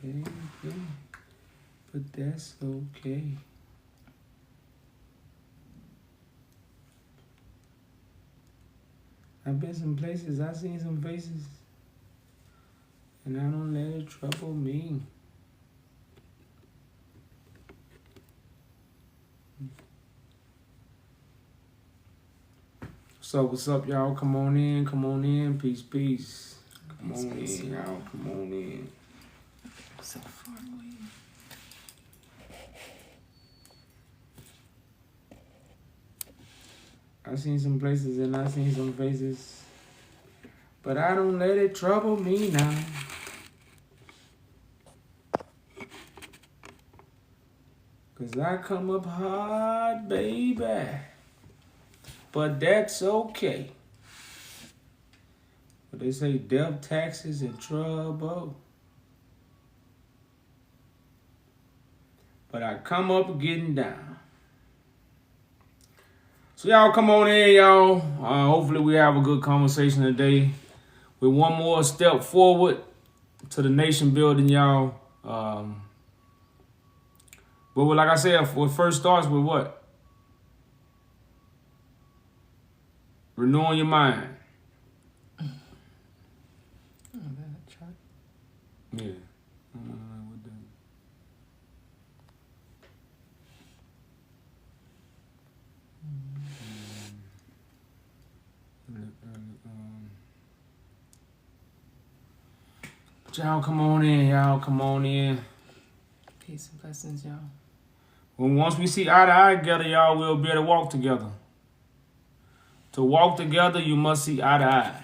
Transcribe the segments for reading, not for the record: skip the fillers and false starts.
baby, but that's okay. I've been some places, I've seen some faces, and I don't let it trouble me. So what's up, y'all? Come on in, peace, peace. Come on in, y'all, come on in. So far away. I seen some places and I seen some faces, but I don't let it trouble me now. Cause I come up hard, baby, but that's okay. But they say death, taxes, and trouble. But I come up getting down. So y'all come on in, y'all. Hopefully we have a good conversation today. With one more step forward to the nation building, y'all. But like I said, it first starts with what? Renewing your mind. Yeah. Y'all come on in, y'all come on in. Peace and blessings, y'all. Once we see eye to eye together, y'all, we'll be able to walk together. To walk together, you must see eye to eye.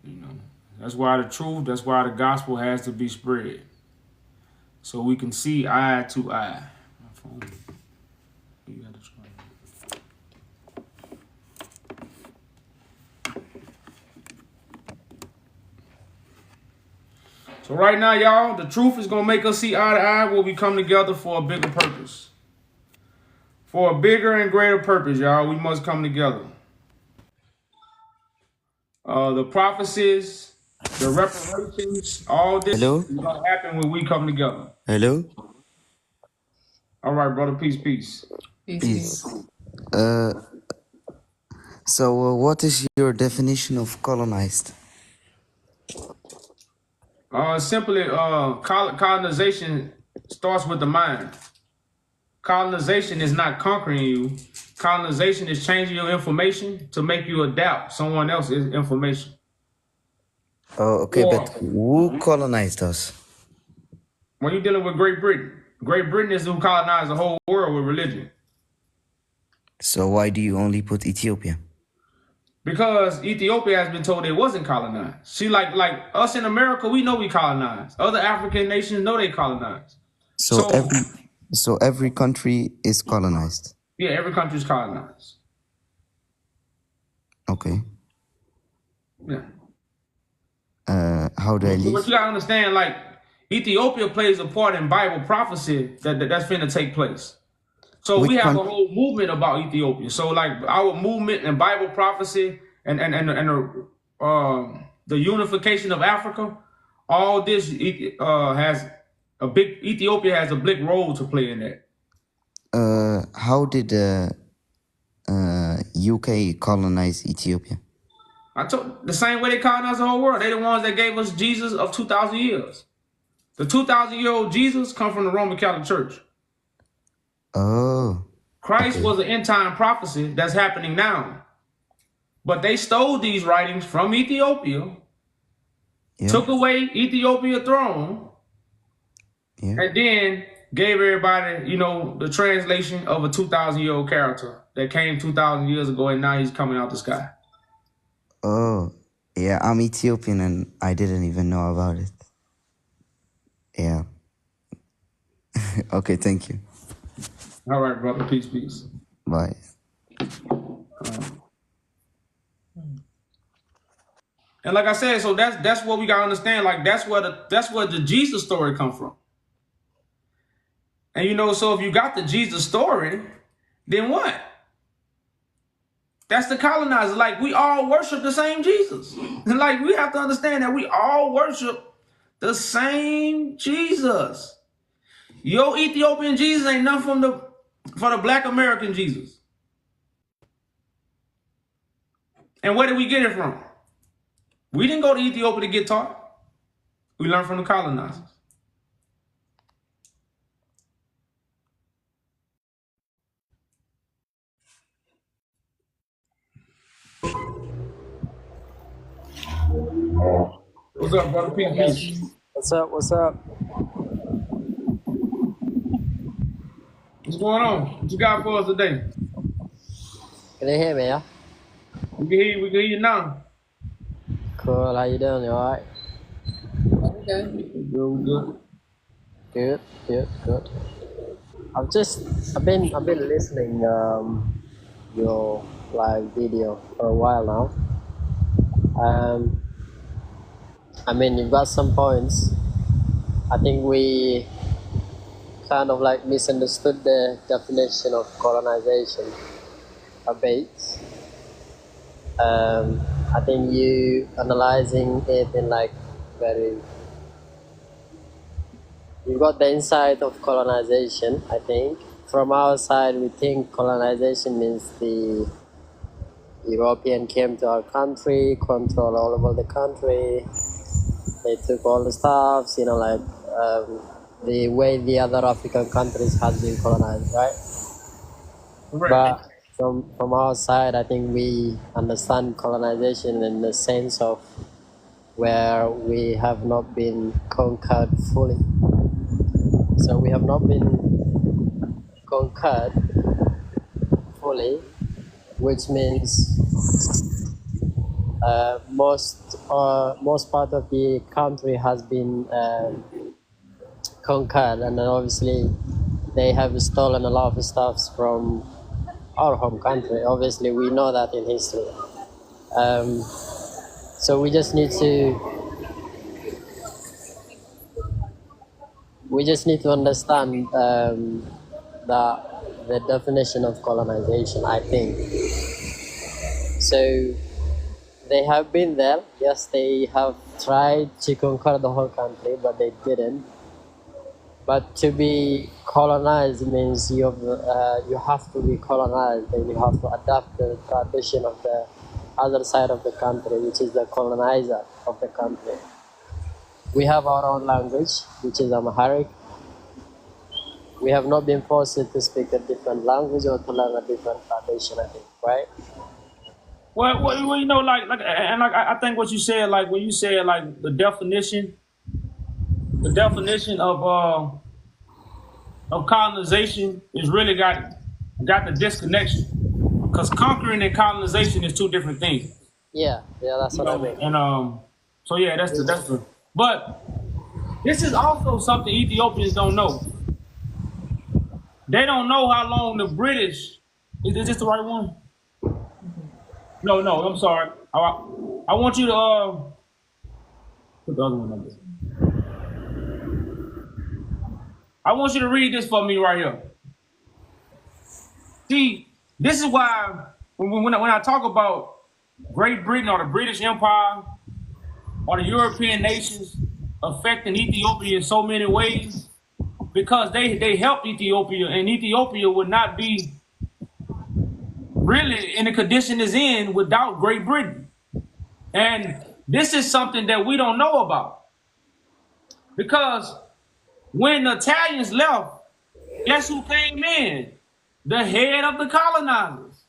You know, that's why the truth, that's why the gospel has to be spread. So we can see eye to eye. My phone. You gotta try. So right now, y'all, the truth is going to make us see eye to eye where we come together for a bigger purpose. For a bigger and greater purpose, y'all, we must come together. The prophecies, the reparations, all this Hello? is going to happen when we come together. Hello? All right, brother, peace, peace. Peace. So what is your definition of colonized? Simply, colonization starts with the mind. Colonization is not conquering you. Colonization is changing your information to make you adapt someone else's information. Oh, okay, but who colonized us? When you're dealing with Great Britain is who colonized the whole world with religion. So why do you only put Ethiopia? Because Ethiopia has been told it wasn't colonized. See, like us in America, we know we colonized. Other African nations know they colonized. So every country is colonized. Yeah, every country is colonized. Okay. Yeah. How do I leave? But you gotta understand, like, Ethiopia plays a part in Bible prophecy that's finna take place. So we have a whole movement about Ethiopia. So like our movement and Bible prophecy and the unification of Africa, all this has a big Ethiopia has a big role to play in that. How did UK colonize Ethiopia? I told the same way they colonized the whole world. They're the ones that gave us Jesus of 2,000 years. The 2,000-year-old Jesus come from the Roman Catholic Church. Oh. Christ was an end time prophecy that's happening now. But they stole these writings from Ethiopia, took away Ethiopia's throne, and then gave everybody, you know, the translation of a 2,000-year-old character that came 2,000 years ago, and now he's coming out the sky. Oh, yeah, I'm Ethiopian and I didn't even know about it. Yeah. Okay, thank you. All right, brother. Peace, peace. Bye. And like I said, so that's what we gotta understand. Like that's where the Jesus story come from. And you know, so if you got the Jesus story, then what? That's the colonizer. Like, we all worship the same Jesus. And like, we have to understand that we all worship the same Jesus. Your Ethiopian Jesus ain't nothing for the Black American Jesus. And where did we get it from? We didn't go to Ethiopia to get taught. We learned from the colonizers. What's up, brother? Peace. What's up? What's up? What's going on? What you got for us today? Can you hear me? Yeah. We can hear you now. Cool. How you doing? You alright? Okay. Good. Good. I've been listening your live video for a while now. I mean, you've got some points. I think we kind of like misunderstood the definition of colonization a bit. I think you analyzing it in like you've got the insight of colonization. I think from our side we think colonization means the European came to our country, control all over the country. They took all the stuffs, like the way the other African countries has been colonized, right? Correct. But from our side, I think we understand colonization in the sense of where we have not been conquered fully. So we have not been conquered fully, which means most part of the country has been conquered, and then obviously they have stolen a lot of stuff from our home country. Obviously, we know that in history. So we just need to understand the definition of colonization, I think. So they have been there. Yes, they have tried to conquer the whole country, but they didn't. But to be colonized means you have to be colonized, and you have to adapt the tradition of the other side of the country, which is the colonizer of the country. We have our own language, which is Amharic. We have not been forced to speak a different language or to learn a different tradition, I think, right? Well, I think what you said, like when you said like the definition of colonization is really got the disconnection, because conquering and colonization is two different things. Yeah, that's what I mean. And so yeah, that's the. But this is also something Ethiopians don't know. They don't know how long the British. Is this the right one? No, I'm sorry. I want you to put the other one up there. I want you to read this for me right here. See, this is why when I talk about Great Britain or the British Empire or the European nations affecting Ethiopia in so many ways, because they helped Ethiopia, and Ethiopia would not be really in the condition it's in without Great Britain. And this is something that we don't know about, because when the Italians left, guess who came in? The head of the colonizers.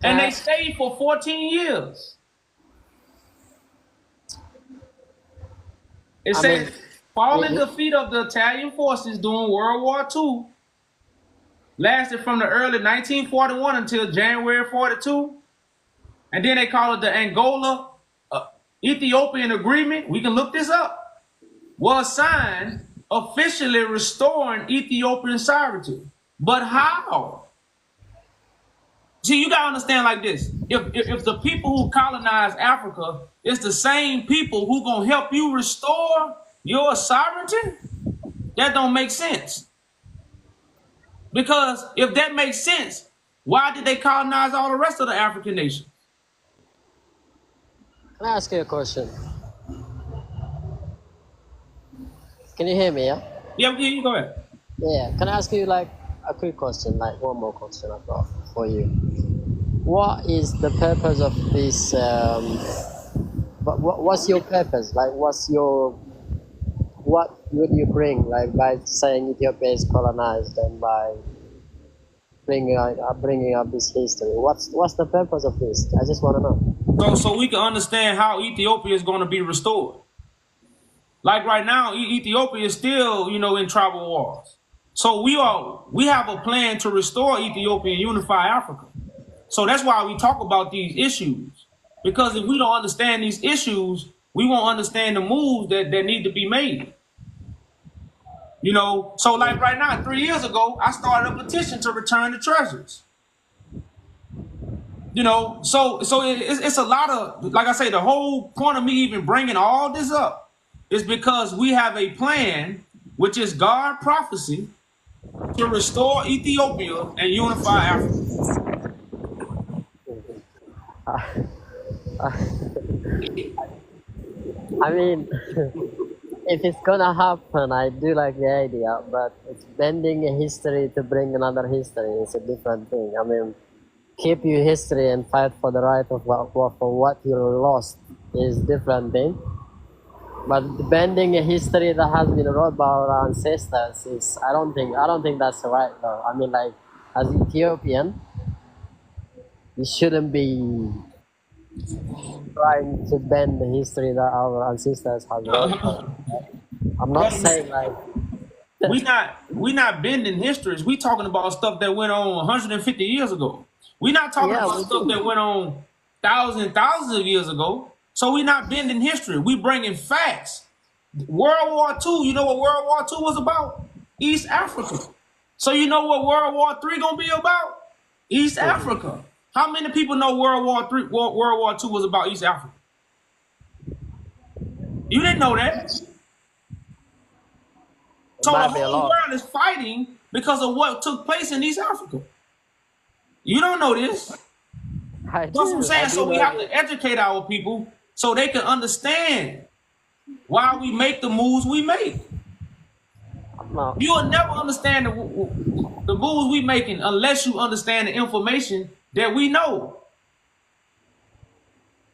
And they stayed for 14 years. It says, following the defeat of the Italian forces during World War II, lasted from the early 1941 until January 42. And then they call it the Angola Ethiopian Agreement. We can look this up. Was signed, officially restoring Ethiopian sovereignty. But how? See, you gotta understand like this. If the people who colonize Africa is the same people who gonna help you restore your sovereignty, that don't make sense. Because if that makes sense, Why did they colonize all the rest of the African nations? Can I ask you a question? Can you hear me? Yeah. Yeah, you go ahead. Yeah. Can I ask you like a quick question? Like one more question I've got for you. What is the purpose of this? What's your purpose? Like, what would you bring? Like by saying Ethiopia is colonized and by bringing up this history. What's the purpose of this? I just want to know. So we can understand how Ethiopia is going to be restored. Like right now, Ethiopia is still, in tribal wars. So we have a plan to restore Ethiopia and unify Africa. So that's why we talk about these issues. Because if we don't understand these issues, we won't understand the moves that need to be made. So like right now, 3 years ago, I started a petition to return the treasures. So it's a lot of, like I say, the whole point of me even bringing all this up is because we have a plan, which is God prophecy, to restore Ethiopia and unify Africa. I mean, if it's gonna happen, I do like the idea, but it's bending a history to bring another history is a different thing. I mean, keep your history and fight for the right of for what you lost is different thing. But bending a history that has been wrote by our ancestors is I don't think that's right though. I mean, like as Ethiopian, you shouldn't be trying to bend the history that our ancestors have wrote. I'm not saying like we not bending histories. We talking about stuff that went on 150 years ago. We not talking about stuff that went on thousands of years ago. So we not bending history. We bringing facts. World War II. You know what World War II was about? East Africa. So you know what World War III gonna be about? East Africa. How many people know World War II was about East Africa? You didn't know that. So the whole world is fighting because of what took place in East Africa. You don't know this. That's what I'm saying. So we have to educate our people so they can understand why we make the moves we make. You will never understand the moves we making unless you understand the information that we know.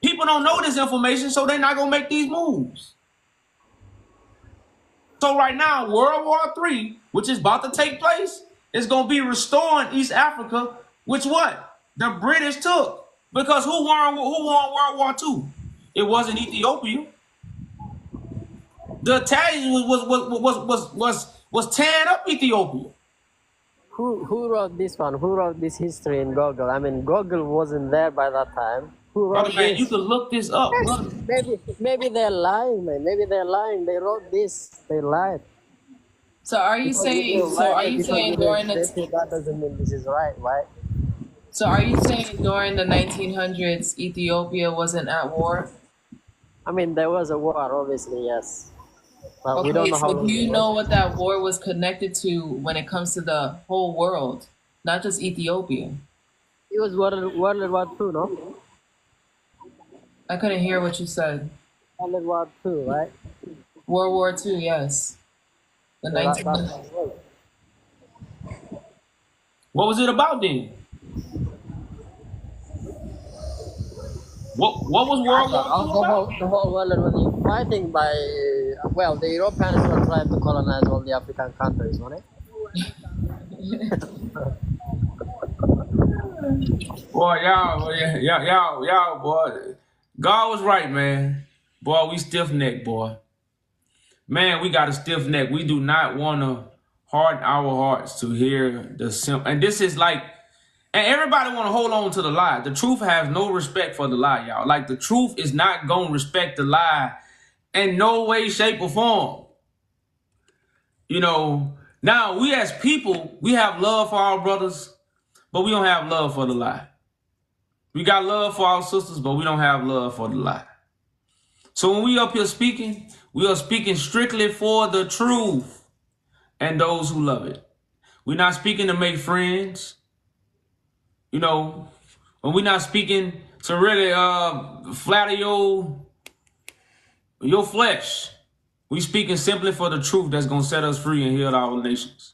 People don't know this information, so they're not gonna make these moves. So right now, World War III, which is about to take place, is gonna be restoring East Africa, which what? The British took. Because who won World War II? It wasn't Ethiopia. The Italians was tearing up Ethiopia. Who wrote this one? Who wrote this history in Google? I mean, Google wasn't there by that time. Who wrote this? You can look this up. Maybe they're lying, man. Maybe they're lying. They wrote this. They lied. So are you saying? During the that doesn't mean this is right? So are you saying during the 1900s Ethiopia wasn't at war? I mean, there was a war, obviously, yes. But Okay, we don't know how. So do you know what that war was connected to when it comes to the whole world, not just Ethiopia? It was World War II, no? I couldn't hear what you said. World War II, right? World War II, yes. The 1900s. What was it about then? What was World War II about? The whole world was fighting by, the Europeans were trying to colonize all the African countries, wasn't it? Boy, y'all, boy. God was right, man. Boy, we stiff-necked, boy. Man, we got a stiff neck. We do not want to harden our hearts to hear the simple. And this is like, and everybody want to hold on to the lie. The truth has no respect for the lie, y'all. Like, the truth is not going to respect the lie in no way, shape, or form. Now we as people, we have love for our brothers, but we don't have love for the lie. We got love for our sisters, but we don't have love for the lie. So when we up here speaking, we are speaking strictly for the truth and those who love it. We're not speaking to make friends. You know, when we're not speaking to really flatter your flesh. We speaking simply for the truth that's gonna set us free and heal our nations.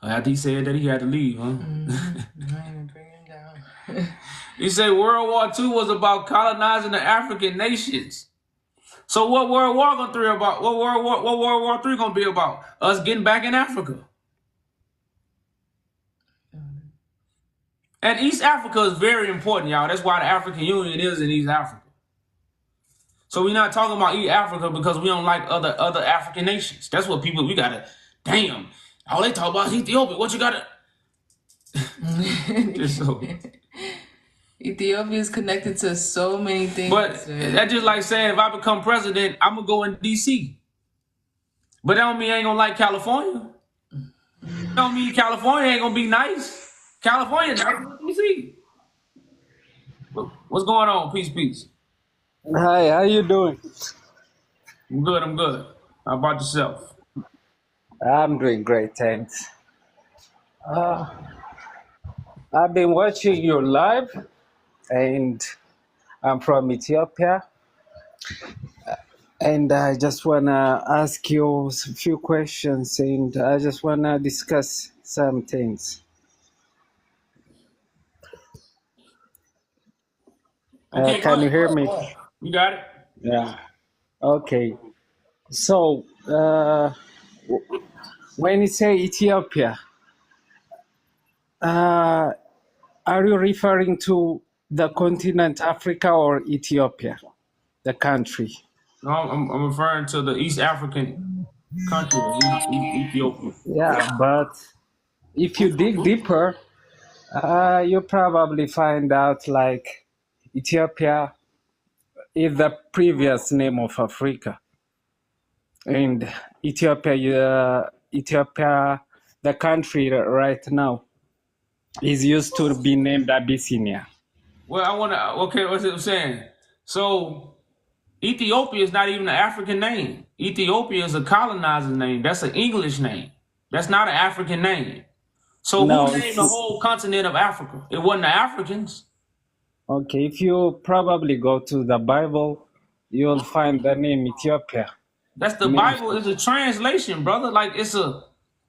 After he said that, he had to leave, huh? He said World War II was about colonizing the African nations. So what World War III about? What World War III gonna be about? Us getting back in Africa. And East Africa is very important, y'all. That's why the African Union is in East Africa. So we're not talking about East Africa because we don't like other African nations. That's what people, we gotta, damn, all they talk about is Ethiopia. What you gotta... so. Ethiopia is connected to so many things. But that's just like saying if I become president, I'm gonna go in DC. But that don't mean I ain't gonna like California. That don't mean California ain't gonna be nice. California nice than DC. What's going on? Peace. Hi, how you doing? I'm good. How about yourself? I'm doing great, thanks. I've been watching you live, and I'm from Ethiopia, and I just wanna ask you a few questions, and I just wanna discuss some things. Okay, Can you hear me? you got it? Yeah. Okay. So, when you say Ethiopia, are you referring to the continent Africa or Ethiopia, the country? No, I'm referring to the East African country, Ethiopia. Yeah, but if you dig deeper, you probably find out like Ethiopia is the previous name of Africa, and Ethiopia, the country right now, is used to be named Abyssinia. Well, okay, what's it saying? So Ethiopia is not even an African name. Ethiopia is a colonizing name. That's an English name. That's not an African name. So No, who named the whole continent of Africa? It wasn't the Africans. Okay, if you probably go to the Bible, you'll find the name Ethiopia. That's the Bible is a translation, brother. Like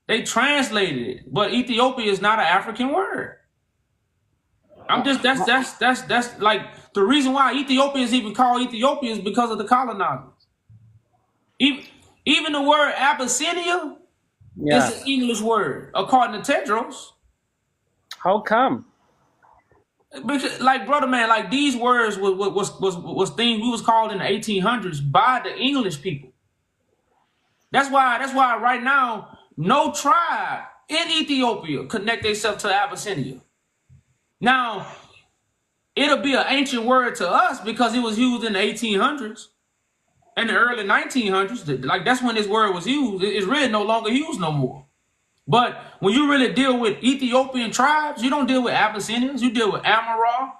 they translated it, but Ethiopia is not an African word. I'm just that's like the reason why Ethiopia is even called Ethiopia is because of the colonizers. Even the word Abyssinia is an English word, according to Tedros. How come? Because, like, brother man, like these words was things we was called in the 1800s by the English people. That's why right now no tribe in Ethiopia connect themselves to Abyssinia. Now, it'll be an ancient word to us because it was used in the 1800s and the early 1900s. Like that's when this word was used. It's really no longer used no more. But when you really deal with Ethiopian tribes, you don't deal with Abyssinians. You deal with Amara.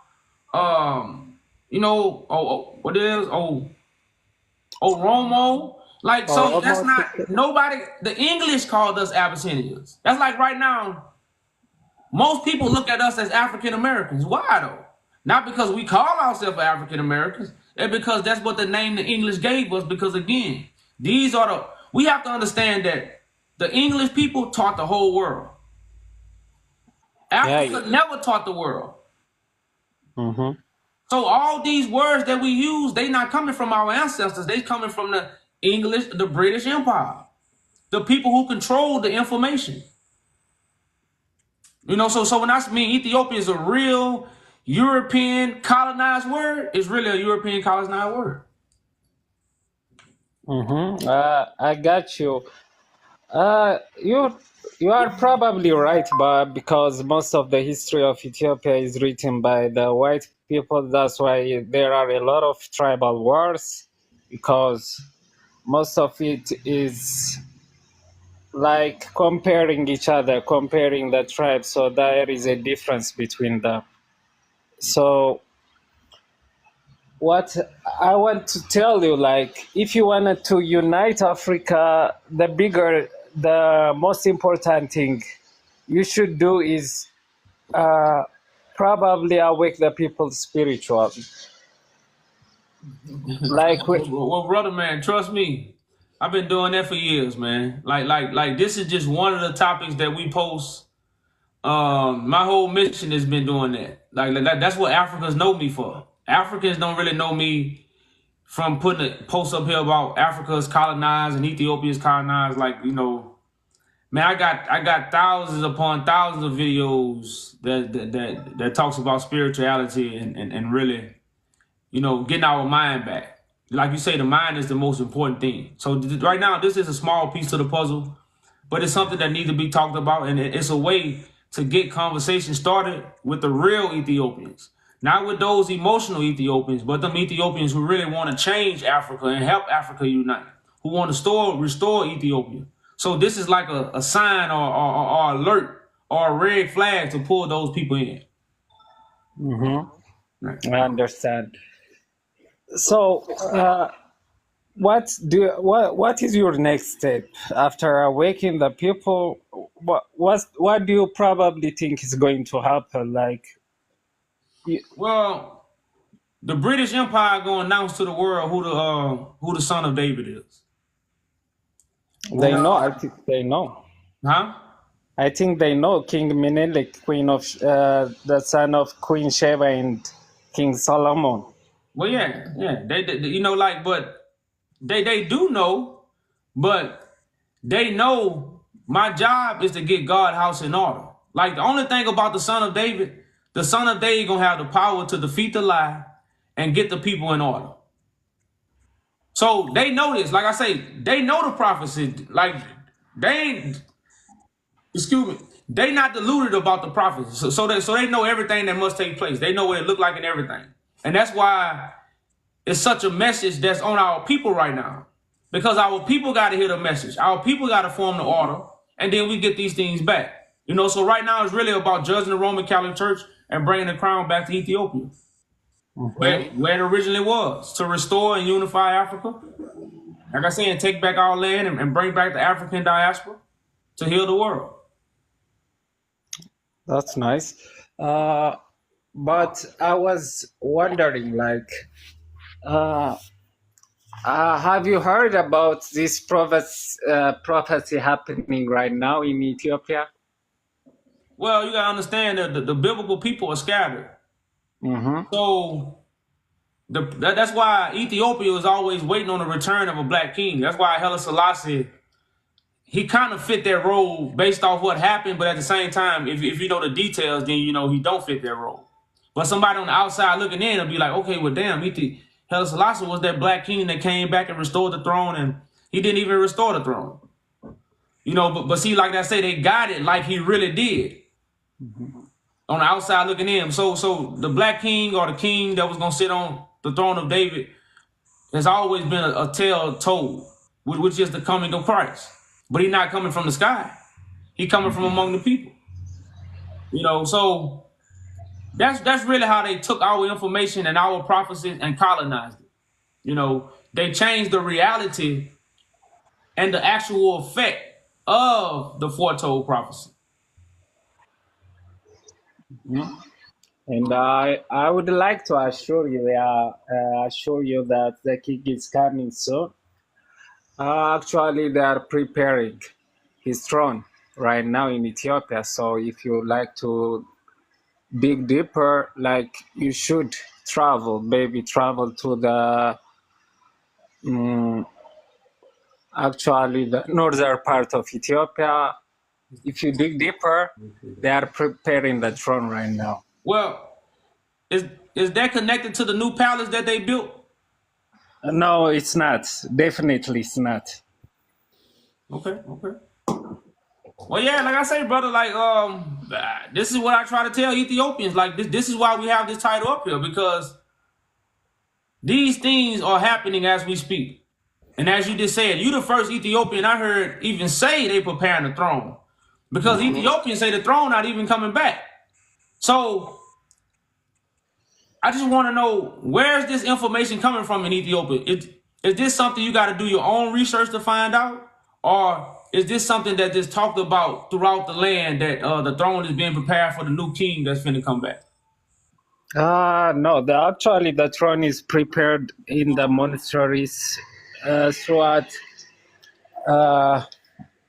What it is? Oromo. Like, so that's not nobody. The English called us Abyssinians. That's like right now. Most people look at us as African Americans. Why though? Not because we call ourselves African Americans, and because that's what the name the English gave us. Because again, we have to understand that the English people taught the whole world. Africa never taught the world. Mm-hmm. So all these words that we use, they not coming from our ancestors. They coming from the English, the British Empire, the people who control the information. So when I mean Ethiopia is a real European colonized word, it's really a European colonized word. Mm-hmm. I got you. You are probably right, but because most of the history of Ethiopia is written by the white people, that's why there are a lot of tribal wars, because most of it is like comparing each other, comparing the tribes, so there is a difference between them. So what I want to tell you, like, if you wanted to unite Africa, the bigger the most important thing you should do is probably awake the people spiritually. Like Well, brother, man, trust me. I've been doing that for years, man. Like this is just one of the topics that we post. My whole mission has been doing that. That's what Africans know me for. Africans don't really know me from putting a post up here about Africa's colonized and Ethiopia's colonized. Like, you know, man, I got thousands upon thousands of videos that talks about spirituality and really, you know, getting our mind back. Like you say, the mind is the most important thing. So right now, this is a small piece of the puzzle, but it's something that needs to be talked about, and it's a way to get conversation started with the real Ethiopians, not with those emotional Ethiopians, but them Ethiopians who really want to change Africa and help Africa unite, who want to restore Ethiopia. So this is like a sign or alert or a red flag to pull those people in. Right. I understand. So, what is your next step after awakening the people? What do you probably think is going to happen? Like, Well, the British Empire gonna announce to the world who the son of David is. they know. I think they know. Huh? I think they know King Menelik, Queen of the son of Queen Sheba and King Solomon. Well, yeah. They you know, like, but they do know, but they know my job is to get God's house in order. Like, the only thing about the son of David gonna have the power to defeat the lie and get the people in order. So they know this. Like I say, they know the prophecy. Like, they not deluded about the prophecy. So they know everything that must take place. They know what it looked like and everything. And that's why it's such a message that's on our people right now. Because our people got to hear the message. Our people got to form the order. And then we get these things back. You know, so right now it's really about judging the Roman Catholic Church and bringing the crown back to Ethiopia. Where it originally was. To restore and unify Africa. Like I said, and take back our land and bring back the African diaspora to heal the world. That's nice. But I was wondering, like, have you heard about this prophecy happening right now in Ethiopia? Well, you got to understand that the biblical people are scattered. So that's why Ethiopia is always waiting on the return of a black king. That's why Haile Selassie, he kind of fit that role based off what happened, but at the same time, if you know the details, then you know he don't fit that role. But somebody on the outside looking in will be like, okay, well, damn, Haile Selassie was that black king that came back and restored the throne, and he didn't even restore the throne. You know, but see, like I say, they got it like he really did. On the outside looking in. So the black king or the king that was going to sit on the throne of David has always been a tale told, which is the coming of Christ. But he's not coming from the sky. He's coming from among the people. You know, so that's really how they took our information and our prophecies and colonized it. You know, they changed the reality and the actual effect of the foretold prophecy. And I would like to assure you that the king is coming soon. Actually, they are preparing his throne right now in Ethiopia. So if you like to dig deeper, like, you should travel to the actually the northern part of Ethiopia. If you dig deeper, they are preparing the throne right now. Well, is that connected to the new palace that they built? No, it's not. Definitely, it's not. Okay. Well, yeah, like I say, brother, like this is what I try to tell Ethiopians. Like this is why we have this title up here, because these things are happening as we speak. And as you just said, you the first Ethiopian I heard even say they preparing the throne. Because Ethiopians say the throne not even coming back. So I just want to know, where is this information coming from in Ethiopia? Is this something you got to do your own research to find out? Or is this something that is talked about throughout the land, that the throne is being prepared for the new king that's finna come back? No, actually the throne is prepared in the monasteries throughout. Uh,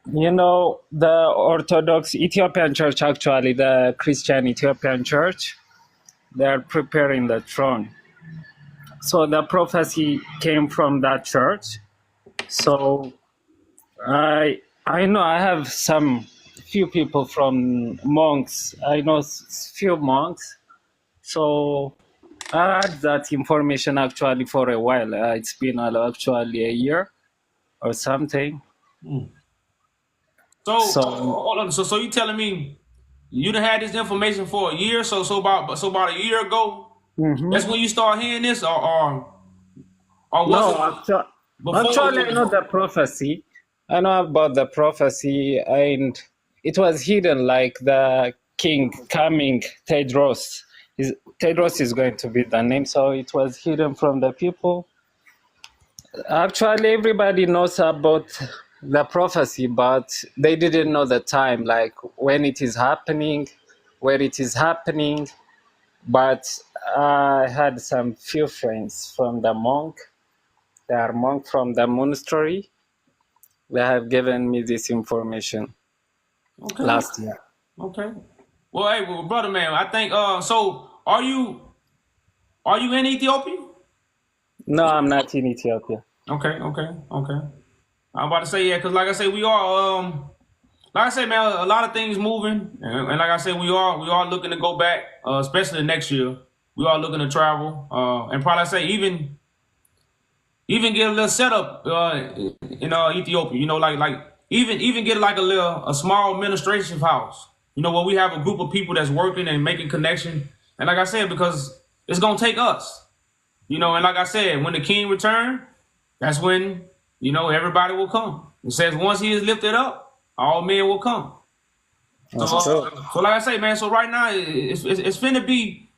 the Orthodox Ethiopian Church, actually the Christian Ethiopian Church, they are preparing the throne. So the prophecy came from that church. So I know I have some few people from monks. I know few monks. So I had that information actually for a while. It's been actually a year or something. So So hold on. So you telling me you done had this information for a year? So about a year ago, that's when you start hearing this, or was no, it before a actually year I know ago? the prophecy. I know about the prophecy, and it was hidden like the king coming. Tedros is going to be the name, so it was hidden from the people. Actually, everybody knows about the prophecy, but they didn't know the time, like when it is happening, where it is happening. But I had some few friends from the monk. They are monk from the monastery. They have given me this information Okay. last year. Okay. Well, hey, well, brother man, I think so are you in Ethiopia? No, I'm not in Ethiopia. Okay, okay, okay. I'm about to say, yeah, because like I say, we are like I say, man, a lot of things moving, and like I said, we are looking to go back, especially next year. We are looking to travel, and probably say even get a little setup in Ethiopia. Like even get like a small administrative house. Where we have a group of people that's working and making connection. And like I said, because it's gonna take us. And like I said, when the king return, that's when everybody will come. It says once he is lifted up, all men will come. So, That's true. so like I say, man. So right now, it's finna be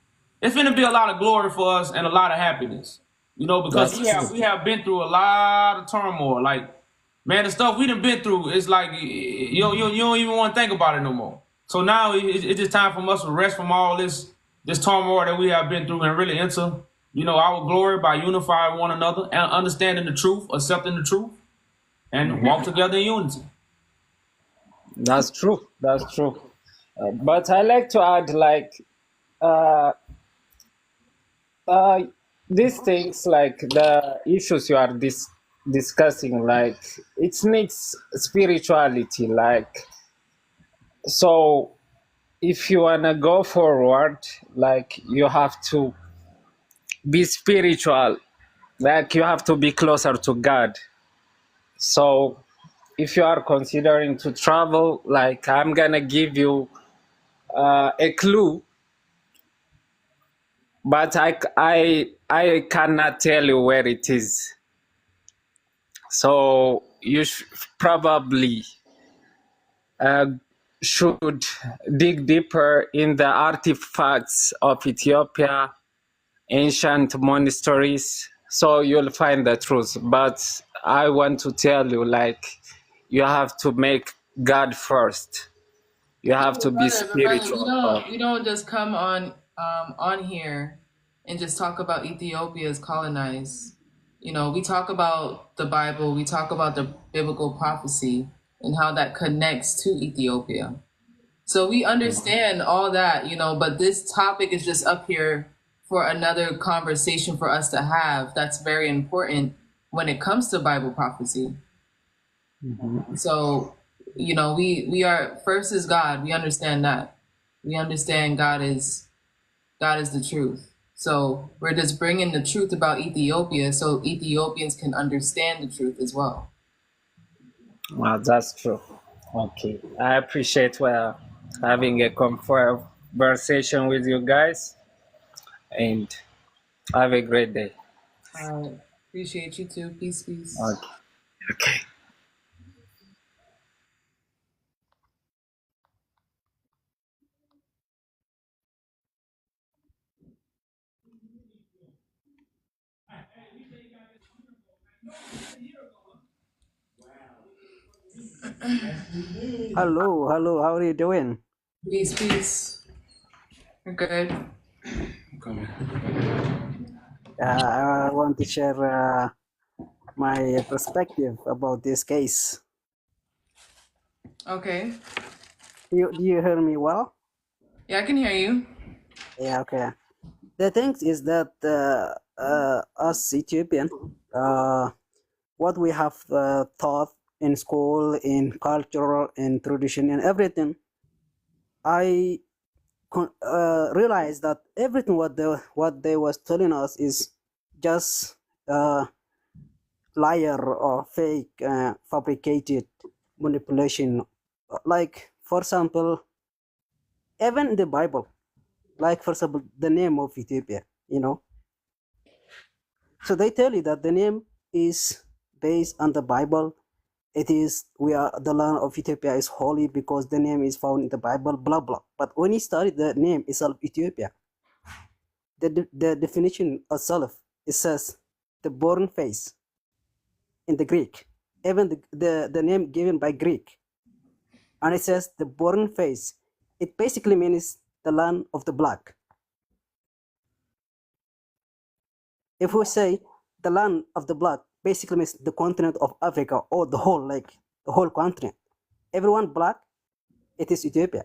a lot of glory for us and a lot of happiness. Because That's we have true. we have been through a lot of turmoil. Like, man, the stuff we done been through, it's like you don't even want to think about it no more. So now it's just time for us to rest from all this turmoil that we have been through and really enter our glory by unifying one another and understanding the truth, accepting the truth, and walk together in unity. That's true. That's true. But I like to add, like, uh, uh, these things, like the issues you are discussing, like it needs spirituality. Like, so if you wanna go forward, like you have to be spiritual. Like you have to be closer to God. So if you are considering to travel, like I'm gonna give you a clue, but I cannot tell you where it is. So you probably uh, should dig deeper in the artifacts of Ethiopia, ancient monasteries, so you'll find the truth. But I want to tell you, like, you have to make God first. You have to be But brother, spiritual first. we don't just come on here and just talk about Ethiopia as colonized. We talk about the Bible, we talk about the biblical prophecy and how that connects to Ethiopia. So we understand all that, but this topic is just up here for another conversation for us to have. That's very important when it comes to Bible prophecy. So, we are first is God. We understand that. We understand God is the truth. So we're just bringing the truth about Ethiopia so Ethiopians can understand the truth as well. Well, that's true. Okay. I appreciate having a conversation with you guys, and have a great day. All right. Appreciate you too. Peace, peace. Okay. Okay. Hello, hello. How are you doing? Peace, peace. We're good. I want to share my perspective about this case. Okay. Do you hear me well? Yeah, I can hear you. Yeah, okay. The thing is that us Ethiopian, what we have taught in school, in culture, in tradition, and everything, I realized that everything what they was telling us is just liar or fake, fabricated manipulation. Like for example, even in the Bible, like for example, the name of Ethiopia, you know. So they tell you that the name is based on the Bible. It is we are the land of Ethiopia is holy because the name is found in the Bible, blah blah. But when you study the name itself, Ethiopia, the definition itself, it says the born face in the Greek, even the name given by Greek, and it says the born face. It basically means the land of the black. If we say the land of the black, basically means the continent of Africa or the whole, like the whole continent. Everyone black, it is Ethiopia.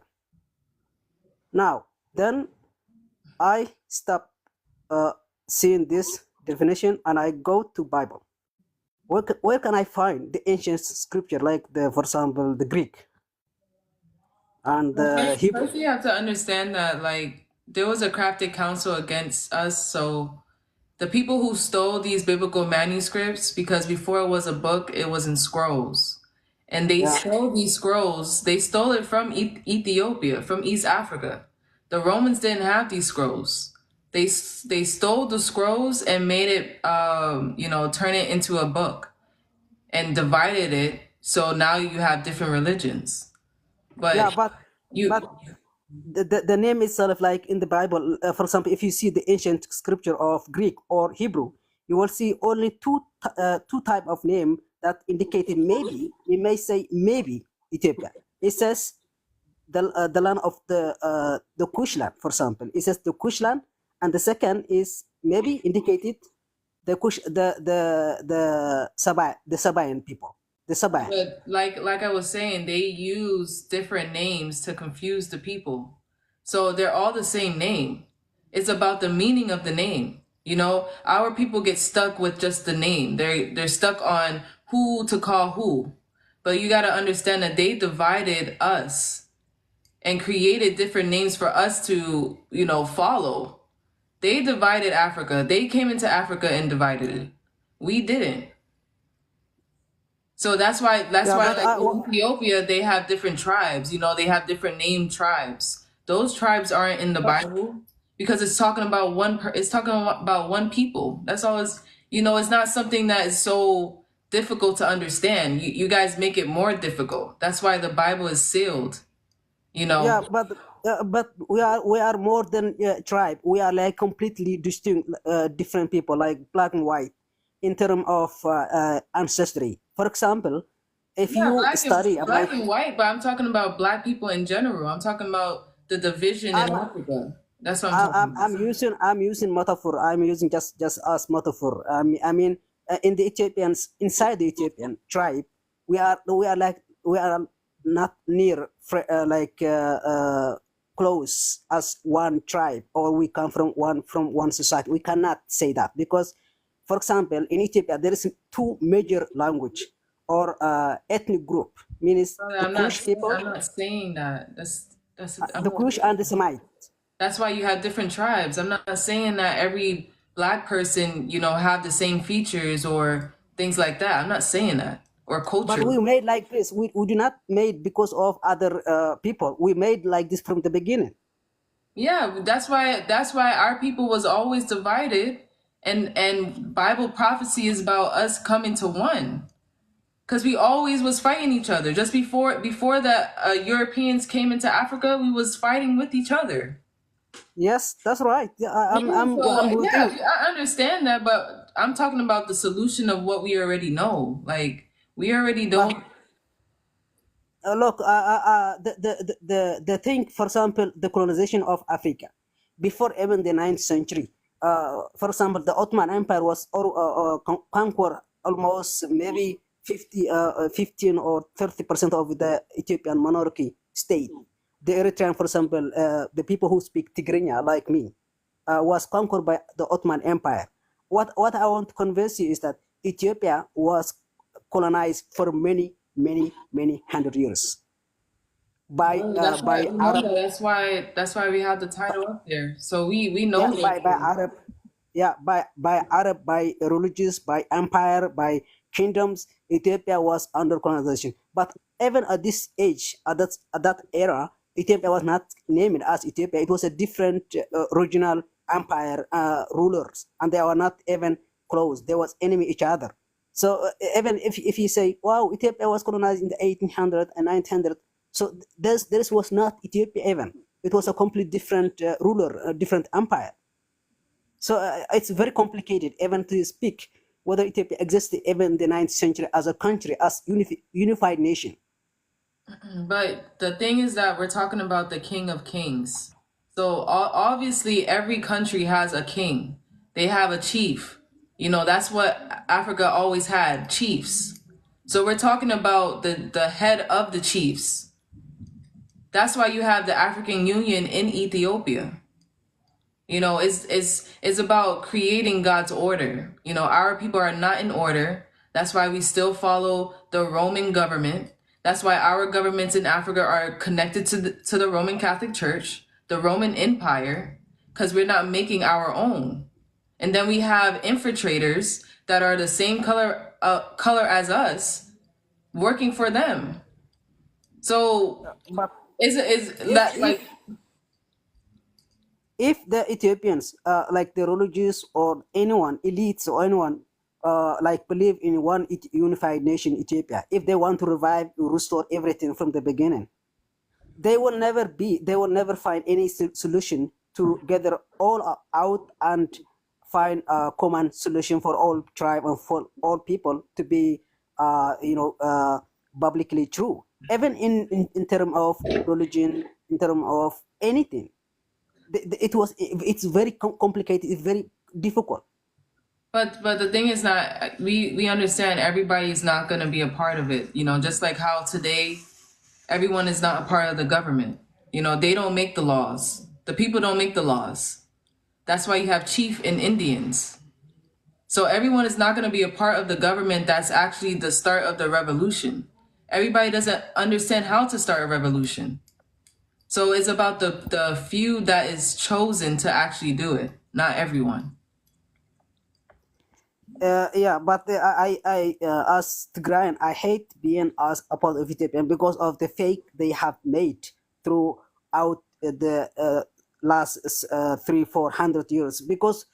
Now, then I stop seeing this definition and I go to Bible. Where can I find the ancient scripture, like the, for example, the Greek and the Hebrew? First, you have to understand that, like, there was a crafted council against us. So the people who stole these biblical manuscripts, because before it was a book, it was in scrolls. And they Yeah, stole these scrolls. They stole it from Ethiopia, from East Africa. The Romans didn't have these scrolls. They stole the scrolls and made it, turn it into a book and divided it. So now you have different religions. yeah, But you, but the name itself, like in the Bible, for example, if you see the ancient scripture of Greek or Hebrew, you will see only two type of name that indicated maybe we may say maybe Ethiopia. It says the land of the Kushland, for example. It says the Kushland, and the second is maybe indicated the Kush the Sabaean people, the Sabaean. but like I was saying, they use different names to confuse the people. So they're all the same name. It's about the meaning of the name. You know, our people get stuck with just the name. They're stuck on who to call who. But you got to understand that they divided us and created different names for us to, follow. They divided Africa. They came into Africa and divided it. We didn't. So that's Yeah, why but like in Ethiopia they have different tribes, they have different named tribes. Those tribes aren't in the Bible because it's talking about it's talking about one people. That's all it's not something that is so difficult to understand. You guys make it more difficult. That's why the Bible is sealed, you yeah, know. but we are more than tribe. We are like completely distinct, different people, like black and white, in terms of ancestry. For example, if Yeah, you study black about, and white, but I'm talking about black people in general. I'm talking about the division in I'm Africa. That's what I'm talking about. I'm using metaphor. I'm using just as metaphor. I mean, in the Ethiopians, inside the Ethiopian tribe, we are not near close as one tribe, or we come from one society. We cannot say that because, for example, in Ethiopia there is two major language or ethnic group, means Brother, the Kush people, I'm not saying that. I'm the not Kush and the Semite. That's why you have different tribes. I'm not saying that every black person, have the same features or things like that. I'm not saying that. Or But culture. we made like this. We do not made because of other people. We made like this from the beginning. Yeah, that's why our people was always divided, and Bible prophecy is about us coming to one. Because we always was fighting each other. Just before the Europeans came into Africa, we was fighting with each other. Yes, that's right. Yeah, Yeah, I'm so with yeah, you. I understand that, but I'm talking about the solution of what we already know. Like we already But don't. look, the thing, for example, the colonization of Africa before even the 9th century. For example, the Ottoman Empire was conquer almost maybe 15 or 30% of the Ethiopian monarchy state. The Eritrean, for example, the people who speak Tigrinya, like me, was conquered by the Ottoman Empire. What I want to convince you is that Ethiopia was colonized for many, many, many hundred years by That's why we know Arab. that. That's why we have the title up there. So we know Yeah, the by history. Arab. Yeah, by Arab, by religious, by empire, by kingdoms. Ethiopia was under colonization. But even at this age, at that era, Ethiopia was not named as Ethiopia. It was a different regional empire rulers, and they were not even close. They was enemy each other. So even if you say, wow, Ethiopia was colonized in the 1800 and 1900, so this was not Ethiopia even. It was a complete different ruler, a different empire. So it's very complicated even to speak whether Ethiopia existed even in the 9th century as a country, as unified nation. But the thing is that we're talking about the King of Kings. So obviously, every country has a king. They have a chief. That's what Africa always had, chiefs. So we're talking about the head of the chiefs. That's why you have the African Union in Ethiopia. It's about creating God's order. Our people are not in order. That's why we still follow the Roman government. That's why our governments in Africa are connected to the Roman Catholic Church, the Roman Empire, because we're not making our own. And then we have infiltrators that are the same color as us, working for them. So But is if that like? if the Ethiopians, like the religious or anyone, elites or anyone, like believe in one unified nation, Ethiopia, if they want to revive, restore everything from the beginning, they will never find any solution to gather all out and find a common solution for all tribe and for all people to be, publicly true, even in terms of religion, in terms of anything. It's very complicated, it's very difficult. But the thing is that we understand everybody is not going to be a part of it. Just like how today everyone is not a part of the government. They don't make the laws. The people don't make the laws. That's why you have chief and Indians. So everyone is not going to be a part of the government. That's actually the start of the revolution. Everybody doesn't understand how to start a revolution. So it's about the few that is chosen to actually do it, not everyone. Yeah, but as Tigrayan, I hate being as a part of Ethiopian because of the fake they have made throughout the last 300-400 years. Because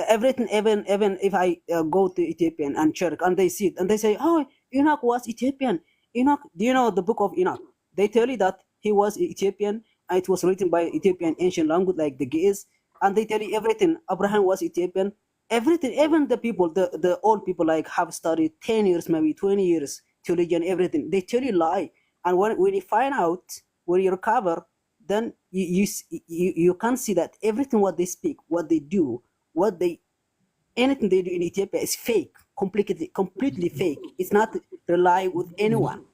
everything, even if I go to Ethiopian and church and they see it and they say, oh, Enoch was Ethiopian. Enoch, do you know the book of Enoch? They tell you that he was Ethiopian and it was written by Ethiopian ancient language like the Ge'ez, and they tell you everything. Abraham was Ethiopian. Everything, even the people, the old people, like have studied 10 years, maybe 20 years, theology and everything, they tell you lie. And when you find out, when you recover, then you can see that everything what they speak, what they do, anything they do in Ethiopia is fake, completely fake. It's not rely with anyone.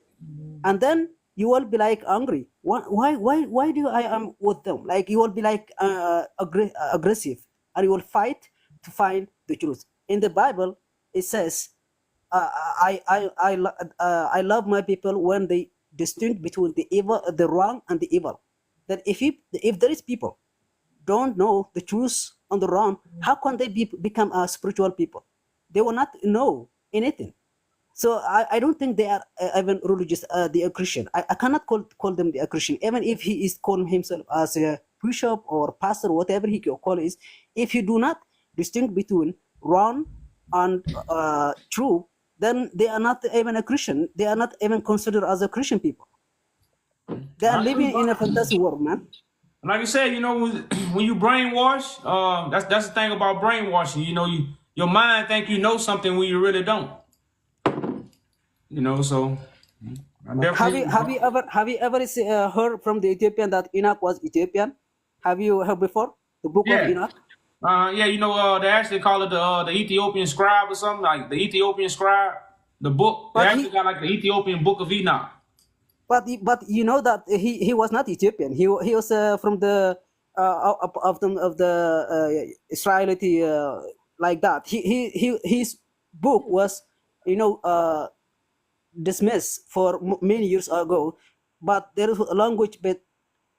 And then you will be like angry. Why do I am with them? Like you will be like aggressive, and you will fight to find the truth. In the Bible, it says, I love my people when they distinct between the evil, the wrong, and the evil. That if there is people don't know the truth on the wrong, how can they become a spiritual people? They will not know anything. So I don't think they are even religious. They are Christian. I cannot call them the Christian, even if he is calling himself as a bishop or pastor, whatever he call is. If you do not distinct between wrong and true, then they are not even a Christian. They are not even considered as a Christian people. They are living in a fantasy world, man. Like you said, when you brainwash, that's the thing about brainwashing. Your mind think you know something when you really don't. So I definitely. have you ever heard from the Ethiopian that Enoch was Ethiopian? Have you heard before the book of Yeah. Enoch? Yeah, you know, they actually call it the Ethiopian scribe or something, like the Ethiopian scribe. The book, they But actually got like the Ethiopian book of Enoch. but you know that he was not Ethiopian. He was from the of the Israelite like that. His book was, you know, dismissed for many years ago, but there is a language but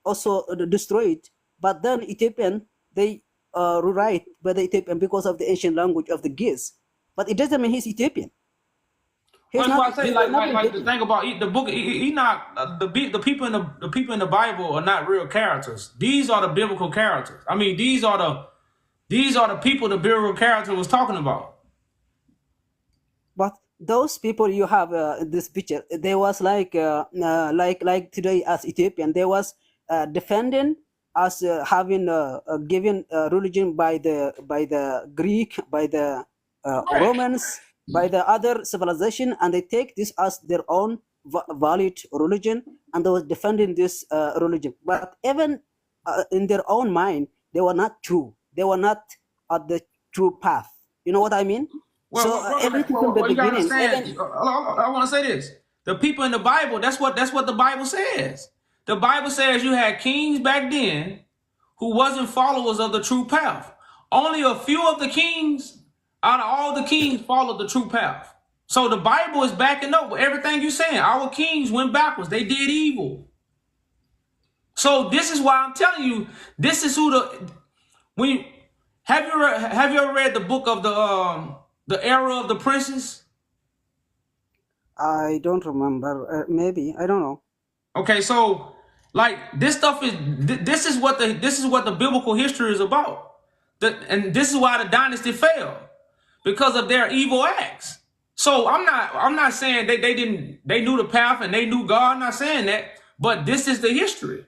also destroyed. But then Ethiopian they rewrite by the Ethiopian because of the ancient language of the Ge'ez. But it doesn't mean he's Ethiopian. Well, He's that's not. why I say He was not like the Ethiopian. thing about the book of Enoch, the people in the people in the Bible are not real characters. These are the biblical characters. I mean, these are the people the biblical character was talking about. But those people you have in this picture, they was like today as Ethiopian, they was defending as having given religion by the Greek, by the Right. Romans, by the other civilization, and they take this as their own valid religion, and they was defending this religion. But even in their own mind, they were not true. They were not at the true path. You know what I mean? So Well, brother, man, everything from the you gotta beginning, understand. even I want to say this: the people in the Bible. That's what the Bible says. The Bible says you had kings back then who wasn't followers of the true path. Only a few of the kings out of all the kings followed the true path. So the Bible is backing up with everything you're saying. Our kings went backwards. They did evil. So this is why I'm telling you, this is who when you have you ever read the book of the era of the princes? I don't remember. Maybe I don't know. Okay, so like this stuff is this is what the biblical history is about. And this is why the dynasty fell because of their evil acts. So I'm not saying they knew the path and they knew God. I'm not saying that, but this is the history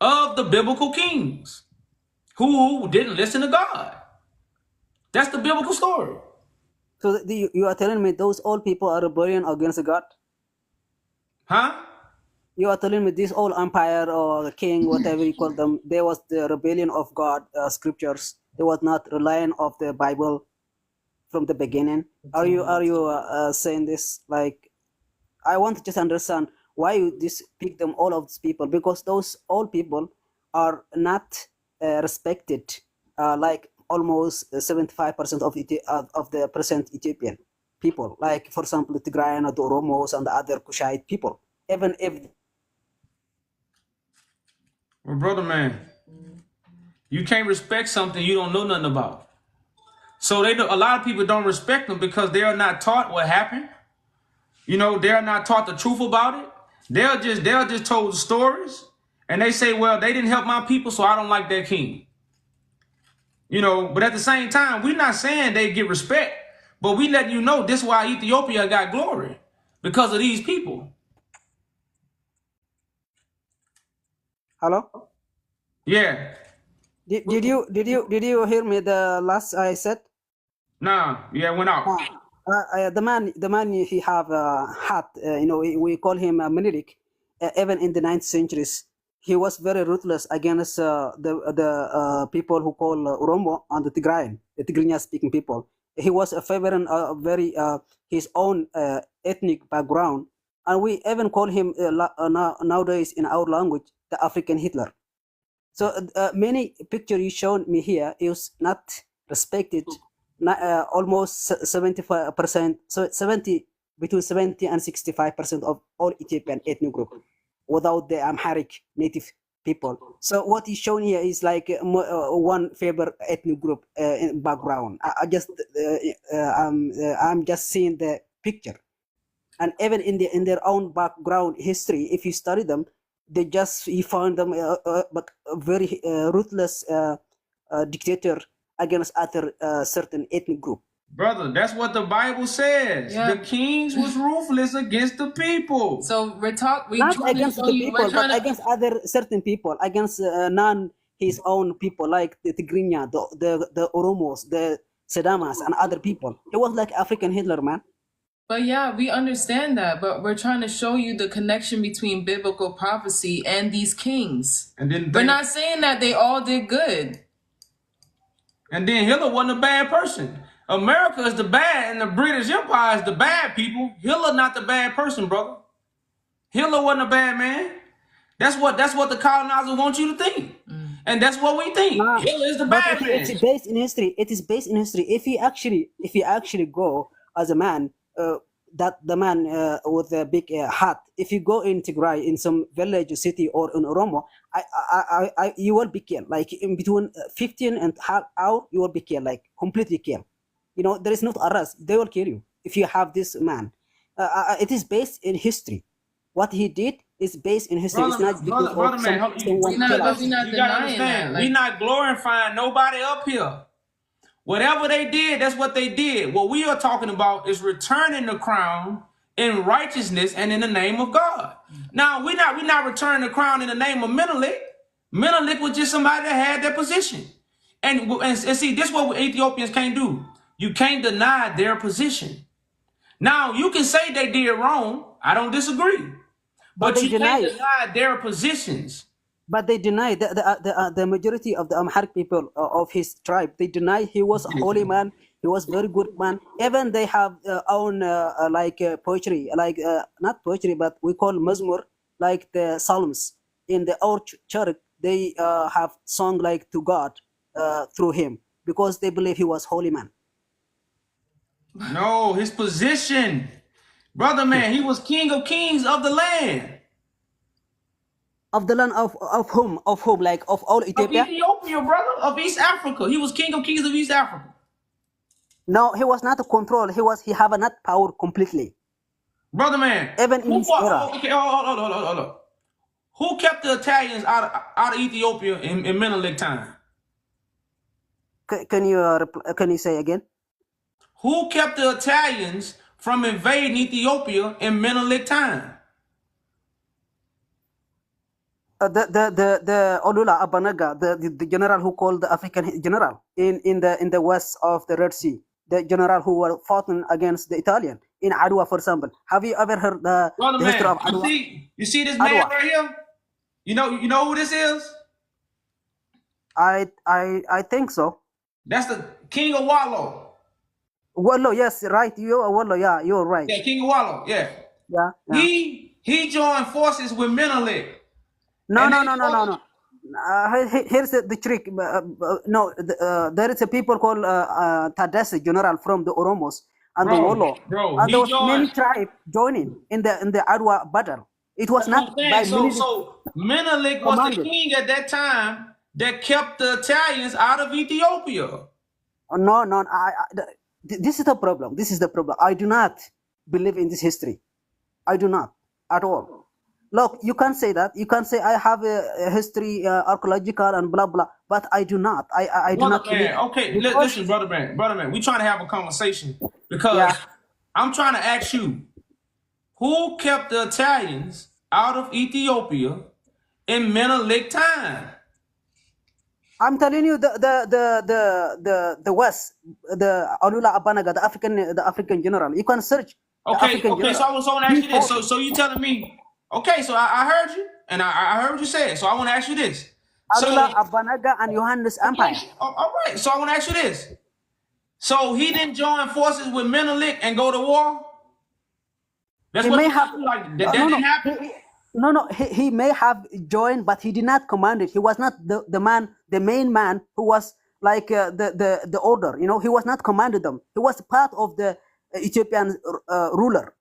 of the biblical kings who didn't listen to God. That's the biblical story. So you are telling me those old people are rebellion against God? Huh? You are telling me this old empire or king, whatever you call them, there was the rebellion of God scriptures. They was not relying of the Bible from the beginning. Are you saying this? Like, I want to just understand why you just pick them all of these people, because those old people are not respected like almost 75% of the present Ethiopian people. Like for example, the Tigrayan, the Oromos, and the other Kushite people. Even if Well, brother man, you can't respect something you don't know nothing about. So a lot of people don't respect them because they are not taught what happened. You know, they're not taught the truth about it. They're just told the stories, and they say, well, they didn't help my people, so I don't like their king. You know, but at the same time, we're not saying they get respect, but we letting you know this is why Ethiopia got glory because of these people. hello, Yeah. did you hear me the last I said? Nah. Yeah, it went out. The man he have a hat. You know, we call him Menelik. Even in the 9th centuries, he was very ruthless against the people who call Oromo and the Tigrayan, the Tigrinya speaking people. He was favoring very his own ethnic background, and we even call him nowadays in our language the African Hitler. So many picture you showed me here is not respected. Almost 75%, so 70 between 70 and 65% of all Ethiopian ethnic group, without the Amharic native people. So what is shown here is like one favorite ethnic group in background. I'm just seeing the picture, and even in their own background history, if you study them, you find them but a very ruthless dictator against other certain ethnic group. Brother, that's what the Bible says. Yeah. The kings was ruthless against the people. So we're Not trying to against show the you. people, We're but trying to. against other certain people, against non his own people, like the Tigrinya, the Oromos, the Sedamas, and other people. He was like African Hitler, man. But yeah, we understand that, but we're trying to show you the connection between biblical prophecy and these kings. And then we're not saying that they all did good. And then Hitler wasn't a bad person. America is the bad, and the British Empire is the bad people. Hitler not the bad person, brother. Hitler wasn't a bad man. That's what the colonizers want you to think. And that's what we think. Hitler is the bad man. It's based in history. It is based in history. If you actually go as a man, that the man with a big hat, if you go in Tigray, in some village, city, or in Oromo, you will be killed. Like in between 15 and half hour, you will be killed, like completely killed. You know, there is not arrest. They will kill you if you have this man. It is based in history. What he did is based in history. It's not because brother man, we're not denying that. We're not glorifying nobody up here. Whatever they did, that's what they did. What we are talking about is returning the crown in righteousness and in the name of God. Now, we're not returning the crown in the name of Menelik. Menelik was just somebody that had that position. And see, this is what Ethiopians can't do. You can't deny their position. Now, you can say they did wrong. I don't disagree. But you can't deny their positions. But they deny the majority of the Amharic people of his tribe. They deny he was a holy man. He was very good man. Even they have own poetry, like not poetry, but we call mazmur, like the psalms in the old church. They have sung like to God through him because they believe he was holy man. No, his position, brother man, he was king of kings of the land. Of the land of whom? Of whom? Like of all Ethiopia? Of Ethiopia, brother, of East Africa. He was king of kings of East Africa. No, he was not a control. He have not power completely. Brother man, even in his era. Okay, hold on. Who kept the Italians out of Ethiopia in Menelik time? Can you say again? Who kept the Italians from invading Ethiopia in Menelik time? The Olula Abanaga, the general who called the African general in the west of the Red Sea, the general who were fought against the Italian in Adwa, for example. Have you ever heard the history of Adwa? You see this man right here? You know who this is? I think so. That's the King of Wallo. Wallo, yes, right. You are Wallo, yeah, you're right. Yeah, King of Wallo, yeah. Yeah. He joined forces with Menelik. No. Here's the trick. No, there is a people called Tadesse general from the Oromos and the Wollo. And there was many tribes joining in the Adwa battle. It was not by so Menelik was the king at that time that kept the Italians out of Ethiopia. No. This is the problem. I do not believe in this history. I do not at all. Look, you can say that. You can say I have a history, archaeological and blah blah, but I do not. I do not. Okay, listen, brother man. We trying to have a conversation because I'm trying to ask you, who kept the Italians out of Ethiopia in Menelik time? I'm telling you, the West, the Olula Abanaga, the African general. You can search. Okay. So I want to ask you this. So you telling me? Okay, so I heard you, and I heard what you said. So I want to ask you this. Olula Abanaga and Johannes Empire. All right. So I want to ask you this. So he didn't join forces with Menelik and go to war. That's what that didn't happen. No. He may have joined, but he did not command it. He was not the main man who was like the order. You know, he was not commanded them. He was part of the Ethiopian ruler.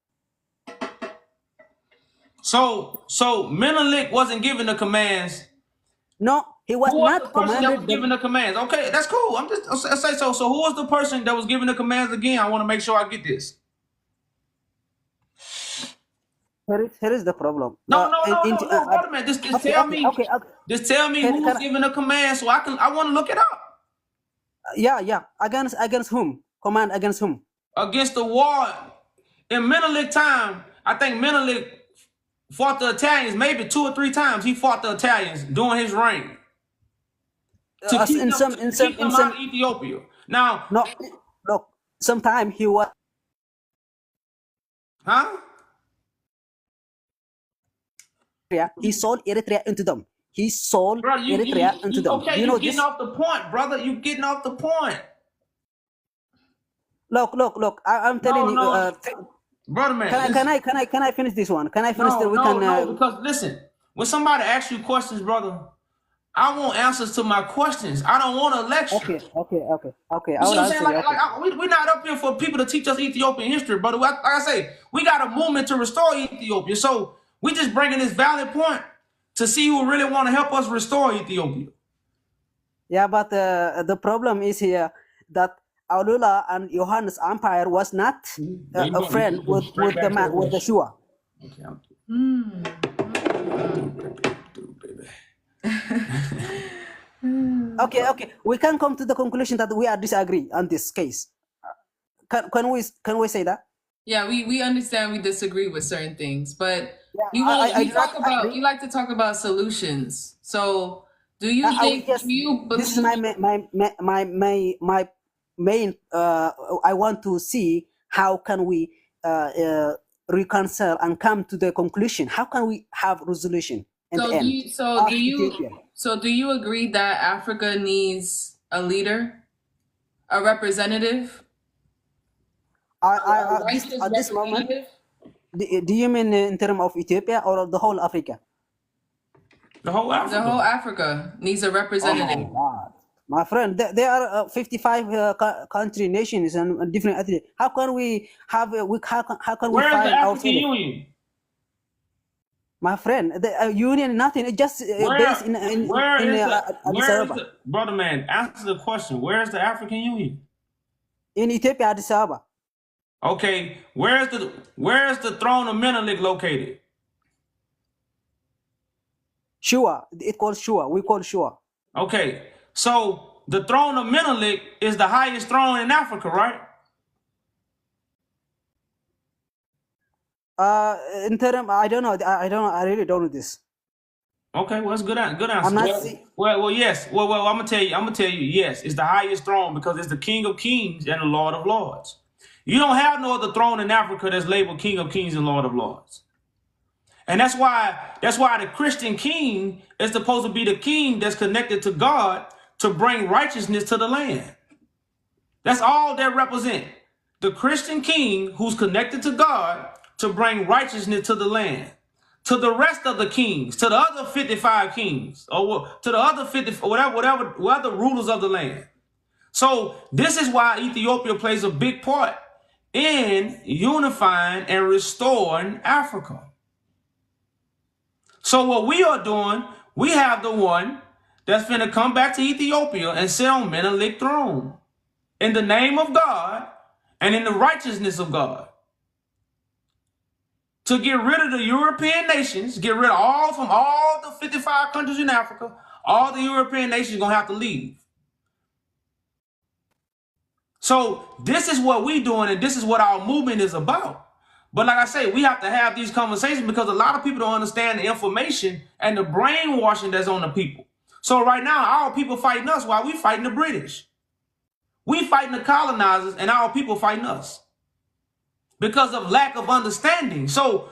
So Menelik wasn't given the commands. No, he was not commanded. Given the commands. Okay, that's cool. I'm just say so. So who was the person that was given the commands again? I want to make sure I get this. Here is the problem. No, man. Just tell me. Okay. Just tell me who was given the command, so I want to look it up. Yeah. Against whom? Command against whom? Against the war in Menelik time. I think Menelik fought the Italians maybe 2 or 3 times. He fought the Italians during his reign to keep them out of Ethiopia. Now, no, look. Sometime he was Huh? He sold Eritrea into them. He sold Brother, Eritrea into them. okay, Do you you know getting this? off the point, brother. You getting off the point. Look. I'm telling you. No, brother, man. Can I finish this one? Can I finish the? We can. No. Because listen, when somebody asks you questions, brother, I want answers to my questions. I don't want a lecture. Okay. You I see will what I'm answer saying? you. Okay. We're not up here for people to teach us Ethiopian history, brother. Like I say, we got a movement to restore Ethiopia. So we just bringing this valid point to see who really want to help us restore Ethiopia. Yeah, but the problem is here that Aulula and Johannes Empire was not a friend with the Shua. Okay. We can come to the conclusion that we are disagree on this case. Can we say that? Yeah, we understand we disagree with certain things, but Yeah, you like to talk about solutions. So do you think yes, do you believe this is my main I want to see how can we reconcile and come to the conclusion. How can we have resolution in the end? Do you agree that Africa needs a leader, a representative? At this moment, do you mean in terms of Ethiopia or the whole Africa? The whole Africa. The whole Africa needs a representative. Oh my God. My friend, there are 55 country nations and different ethnic. How can we have? How can we Where's find the African ourselves? Union? My friend, the union nothing. It's just based in Addis Ababa. Brother man, answer the question. Where is the African Union? In Ethiopia, Addis Ababa. Okay, where is the throne of Menelik located? Shua. It calls Shua. We call Shua. Okay, so the throne of Menelik is the highest throne in Africa, right? In term, I don't know. I really don't know this. Okay, well, that's good answer. I'm not well, yes. Well, I'm gonna tell you. Yes, it's the highest throne because it's the King of Kings and the Lord of Lords. You don't have no other throne in Africa that's labeled King of Kings and Lord of Lords. And that's why the Christian king is supposed to be the king that's connected to God to bring righteousness to the land. That's all they represent. The Christian king who's connected to God to bring righteousness to the land. To the rest of the kings, to the other 55 kings, or to the other 50, whatever rulers of the land. So this is why Ethiopia plays a big part in unifying and restoring Africa. So what we are doing, we have the one that's finna come back to Ethiopia and sit on Menelik throne in the name of God and in the righteousness of God. To get rid of the European nations, get rid of all the 55 countries in Africa, all the European nations gonna have to leave. So this is what we're doing, and this is what our movement is about. But like I say, we have to have these conversations because a lot of people don't understand the information and the brainwashing that's on the people. So right now, our people fighting us while we fighting the British. We fighting the colonizers and our people fighting us because of lack of understanding. So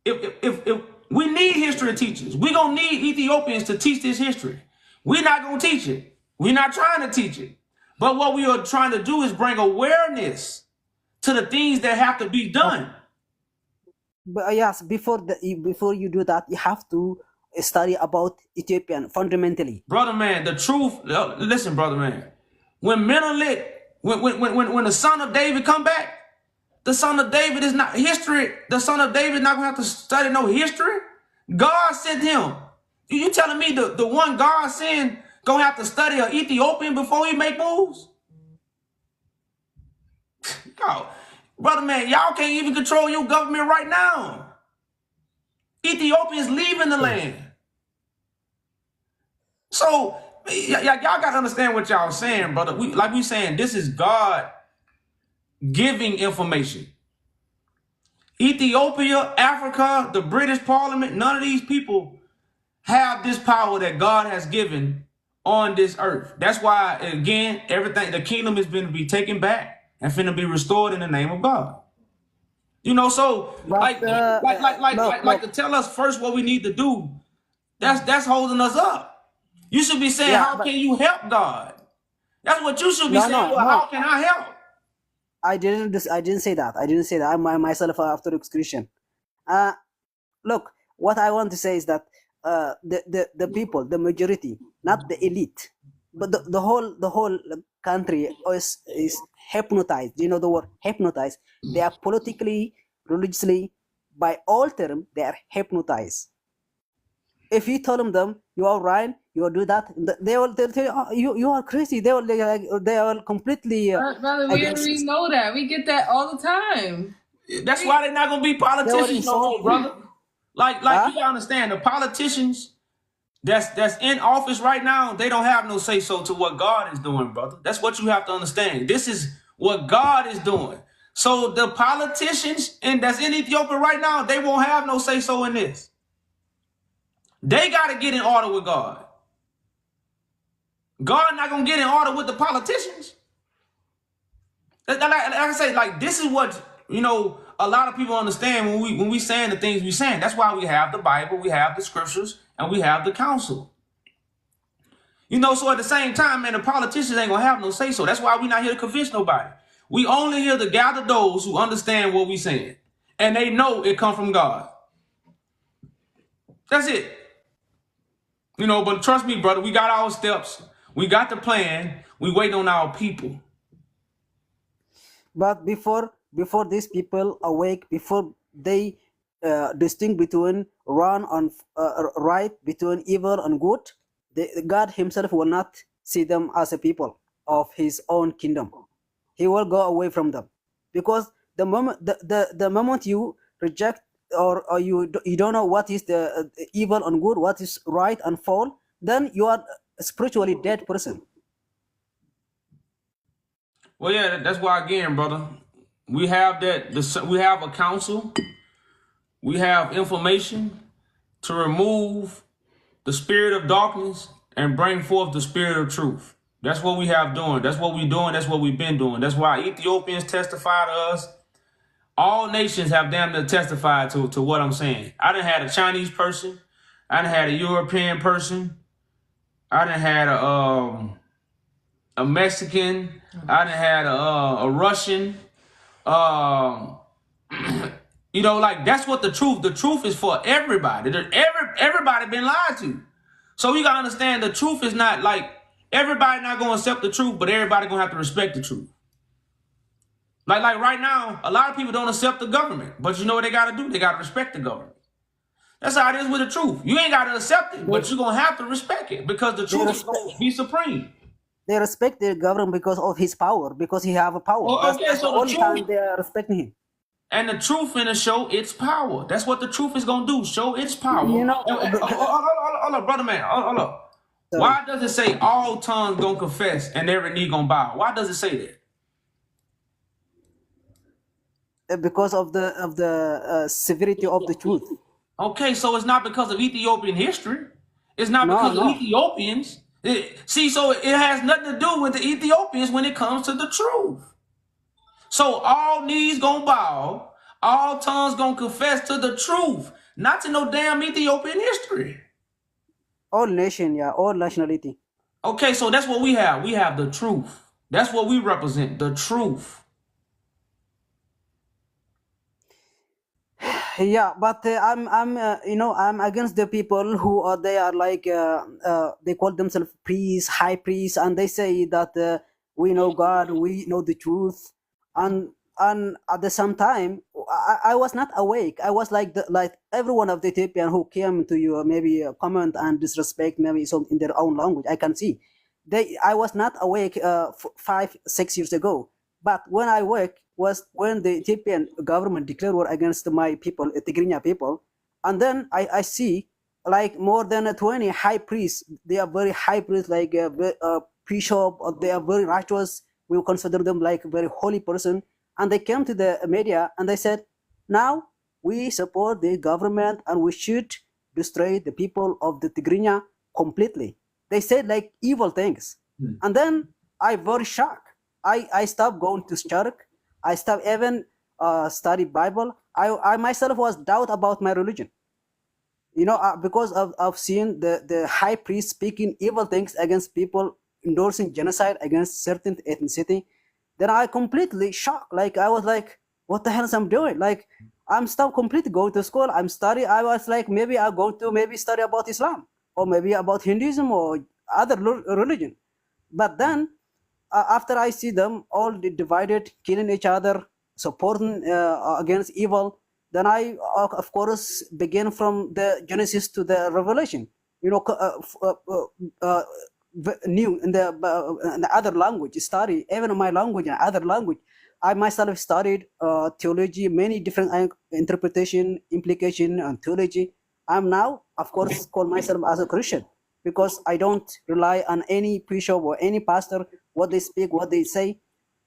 if we need history teachers, we're going to need Ethiopians to teach this history. We're not going to teach it. We're not trying to teach it. But what we are trying to do is bring awareness to the things that have to be done. But yes, before you do that, you have to study about Ethiopian fundamentally. Brother man, the truth, listen, brother man. When Menelik, when the son of David come back, the son of David is not history. The son of David is not going to have to study no history. God sent him. You telling me the one God sent going to have to study an Ethiopian before he make moves? Oh, brother man, y'all can't even control your government right now. Ethiopians leaving the land. So y'all got to understand what y'all saying, brother. Like we saying, this is God giving information. Ethiopia, Africa, the British Parliament, none of these people have this power that God has given on this earth. That's why, again, everything, the kingdom is going to be taken back and finna be restored in the name of God. You know, so But look, to tell us first what we need to do, that's holding us up. You should be saying, yeah, how but can you help God? That's what you should be no, saying. no, Well, no. how can I help? I didn't say that. I didn't say that. I'm myself a Orthodox Christian. Look, what I want to say is that the people, the majority, not the elite, but the whole country is hypnotized. You know the word hypnotized. They are politically, religiously, by all terms, they are hypnotized. If you tell them you are right, you will do that, they'll tell you, "Oh, you are crazy." They will completely Brother, we against already it. know that. We get that all the time. That's why they're not gonna be They will politicians no insult more, you. brother. Like Huh? you gotta understand, the politicians that's in office right now, they don't have no say so to what God is doing, brother. That's what you have to understand. This is what God is doing. So the politicians that's in Ethiopia right now, they won't have no say so in this. They gotta get in order with God. God not gonna get in order with the politicians. Like I say, like this is what a lot of people understand when we saying the things we saying. That's why we have the Bible, we have the scriptures, and we have the council. So at the same time, man, the politicians ain't gonna have no say so. That's why we not here to convince nobody. We only here to gather those who understand what we saying, and they know it come from God. That's it. But trust me, brother, we got our steps, we got the plan, we waiting on our people. But before these people awake, before they distinguish between wrong and right, between evil and good, God Himself will not see them as a people of His own kingdom. He will go away from them, because the moment you reject or you don't know what is the evil and good, what is right and false, then you are a spiritually dead person. Well, yeah, that's why again, brother, we have we have a council, we have information to remove the spirit of darkness and bring forth the spirit of truth. That's what we have doing. That's what we're doing. That's what we've been doing. That's why Ethiopians testify to us. All nations have damn near testified to what I'm saying. I done had a Chinese person. I done had a European person. I done had a Mexican. I done had a Russian. Like that's what the truth is for everybody. Everybody been lied to. So you gotta understand the truth is not like everybody not gonna accept the truth, but everybody gonna have to respect the truth. Like right now, a lot of people don't accept the government, but you know what they gotta do? They gotta respect the government. That's how it is with the truth. You ain't gotta accept it, but you're gonna have to respect it because the truth is gonna be supreme. They respect their government because of his power, because he have a power. Well, That's okay, the so the only time truth they are respecting him. and the truth finna show its power. That's what the truth is gonna do. Show its power. You know, Hold up, brother man. Hold up. Why does it say all tongues gonna confess and every knee gonna bow? Why does it say that? because of the severity of the truth. Okay, so it's not because of Ethiopian history. It's not because of Ethiopians. So it has nothing to do with the Ethiopians when it comes to the truth. So all knees gonna bow, all tongues gonna confess to the truth, not to no damn Ethiopian history. All nation, yeah, all nationality. Okay, so that's what we have. We have the truth. That's what we represent, the truth. Yeah, but I'm against the people who are they are like they call themselves priests, high priests, and they say that we know God, we know the truth, and at the same time I was not awake. I was like every one of the Ethiopian who came to you maybe comment and disrespect maybe some in their own language. I can see I was not awake 5-6 years ago. But when I work was when the Ethiopian government declared war against my people, Tigrinya people, and then I see like more than 20 high priests. They are very high priests, like bishop. They are very righteous. We consider them like a very holy person. And they came to the media and they said, "Now we support the government and we should destroy the people of the Tigrinya completely." They said like evil things, and then I very shocked. I stopped going to church. I stopped even study Bible, I myself was doubt about my religion. Because of seeing the high priest speaking evil things against people, endorsing genocide against certain ethnicity. Then I completely shocked. Like I was like, what the hell is I'm doing? Like I'm still completely going to school. I'm studying. I was like, maybe I'll go to maybe study about Islam or maybe about Hinduism or other religion. But then after I see them all divided, killing each other, supporting against evil, then I, of course, begin from the Genesis to the Revelation. New in the other language study, even in my language and other language. I myself studied theology, many different interpretation, implication, and theology. I'm now, of course, call myself as a Christian because I don't rely on any bishop or any pastor, what they speak, what they say.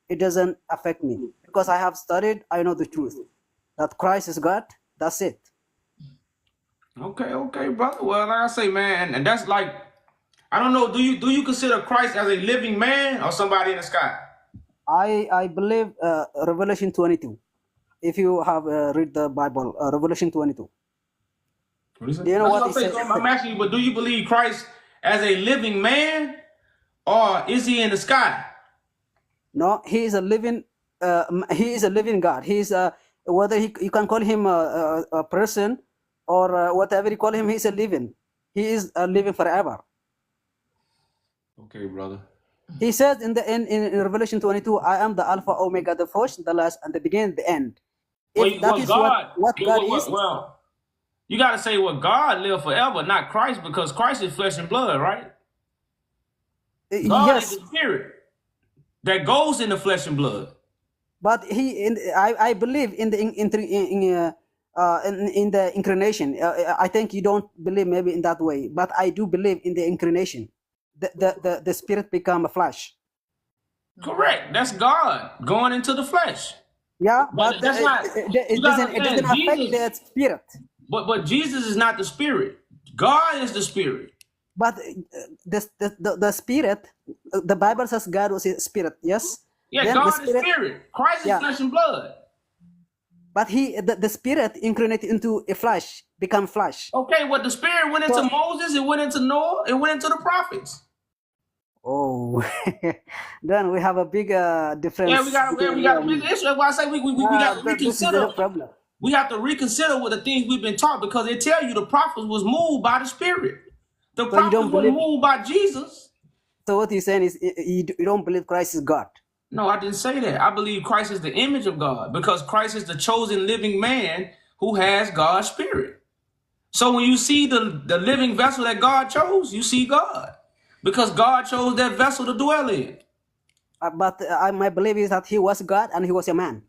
It doesn't affect me because I have studied. I know the truth that Christ is God. That's it. Okay, brother. Well, like I say, man, and that's like, I don't know. Do you consider Christ as a living man or somebody in the sky? I believe Revelation 22. If you have read the Bible, Revelation 22. What is it? Do you know what he says? I'm asking you, but do you believe Christ as a living man, or is he in the sky? No, he is a living. He is a living God. He is whether you can call him a person or whatever you call him. He's a living. He is living forever. Okay, brother. He says in Revelation 22, I am the Alpha, Omega, the first, the last, and the beginning, the end. If that is what God is. Well, you got to say what God live forever, not Christ, because Christ is flesh and blood, right? God Yes. is the spirit that goes in the flesh and blood. But I believe in the in the incarnation. I think you don't believe maybe in that way, but I do believe in the incarnation. The spirit become a flesh. Correct. That's God going into the flesh. Yeah, but that's not. It doesn't affect the spirit. But Jesus is not the spirit. God is the spirit. But the spirit, the Bible says God was a spirit. Yes. Yeah, then God is spirit. Christ is flesh and blood. But the spirit incarnated into a flesh, become flesh. Okay, well, the spirit went into Moses, it went into Noah, it went into the prophets. Oh, then we have a big difference. Yeah, we got a big issue. That's why I say we got to reconsider. We have to reconsider with the things we've been taught because they tell you the prophets was moved by the spirit. The prophets were moved by Jesus. So what you're saying is you don't believe Christ is God? No, I didn't say that. I believe Christ is the image of God because Christ is the chosen living man who has God's spirit. So when you see the living vessel that God chose, you see God because God chose that vessel to dwell in. But my belief is that he was God and he was a man.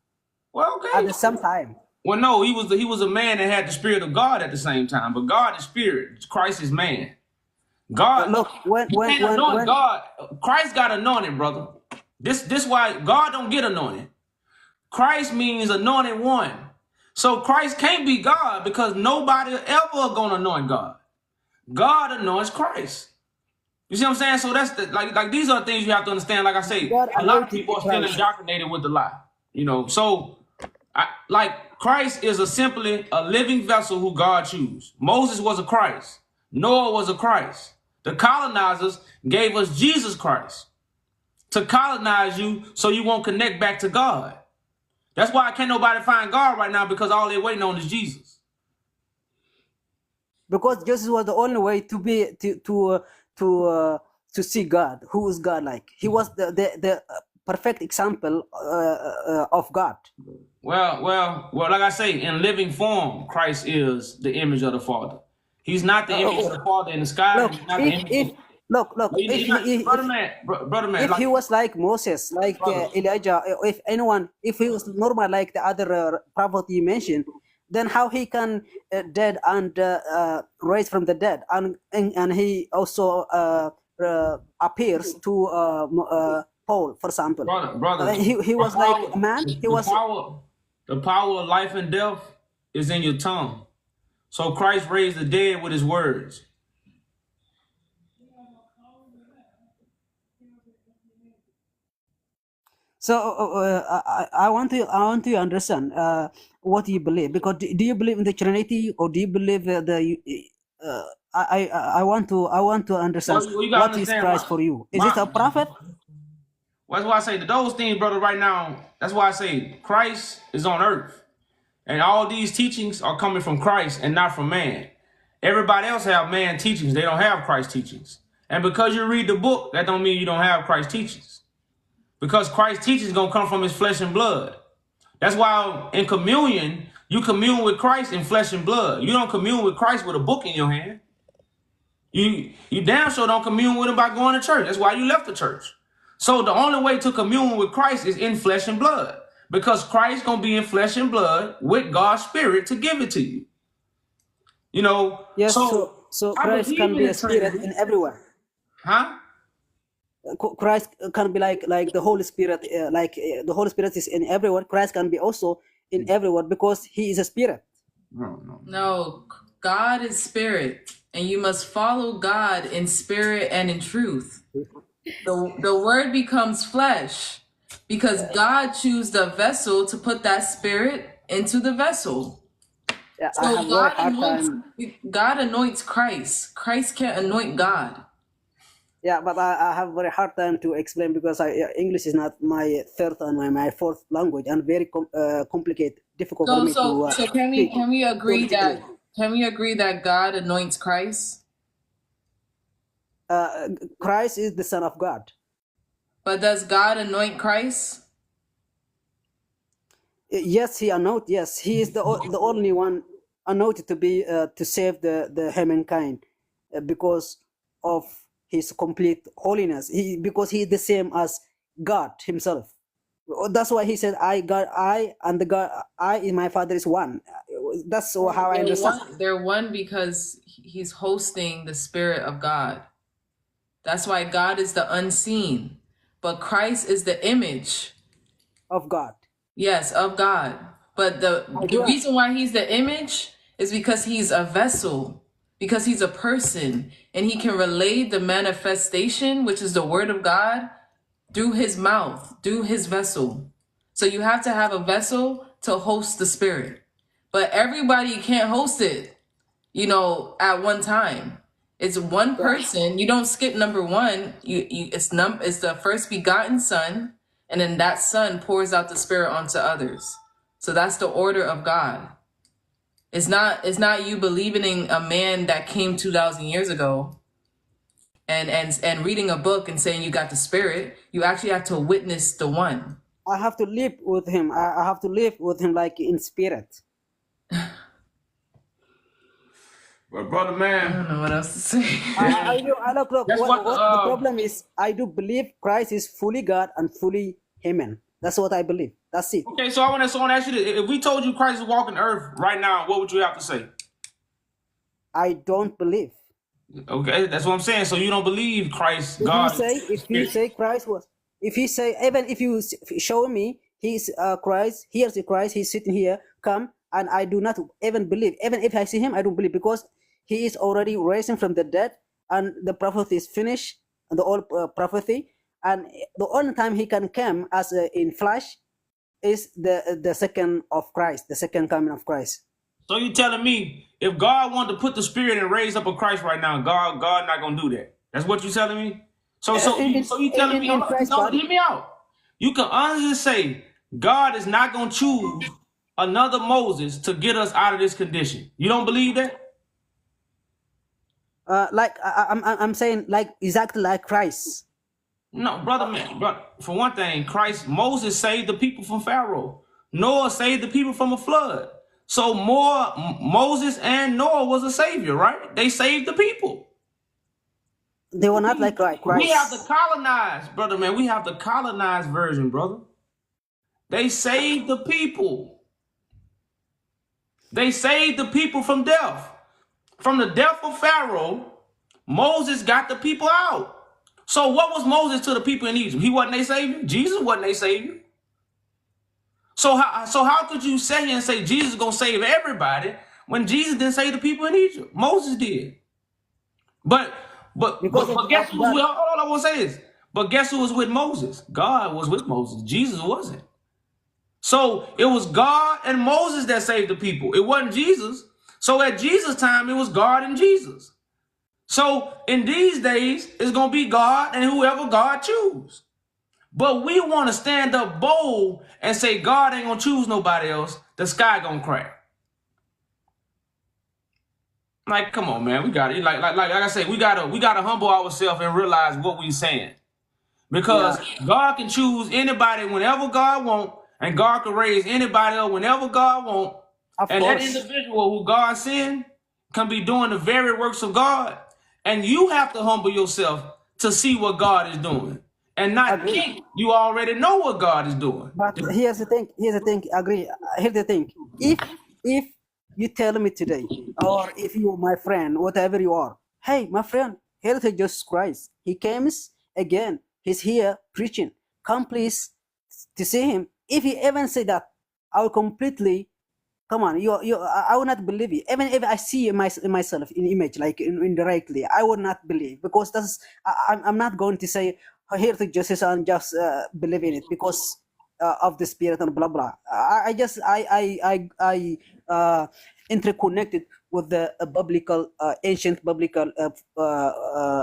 Well, okay. At the same time. Well, no, he was a man that had the spirit of God at the same time. But God is spirit. Christ is man. God, look, when God, Christ got anointed, brother. This why God don't get anointed. Christ means anointed one. So Christ can't be God because nobody ever gonna anoint God. God anoints Christ. You see what I'm saying? So that's like these are things you have to understand. Like I say, a lot of people are still indoctrinated with the lie. So Christ is simply a living vessel who God chose. Moses was a Christ. Noah was a Christ. The colonizers gave us Jesus Christ to colonize you so you won't connect back to God. That's why can't nobody find God right now because all they're waiting on is Jesus. Because Jesus was the only way to be to see God. Who is God like? He was the perfect example of God. Well, like I say, in living form, Christ is the image of the Father. He's not the image of the Father in the sky. Look, brother man. If he was like Moses, like Elijah, if he was normal like the other prophet you mentioned, then how he can dead and raise from the dead, and he also appears to Paul, for example. Brother, he was like a man. The power of life and death is in your tongue. So Christ raised the dead with his words. So I want to understand what you believe, because do you believe in the Trinity, or do you believe I want to understand Well, you gotta what is understand Christ for you. Is it a my prophet? well, that's why I say that those things, brother, right now, that's why I say Christ is on earth. And all these teachings are coming from Christ and not from man. Everybody else have man teachings. They don't have Christ teachings. And because you read the book, that don't mean you don't have Christ teachings. Because Christ teachings gonna come from his flesh and blood. That's why in communion, you commune with Christ in flesh and blood. You don't commune with Christ with a book in your hand. You damn sure don't commune with him by going to church. That's why you left the church. So the only way to commune with Christ is in flesh and blood, because Christ gonna be in flesh and blood with God's spirit to give it to you. You know, Yes. So I Christ believe can in be the a spirit Trinity. in everywhere. Huh? Christ can be like the Holy Spirit, the Holy Spirit is in everyone. Christ can be also in everyone because he is a spirit. No, God is spirit, and you must follow God in spirit and in truth. The word becomes flesh because God chose the vessel to put that spirit into the vessel. Yeah, I So have very hard time. God anoints Christ. Christ can't anoint God. Yeah, but I have very hard time to explain because English is not my third and my fourth language, and very complicated, difficult for me to So speak can we agree phonetically. that God anoints Christ? Christ is the Son of God. But does God anoint Christ? Yes, he anointed. Yes, he is the only one anointed to be to save the humankind because of his complete holiness. Because he is the same as God himself. That's why he said, I and the God, I in my Father is one. That's how I understand. They're one because he's hosting the Spirit of God. That's why God is the unseen, but Christ is the image. Of God. Yes, of God. But the reason why he's the image is because he's a vessel, because he's a person, and he can relay the manifestation, which is the word of God, through his mouth, through his vessel. So you have to have a vessel to host the Spirit. But everybody can't host it, at one time. It's one person. You don't skip number one. It's the first begotten Son, and then that Son pours out the Spirit onto others. So that's the order of God. It's not you believing in a man that came 2,000 years ago and reading a book and saying you got the Spirit. You actually have to witness the one. I have to live with him. I have to live with him like in spirit. But brother, man, I don't know what else to say. The problem is, I do believe Christ is fully God and fully human. That's what I believe. That's it. Okay, so I want to ask you this. If we told you Christ is walking the earth right now, what would you have to say? I don't believe. Okay, that's what I'm saying. So you don't believe Christ, God. If you say Christ was, even if you show me he's Christ, here's the Christ, he's sitting here, come, and I do not even believe. Even if I see him, I don't believe, because he is already raising from the dead, and the prophecy is finished, and the old prophecy, and the only time he can come as in flesh is the second of Christ, the second coming of Christ. So you telling me if God wanted to put the Spirit and raise up a Christ right now, God not gonna do that? That's what you telling me? So you telling me? Don't hear me out. You can honestly say God is not gonna choose another Moses to get us out of this condition. You don't believe that? I'm saying, like, exactly like Christ. No, brother, man. For one thing, Moses saved the people from Pharaoh. Noah saved the people from a flood. So Moses and Noah was a savior, right? They saved the people. They were not like Christ. We have the colonized, brother, man. We have the colonized version, brother. They saved the people. They saved the people from death. From the death of Pharaoh, Moses got the people out. So what was Moses to the people in Egypt? He wasn't their savior. Jesus wasn't their savior. So how could you sit here and say Jesus is gonna save everybody when Jesus didn't save the people in Egypt? Moses did. But guess who? All I want to say is, But guess who was with Moses? God was with Moses. Jesus wasn't. So it was God and Moses that saved the people. It wasn't Jesus. So at Jesus' time, it was God and Jesus. So in these days, it's going to be God and whoever God choose. But we want to stand up bold and say God ain't going to choose nobody else. The sky going to crack. Like, come on, man. We got it. Like I say, we gotta humble ourselves and realize what we saying. Yeah, Because God can choose anybody whenever God want, and God can raise anybody up whenever God want. of And that course. individual who God send can be doing the very works of God. And you have to humble yourself to see what God is doing. And not Agree. think you already know what God is doing. But here's the thing. Here's the thing. Agree. Here's the thing. If you tell me today, or if you, my friend, whatever you are, hey, my friend, here's Jesus Christ. He comes again. He's here preaching. Come, please, to see him. If he even say that, I will completely. Come on, I will not believe it. Even if I see myself in image, like indirectly, I would not believe, because that's I'm not going to say, "Oh, here to Jesus and just believe in it because of the spirit and blah blah." I just interconnected with the biblical, ancient biblical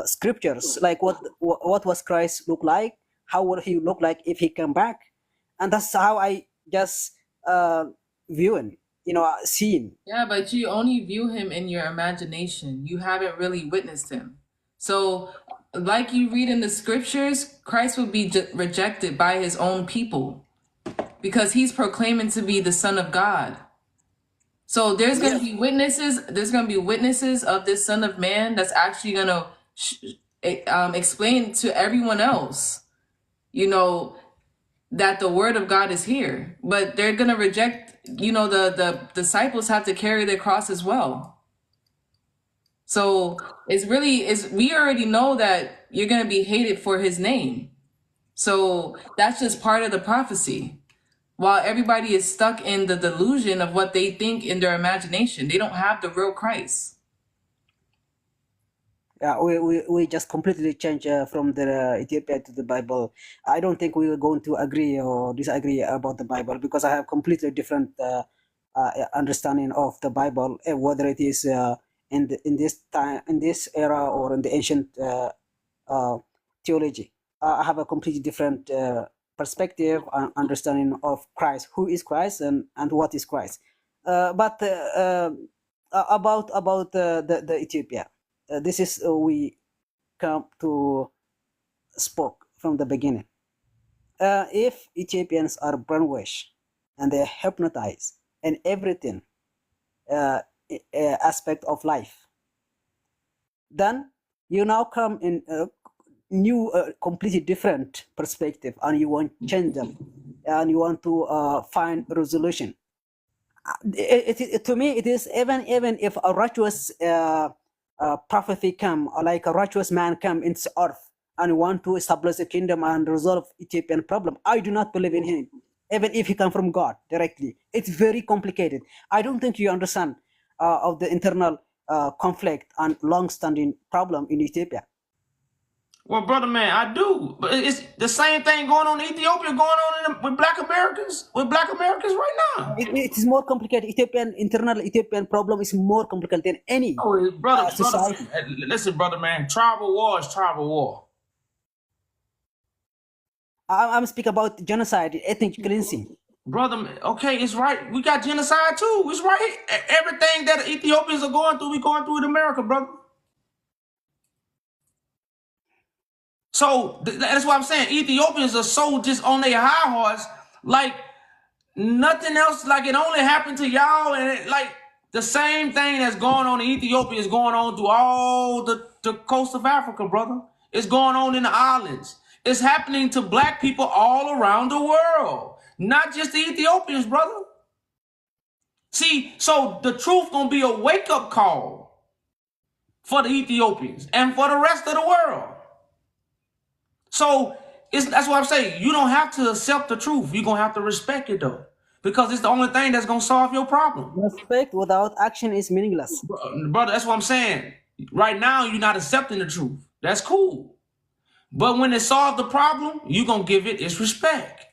scriptures, like what was Christ look like, how would he look like if he come back, and that's how I just view him, seen. Yeah, but you only view him in your imagination. You haven't really witnessed him. So, like you read in the scriptures, Christ will be rejected by his own people because he's proclaiming to be the Son of God. So there's going to be witnesses. There's going to be witnesses of this Son of Man that's actually going to explain to everyone else, that the word of God is here. But they're going to reject, the disciples have to carry their cross as well. So we already know that you're going to be hated for his name. So that's just part of the prophecy. While everybody is stuck in the delusion of what they think in their imagination, they don't have the real Christ. Yeah, we just completely change from the Ethiopia to the Bible. I don't think we are going to agree or disagree about the Bible, because I have completely different understanding of the Bible, whether it is in this time, in this era, or in the ancient theology. I have a completely different perspective and understanding of Christ, who is Christ, and what is Christ. But about the Ethiopia, this is we come to spoke from the beginning. If Ethiopians are brainwashed and they're hypnotized and everything aspect of life, then you now come in a new, completely different perspective, and you want to change them, and you want to find resolution. To me, it is even if a righteous prophecy come, or like a righteous man come into earth and want to establish a kingdom and resolve Ethiopian problem, I do not believe in him, even if he come from God directly. It's very complicated. I don't think you understand of the internal conflict and long-standing problem in Ethiopia. Well, brother man, I do. But it's the same thing going on in Ethiopia, going on with black Americans right now. It is more complicated. Internal Ethiopian problem is more complicated than any society. Listen, brother man, tribal war is tribal war. I'm speaking about genocide, ethnic cleansing. Brother, okay, it's right. We got genocide too. It's right. Everything that Ethiopians are going through, we going through in America, brother. So that's what I'm saying. Ethiopians are so just on their high horse, like nothing else. Like it only happened to y'all, and like the same thing that's going on in Ethiopia is going on through all the coast of Africa, brother. It's going on in the islands. It's happening to black people all around the world, not just the Ethiopians, brother. See, so the truth gonna be a wake-up call for the Ethiopians and for the rest of the world. So that's what I'm saying. You don't have to accept the truth. You're going to have to respect it, though, because it's the only thing that's going to solve your problem. Respect without action is meaningless. Brother, that's what I'm saying. Right now, you're not accepting the truth. That's cool. But when it solves the problem, you gonna give it its respect.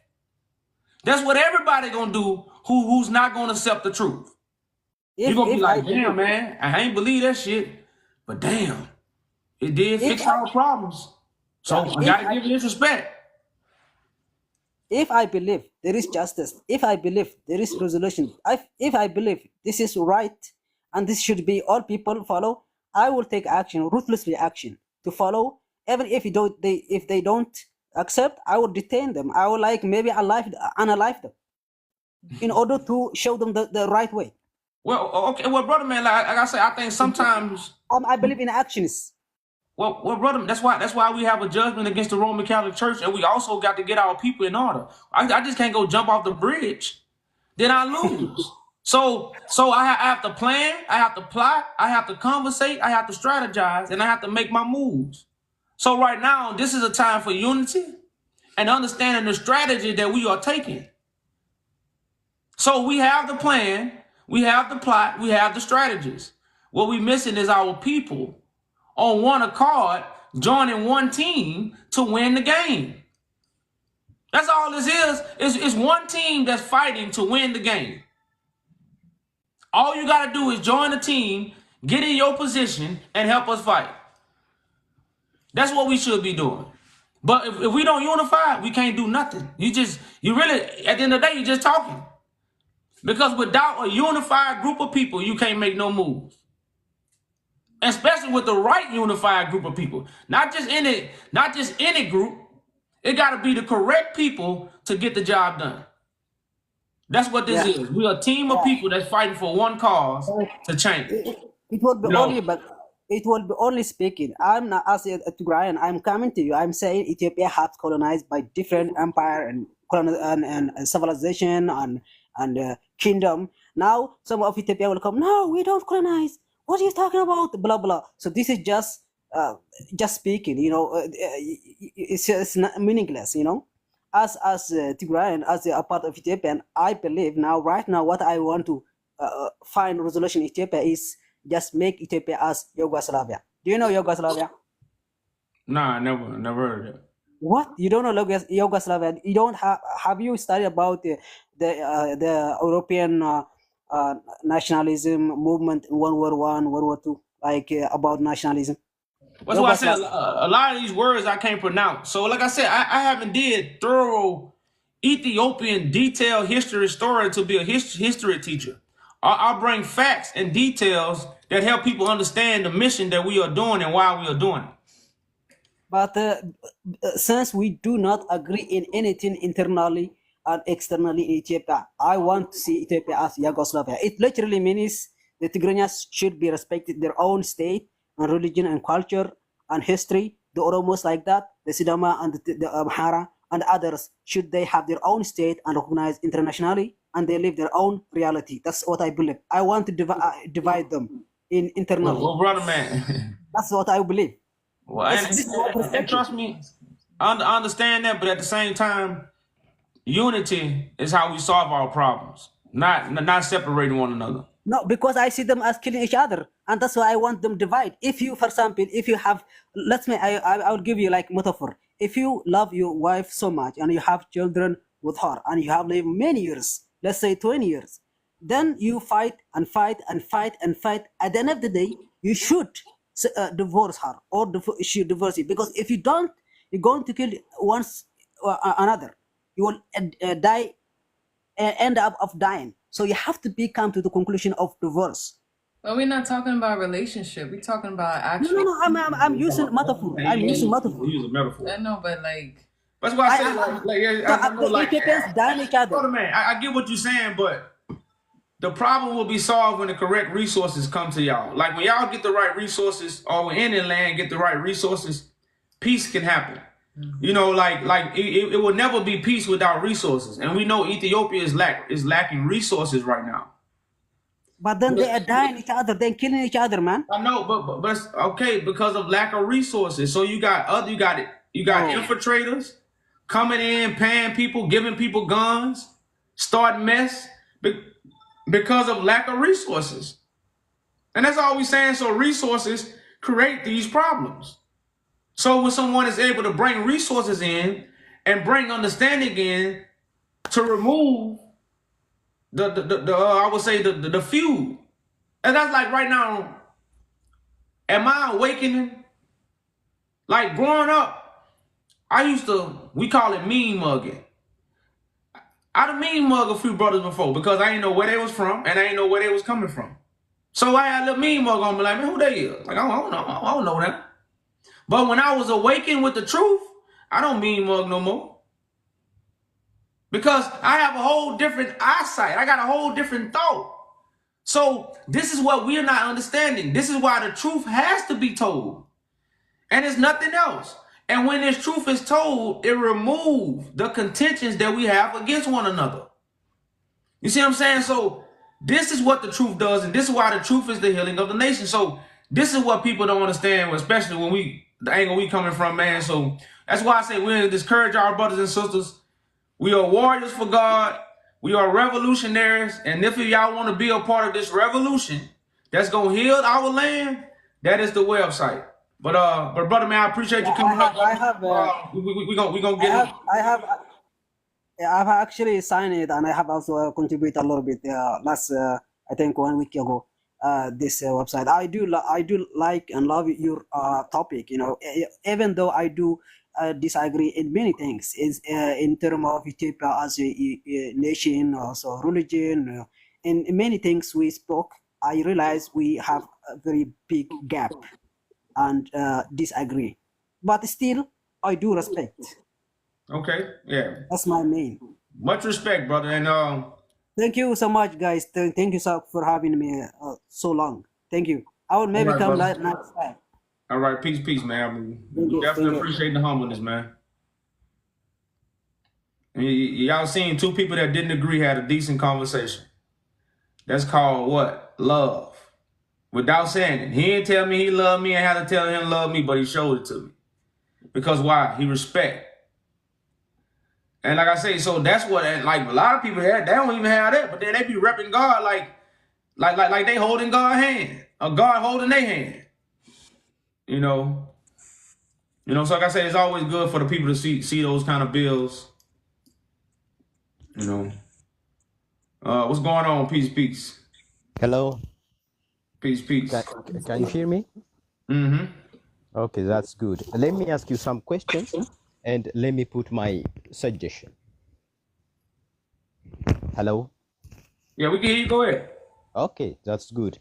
That's what everybody gonna do who's not gonna accept the truth. You're gonna be like, damn, man, I ain't believe that shit. But damn, it did fix our problems. So I gotta give it its respect. If I believe there is justice, if I believe there is resolution, if I believe this is right and this should be all people follow, I will take action, ruthlessly action to follow. Even if if they don't accept, I will detain them. I will maybe unalive them in order to show them the right way. Well, okay, well, brother, man, like I said, I think sometimes I believe in actions. Well, brother, that's why we have a judgment against the Roman Catholic Church, and we also got to get our people in order. I just can't go jump off the bridge, then I lose. So I have to plan, I have to plot, I have to conversate, I have to strategize, and I have to make my moves. So right now, this is a time for unity and understanding the strategy that we are taking. So we have the plan, we have the plot, we have the strategies. What we're missing is our people on one accord, joining one team to win the game. That's all this is. It's one team that's fighting to win the game. All you got to do is join the team, get in your position, and help us fight. That's what we should be doing. But if we don't unify, we can't do nothing. You really, at the end of the day, you're just talking. Because without a unified group of people, you can't make no moves. Especially with the right unified group of people. Not just any group. It got to be the correct people to get the job done. That's what this is. We're a team of people that's fighting for one cause to change. It will be only speaking. I'm not as a Tigrayan. I'm coming to you. I'm saying Ethiopia has colonized by different empire and civilization and kingdom. Now some of Ethiopia will come. No, we don't colonize. What are you talking about? Blah blah. So this is just speaking. It's not meaningless. As Tigrayan, as a part of Ethiopian, I believe right now, what I want to find resolution in Ethiopia is just make Ethiopia as Yugoslavia. Do you know Yugoslavia? Nah, never heard of it. What? You don't know Yugoslavia? You don't have you studied about the European nationalism movement in World War I, World War II, about nationalism? That's why I said a lot of these words I can't pronounce. So like I said, I haven't did thorough Ethiopian detailed history story to be a history teacher. I'll bring facts and details that help people understand the mission that we are doing and why we are doing it. But since we do not agree in anything internally and externally in Ethiopia, I want to see Ethiopia as Yugoslavia. It literally means the Tigranians should be respected their own state and religion and culture and history. The Oromos like that, the Sidama and the Amhara and others, should they have their own state and recognized internationally, and they live their own reality. That's what I believe. I want to divide them internally. Well, brother, man. That's what I believe. Well, and trust me, I understand that, but at the same time, unity is how we solve our problems, not separating one another. No, because I see them as killing each other, and that's why I want them divide. If you, for example, if you have, I will give you like metaphor. If you love your wife so much and you have children with her and you have lived many years, let's say 20 years, then you fight and fight and fight and fight. At the end of the day, you should divorce her or should divorce you, because if you don't, you're going to kill once another. You will end up of dying. So you have to come to the conclusion of divorce. But we're not talking about relationship. We're talking about actual. No. I'm using metaphor. I'm using metaphor. Use a metaphor. I know, but like. That's why I said Ethiopians dying each other. Man, I get what you're saying, but the problem will be solved when the correct resources come to y'all. Like when y'all get the right resources, or when any land get the right resources, peace can happen. Mm-hmm. It will never be peace without resources, and we know Ethiopia is lacking resources right now. But then they are dying each other, they're killing each other, man. I know, but it's okay because of lack of resources. So you got infiltrators coming in, paying people, giving people guns, starting mess because of lack of resources, and that's all we're saying. So resources create these problems. So when someone is able to bring resources in and bring understanding in to remove I would say the feud, and that's like right now, am I awakening? Like growing up, we call it mean mugging. I done mean mug a few brothers before because I didn't know where they was from and I didn't know where they was coming from. So I had a little mean mug on me, like, man, who they is? Like, I don't know that. But when I was awakened with the truth, I don't mean mug no more. Because I have a whole different eyesight. I got a whole different thought. So this is what we're not understanding. This is why the truth has to be told. And it's nothing else. And when this truth is told, it removes the contentions that we have against one another. You see what I'm saying? So this is what the truth does, and this is why the truth is the healing of the nation. So this is what people don't understand, especially when the angle we coming from, man. So that's why I say we discourage our brothers and sisters. We are warriors for God. We are revolutionaries. And if y'all want to be a part of this revolution that's going to heal our land, that is the website. But brother, man, I appreciate you coming up. We gonna get it. I've actually signed it, and I have also contributed a little bit last I think 1 week ago. This website, I do like and love your topic. You know, even though I do disagree in many things, is in terms of Ethiopia as a nation, also religion, in many things we spoke. I realize we have a very big gap and disagree, but still I do respect. Okay, yeah. That's my main. Much respect, brother, and thank you so much, guys. Thank you so for having me so long. Thank you. I will maybe come next time. All right, peace, man. We definitely appreciate the humbleness, man. Y'all seen two people that didn't agree had a decent conversation. That's called what? Love. Without saying it. He didn't tell me he loved me and had to tell him love me, but he showed it to me. Because why? He respect. And like I say, so that's what, like a lot of people have, they don't even have that, but then they be repping God like they holding God's hand, or God holding their hand. You know, so like I say, it's always good for the people to see those kind of bills. You know. What's going on? Peace. Hello. Peace. Can you hear me? Mm-hmm. Okay, that's good. Let me ask you some questions and let me put my suggestion. Hello? Yeah, we can hear you. Go ahead. Okay, that's good.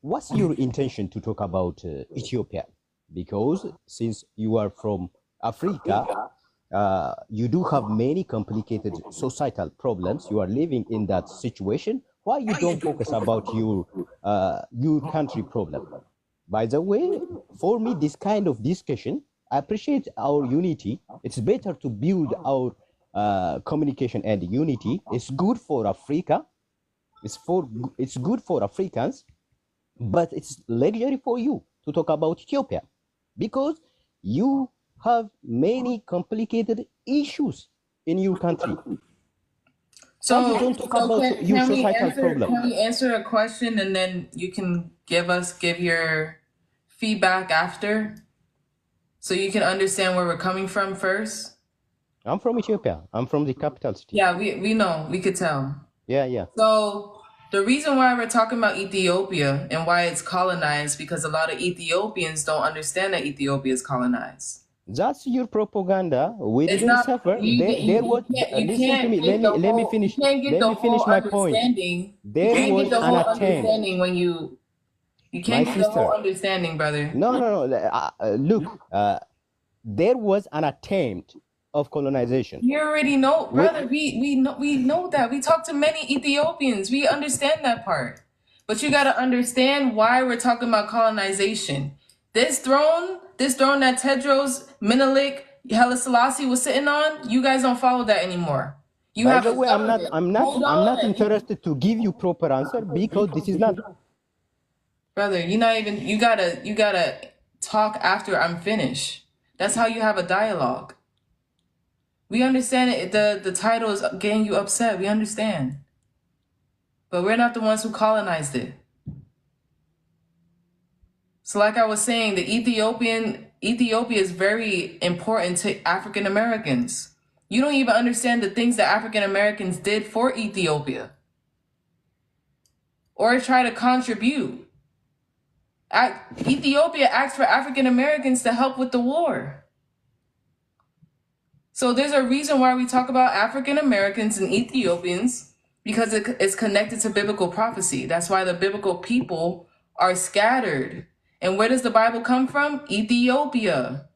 What's your intention to talk about Ethiopia? Because since you are from Africa, you do have many complicated societal problems. You are living in that situation. Why you don't focus about your country problem? By the way, for me, this kind of discussion, I appreciate our unity. It's better to build our communication and unity. It's good for Africa. It's good for Africans, but it's luxury for you to talk about Ethiopia because you have many complicated issues in your country. So you don't talk about your societal problem. Can we answer a question and then you can give your feedback after, so you can understand where we're coming from first? I'm from Ethiopia. I'm from the capital city. Yeah, we know. We could tell. Yeah. So the reason why we're talking about Ethiopia and why it's colonized, because a lot of Ethiopians don't understand that Ethiopia is colonized. That's your propaganda. We didn't suffer. Listen to me. Let me finish. Let me finish my point. There was an attempt. When you can't get the whole understanding, brother. No. Look, there was an attempt of colonization. You already know, brother. We know that. We talk to many Ethiopians. We understand that part. But you got to understand why we're talking about colonization. This throne that Tedros, Menelik, Haile Selassie was sitting on, you guys don't follow that anymore. By the way, I'm not interested to give you proper answer because this is not. Brother, you gotta talk after I'm finished. That's how you have a dialogue. We understand it. The title is getting you upset. We understand. But we're not the ones who colonized it. So like I was saying, the Ethiopian Ethiopia is very important to African Americans. You don't even understand the things that African Americans did for Ethiopia or try to contribute. Ethiopia asked for African Americans to help with the war. So there's a reason why we talk about African Americans and Ethiopians, because it's connected to biblical prophecy. That's why the biblical people are scattered. And where does the Bible come from? Ethiopia.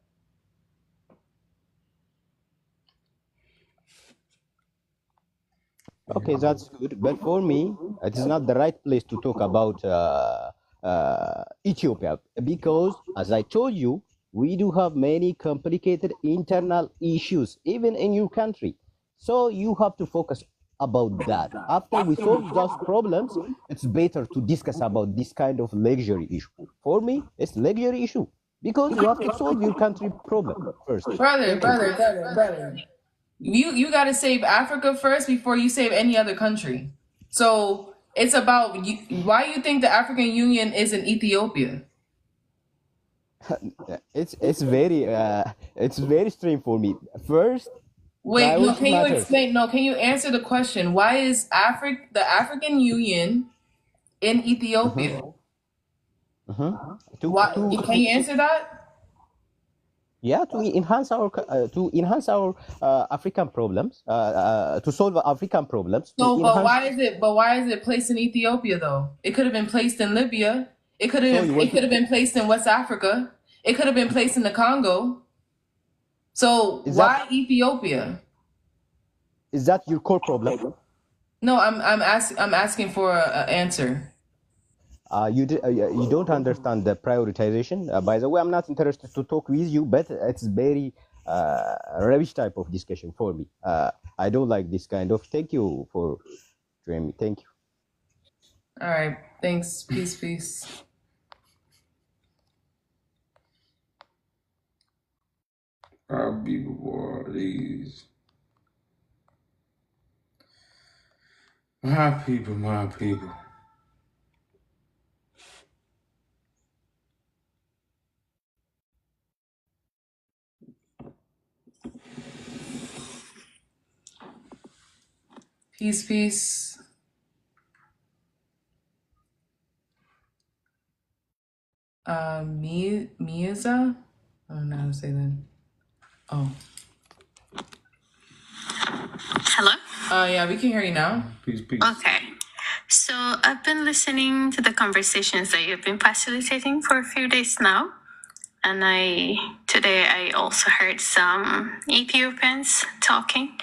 Okay, that's good. But for me, it is not the right place to talk about Ethiopia because, as I told you, we do have many complicated internal issues, even in your country. So you have to focus about that. After we solve those problems, it's better to discuss about this kind of luxury issue. For me, it's luxury issue because you have to solve your country problem first. Brother. You got to save Africa first before you save any other country. So it's about why you think the African Union is in Ethiopia. It's very strange for me. First, wait, no, can matters. you explain? No, can you answer the question? Why is the African Union in Ethiopia? Can you answer that? Yeah, to enhance our African problems, to solve African problems. So, but why is it placed in Ethiopia though? It could have been placed in Libya. It could have been placed in West Africa. It could have been placed in the Congo. So why Ethiopia? Is that your core problem? No, I'm asking for an answer. You don't understand the prioritization. By the way, I'm not interested to talk with you, but it's very rubbish type of discussion for me. I don't like this kind of. Thank you for joining me. Thank you. All right. Thanks. Peace. Our people, boy, these. My people. Peace. Miaza? I don't know how to say that. Oh. Hello? Yeah, we can hear you now. Peace. Okay. So I've been listening to the conversations that you've been facilitating for a few days now. And today I also heard some Ethiopians talking.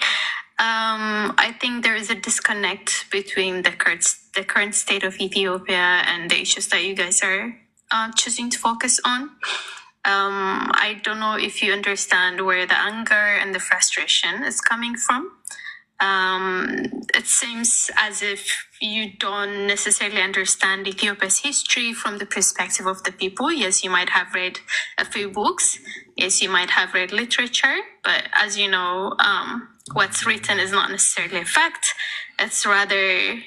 I think there is a disconnect between the current state of Ethiopia and the issues that you guys are choosing to focus on. I don't know if you understand where the anger and the frustration is coming from. It seems as if you don't necessarily understand Ethiopia's history from the perspective of the people. Yes, you might have read a few books. Yes, you might have read literature. But as you know, what's written is not necessarily a fact. It's rather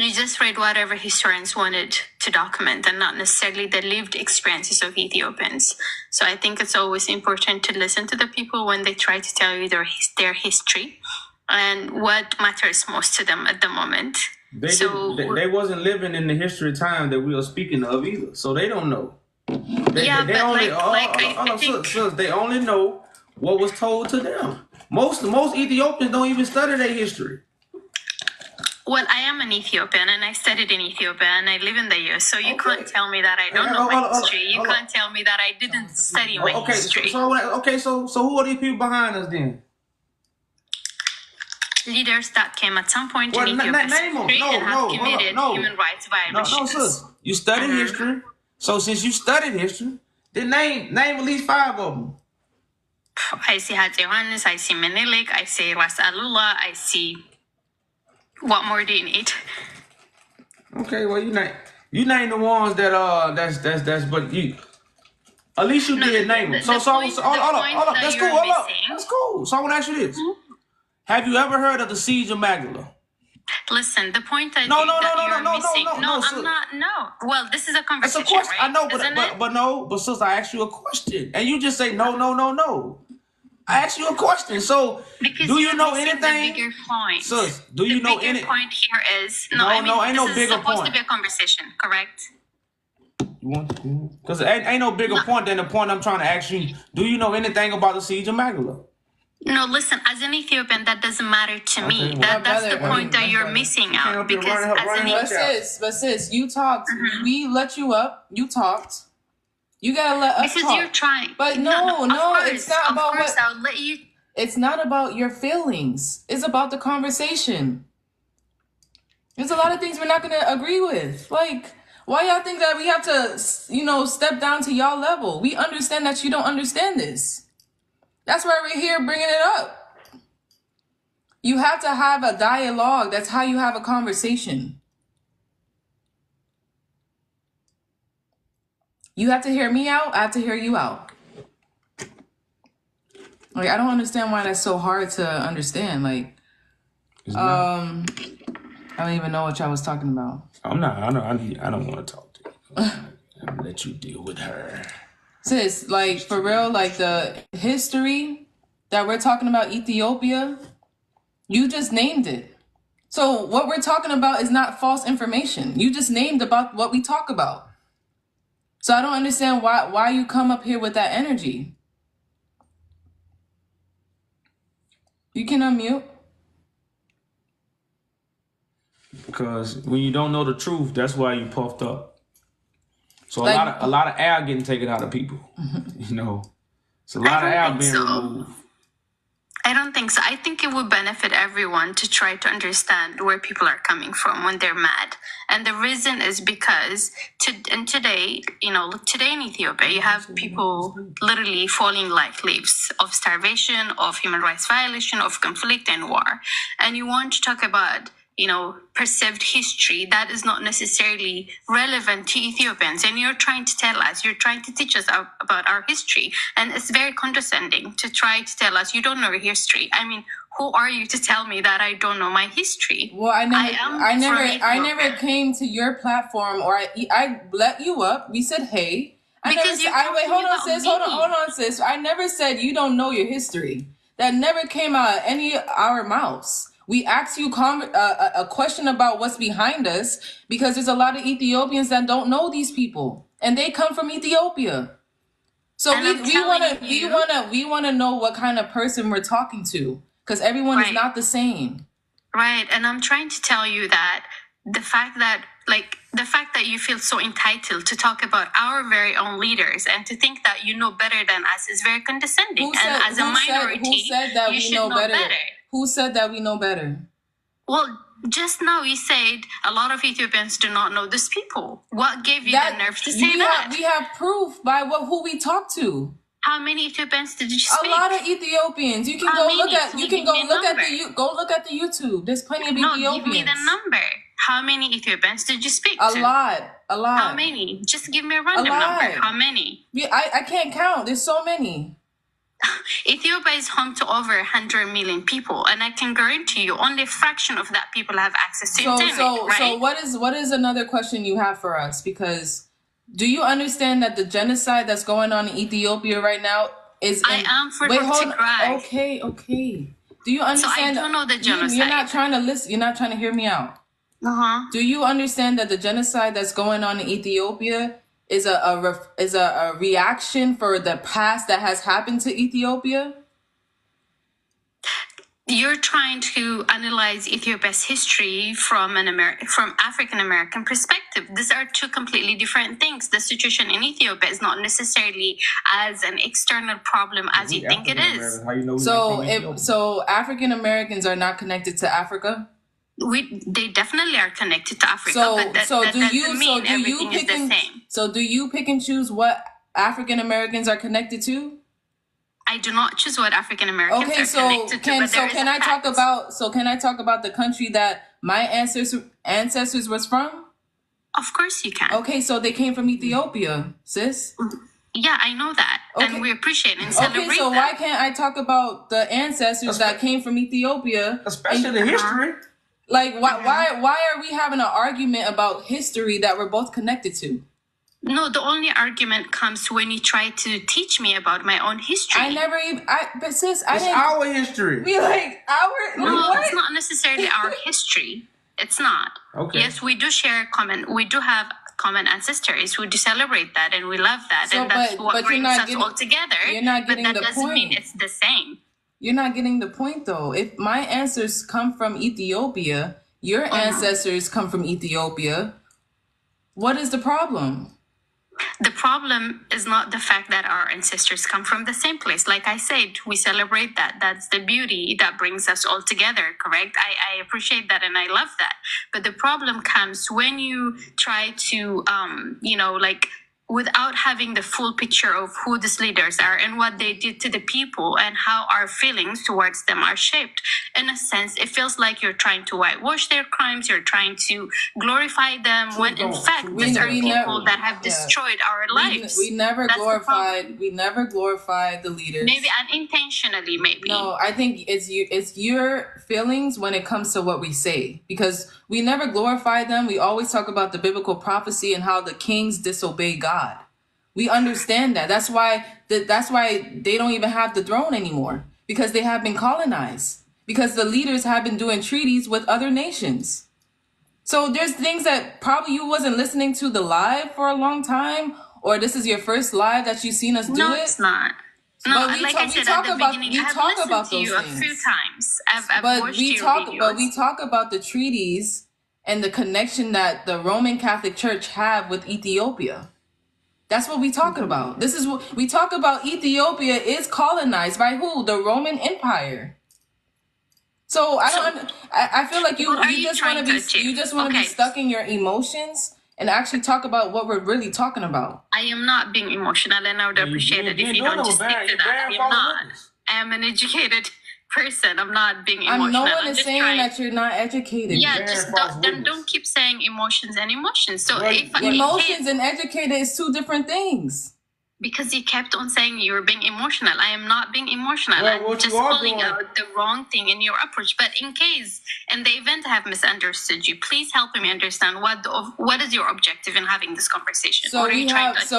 you just read whatever historians wanted to document and not necessarily the lived experiences of Ethiopians. So I think it's always important to listen to the people when they try to tell you their history and what matters most to them at the moment. They wasn't living in the history time that we are speaking of either, so they don't know. They only know what was told to them. Most Ethiopians don't even study their history. Well, I am an Ethiopian and I studied in Ethiopia and I live in the US, so you can't tell me that I don't know my history. You can't tell me that I didn't study my history. So who are these people behind us then? Leaders that came at some point in Ethiopia's history and have committed human rights violations. No, sis. You studied history. So since you studied history, then name at least 5 of them. I see Haile Yohannes, I see Menelik, I see Ras Alula, I see... What more do you need? Okay, well you name the ones that's but you at least you did name them. Hold up. That's cool. That's cool. So I want to ask you this: Have you ever heard of the Siege of Magdala? Listen, the point I No, think no, no, that no, you're no, no, missing. no, no, I'm sis. not. No. Well, this is a That's conversation, a question. right? I know, Isn't it? but sister, I asked you a question, and you just say no, no, no, no. I asked you a question. So, Because do you you're know missing anything? the bigger point. Sis, do you The know bigger any? point here is No, I mean, no, ain't no this is bigger supposed point. to be a conversation, correct? You want? Because ain't no bigger point than the point I'm trying to ask you. Do you know anything about the siege of Magdala? No, listen. As an Ethiopian, that doesn't matter to me. Okay, well, That's brother, the point that you're missing You can't out. up here Because running her- as running an her- But sis, you talked. We let you up. You talked. You gotta let us because talk. you're trying. But no, of course, it's not about of course, what. I'll let you. It's not about your feelings. It's about the conversation. There's a lot of things we're not gonna agree with. Like, why y'all think that we have to, step down to y'all level? We understand that you don't understand this. That's why we're here bringing it up. You have to have a dialogue. That's how you have a conversation. You have to hear me out. I have to hear you out. Like, I don't understand why that's so hard to understand. Like, I don't even know what y'all was talking about. I'm not. I don't want to talk to you. I'll let you deal with her. Sis, like, for real, like, the history that we're talking about, Ethiopia, you just named it. So what we're talking about is not false information. You just named about what we talk about. So I don't understand why you come up here with that energy. You can unmute. Because when you don't know the truth, that's why you puffed up. So Like- a lot of air getting taken out of people. You know, it's a lot of air being removed. I don't think so. I think it would benefit everyone to try to understand where people are coming from when they're mad. And the reason is because today in Ethiopia, you have people literally falling like leaves of starvation, of human rights violation, of conflict and war. And you want to talk about perceived history that is not necessarily relevant to Ethiopians. And you're trying to teach us about our history. And it's very condescending to try to tell us you don't know your history. I mean, who are you to tell me that I don't know my history? Well, I never came to your platform, or I let you up. We said, hey. Hold on, sis. I never said you don't know your history. That never came out of any of our mouths. We asked you a question about what's behind us because there's a lot of Ethiopians that don't know these people, and they come from Ethiopia. So we want to know what kind of person we're talking to, because everyone is not the same. Right, and I'm trying to tell you that the fact that you feel so entitled to talk about our very own leaders and to think that you know better than us is very condescending. Who said that we know better? Who said that we know better? Well, just now you said a lot of Ethiopians do not know these people. What gave you the nerve to say that? We have proof by who we talked to. How many Ethiopians did you speak? A lot of Ethiopians. You can go look at the YouTube. There's plenty of Ethiopians. No, give me the number. How many Ethiopians did you speak to? A lot. How many? Just give me a random number. How many? I can't count. There's so many. Ethiopia is home to over 100 million people, and I can guarantee you only a fraction of that people have access to internet, right? So what is another question you have for us? Because do you understand that the genocide that's going on in Ethiopia right now is... I am for Tigray. Okay. Do you understand... So I do know the genocide. You're not trying to listen. You're not trying to hear me out. Do you understand that the genocide that's going on in Ethiopia is a reaction for the past that has happened to Ethiopia? You're trying to analyze Ethiopia's history from African American perspective. These are two completely different things. The situation in Ethiopia is not necessarily as an external problem as you think it is. So African Americans are not connected to Africa? They definitely are connected to Africa, but that doesn't mean everything is the same. So do you pick and choose what African Americans are connected to? I do not choose what African Americans are connected to. Can I talk about the country that my ancestors was from? Of course you can. Okay, so they came from Ethiopia, sis. Yeah, I know that, and we appreciate and celebrate. Okay, so why can't I talk about the ancestors that came from Ethiopia, especially the history? Like, why are we having an argument about history that we're both connected to? No, the only argument comes when you try to teach me about my own history. But sis, I It's didn't. our history. We like our. No, what? it's not necessarily our history. It's not. Okay. Yes, we do share we do have common ancestors. We do celebrate that and we love that. So, and that's but what you're brings not us getting- all together. you're not getting but that the doesn't mean point. it's the same. You're not getting the point, though. If my ancestors come from Ethiopia, your ancestors come from Ethiopia, what is the problem? The problem is not the fact that our ancestors come from the same place. Like I said, we celebrate that. That's the beauty that brings us all together, correct? I appreciate that and I love that. But the problem comes when you try to, without having the full picture of who these leaders are and what they did to the people and how our feelings towards them are shaped. In a sense, it feels like you're trying to whitewash their crimes, you're trying to glorify them, when in fact, these are people that have destroyed our lives. We never That's glorified the leaders. Maybe unintentionally, maybe. No, I think it's your feelings when it comes to what we say, because we never glorify them. We always talk about the biblical prophecy and how the kings disobey God. We understand that. That's why they don't even have the throne anymore, because they have been colonized, because the leaders have been doing treaties with other nations. So there's things that probably you wasn't listening to the live for a long time, or this is your first live that you've seen us do No, it. it's not. No, But like I said at the beginning, I've listened to you a few times. I've watched your videos. But we talk about the treaties and the connection that the Roman Catholic Church have with Ethiopia. That's what we talking about. This is what we talk about. Ethiopia is colonized by who? The Roman Empire. So I feel like you just want to be stuck in your emotions and actually talk about what we're really talking about. I am not being emotional, and I would appreciate it if you don't just stick to that. I am not. I am an educated person. I'm not being emotional. No one is saying that you're not educated. Yeah, just don't keep saying emotions and emotions. So if emotions and educated is two different things. Because you kept on saying you were being emotional. I am not being emotional. I'm just calling out the wrong thing in your approach. But in the event I have misunderstood you, please help me understand what is your objective in having this conversation. So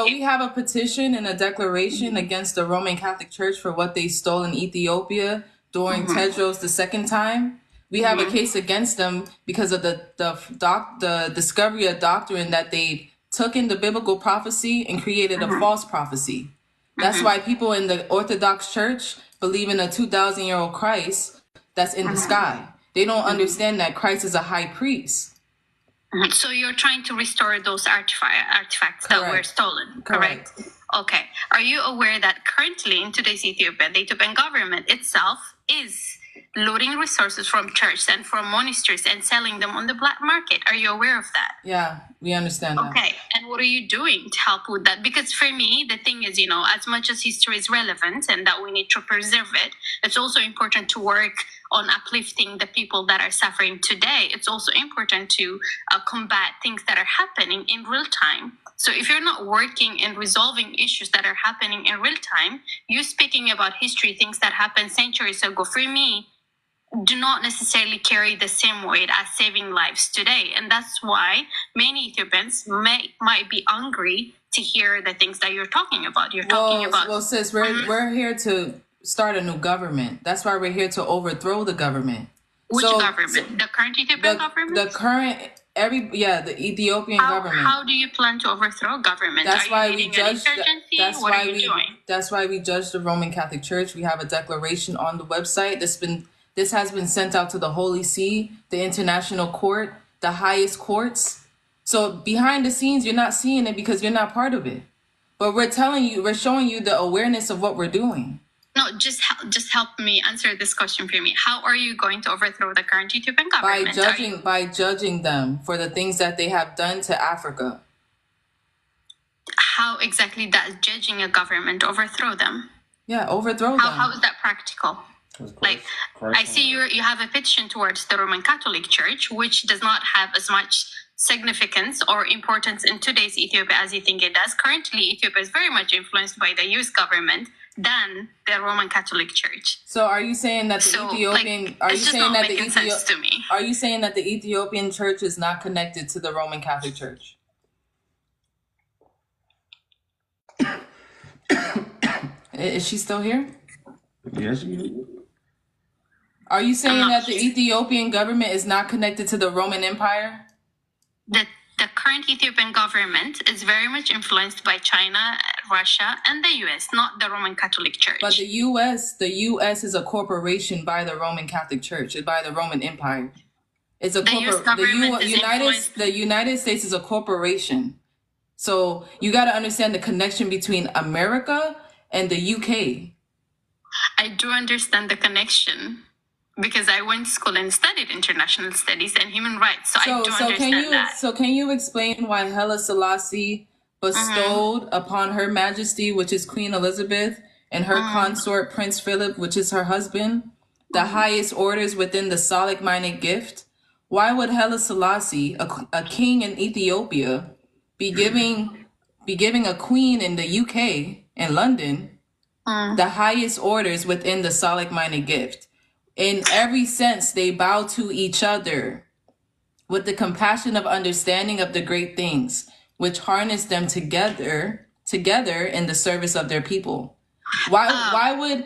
we have a petition and a declaration against the Roman Catholic Church for what they stole in Ethiopia during Tedros the second time. We have a case against them because of the discovery of doctrine that they took in the biblical prophecy and created a false prophecy. That's why people in the Orthodox Church believe in a 2,000-year-old Christ that's in the sky. They don't understand that Christ is a high priest. So you're trying to restore those artifacts that were stolen, correct? Okay. Are you aware that currently in today's Ethiopia, the Ethiopian government itself is looting resources from churches and from monasteries and selling them on the black market? Are you aware of that? Yeah, we understand that. Okay, and what are you doing to help with that? Because for me, the thing is, as much as history is relevant and that we need to preserve it, it's also important to work on uplifting the people that are suffering today. It's also important to combat things that are happening in real time. So if you're not working and resolving issues that are happening in real time, you speaking about history, things that happened centuries ago, for me, do not necessarily carry the same weight as saving lives today. And that's why many Ethiopians might be angry to hear the things that you're talking about. Well, sis, we're here to start a new government. That's why we're here to overthrow the government. Which government? The current Ethiopian government? The Ethiopian government. How do you plan to overthrow government? That's why we judge. What are you doing? That's why we judge the Roman Catholic Church. We have a declaration on the website. This has been sent out to the Holy See, the International Court, the highest courts. So behind the scenes, you're not seeing it because you're not part of it. But we're showing you the awareness of what we're doing. No, just help me answer this question for me. How are you going to overthrow the current Ethiopian government? By judging them for the things that they have done to Africa. How exactly does judging a government overthrow them? Yeah, overthrow them. How is that practical? Like, I see you have a petition towards the Roman Catholic Church, which does not have as much significance or importance in today's Ethiopia as you think it does. Currently, Ethiopia is very much influenced by the US government, than the Roman Catholic Church. So are you saying that the Ethiopian are you it's just saying not that the making sense to me. Are you saying that the Ethiopian church is not connected to the Roman Catholic Church? Is she still here? Yes. Are you saying that the Ethiopian government is not connected to the Roman Empire? The current Ethiopian government is very much influenced by China, Russia, and the US, not the Roman Catholic Church. But the US is a corporation by the Roman Catholic Church, by the Roman Empire. It's a the United States is a corporation. So you got to understand the connection between America and the UK. I do understand the connection, because I went to school and studied international studies and human rights. So I do understand that. So can you explain why Haile Selassie bestowed upon Her Majesty, which is Queen Elizabeth, and her consort Prince Philip, which is her husband, the highest orders within the Solomonic gift? Why would Haile Selassie, a king in Ethiopia, be giving a queen in the UK, in London, the highest orders within the Solomonic gift? In every sense, they bow to each other with the compassion of understanding of the great things, which harness them together in the service of their people. Why would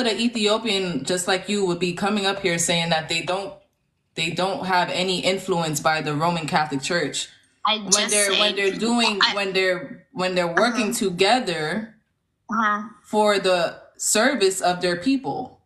an Ethiopian just like you would be coming up here saying that they don't have any influence by the Roman Catholic Church when they're working together for the service of their people?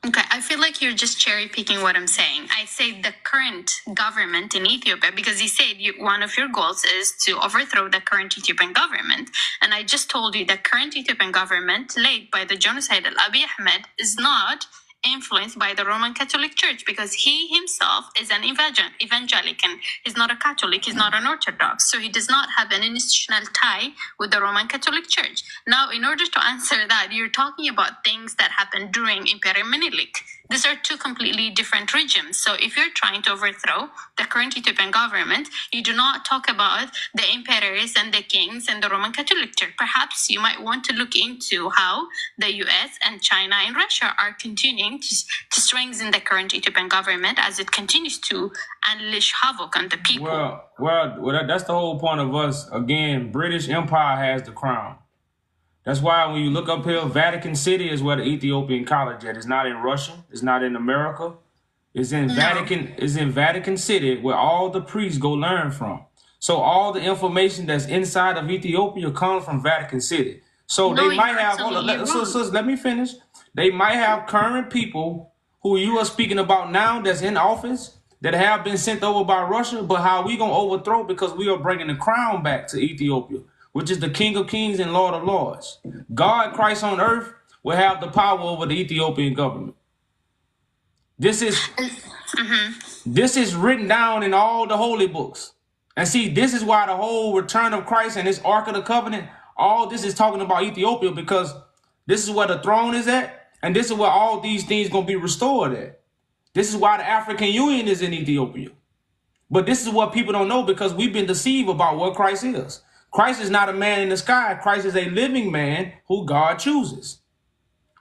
Okay, I feel like you're just cherry picking what I'm saying. I say the current government in Ethiopia, because you said one of your goals is to overthrow the current Ethiopian government. And I just told you the current Ethiopian government, led by the genocidal Abiy Ahmed, is not influenced by the Roman Catholic Church, because he himself is an evangelical. He's not a Catholic, he's not an Orthodox, so he does not have an institutional tie with the Roman Catholic Church. Now, in order to answer that, you're talking about things that happened during Imperial Menelik. These are two completely different regimes. So if you're trying to overthrow the current Ethiopian government, you do not talk about the emperors and the kings and the Roman Catholic Church. Perhaps you might want to look into how the US and China and Russia are continuing to strengthen the current Ethiopian government as it continues to unleash havoc on the people. Well, that's the whole point of us. Again, British Empire has the crown. That's why when you look up here, Vatican City is where the Ethiopian college is. It's not in Russia. It's not in America. It's in Vatican City, where all the priests go learn from. So all the information that's inside of Ethiopia comes from Vatican City. So they might have. Let me finish. They might have current people who you are speaking about now that's in office that have been sent over by Russia. But how we gonna overthrow? Because we are bringing the crown back to Ethiopia, which is the King of Kings and Lord of Lords. God, Christ on earth, will have the power over the Ethiopian government. This is written down in all the holy books. And see, this is why the whole return of Christ and this Ark of the Covenant, all this is talking about Ethiopia, because this is where the throne is at, and this is where all these things going to be restored at. This is why the African Union is in Ethiopia. But this is what people don't know, because we've been deceived about what Christ is. Christ is not a man in the sky. Christ is a living man who God chooses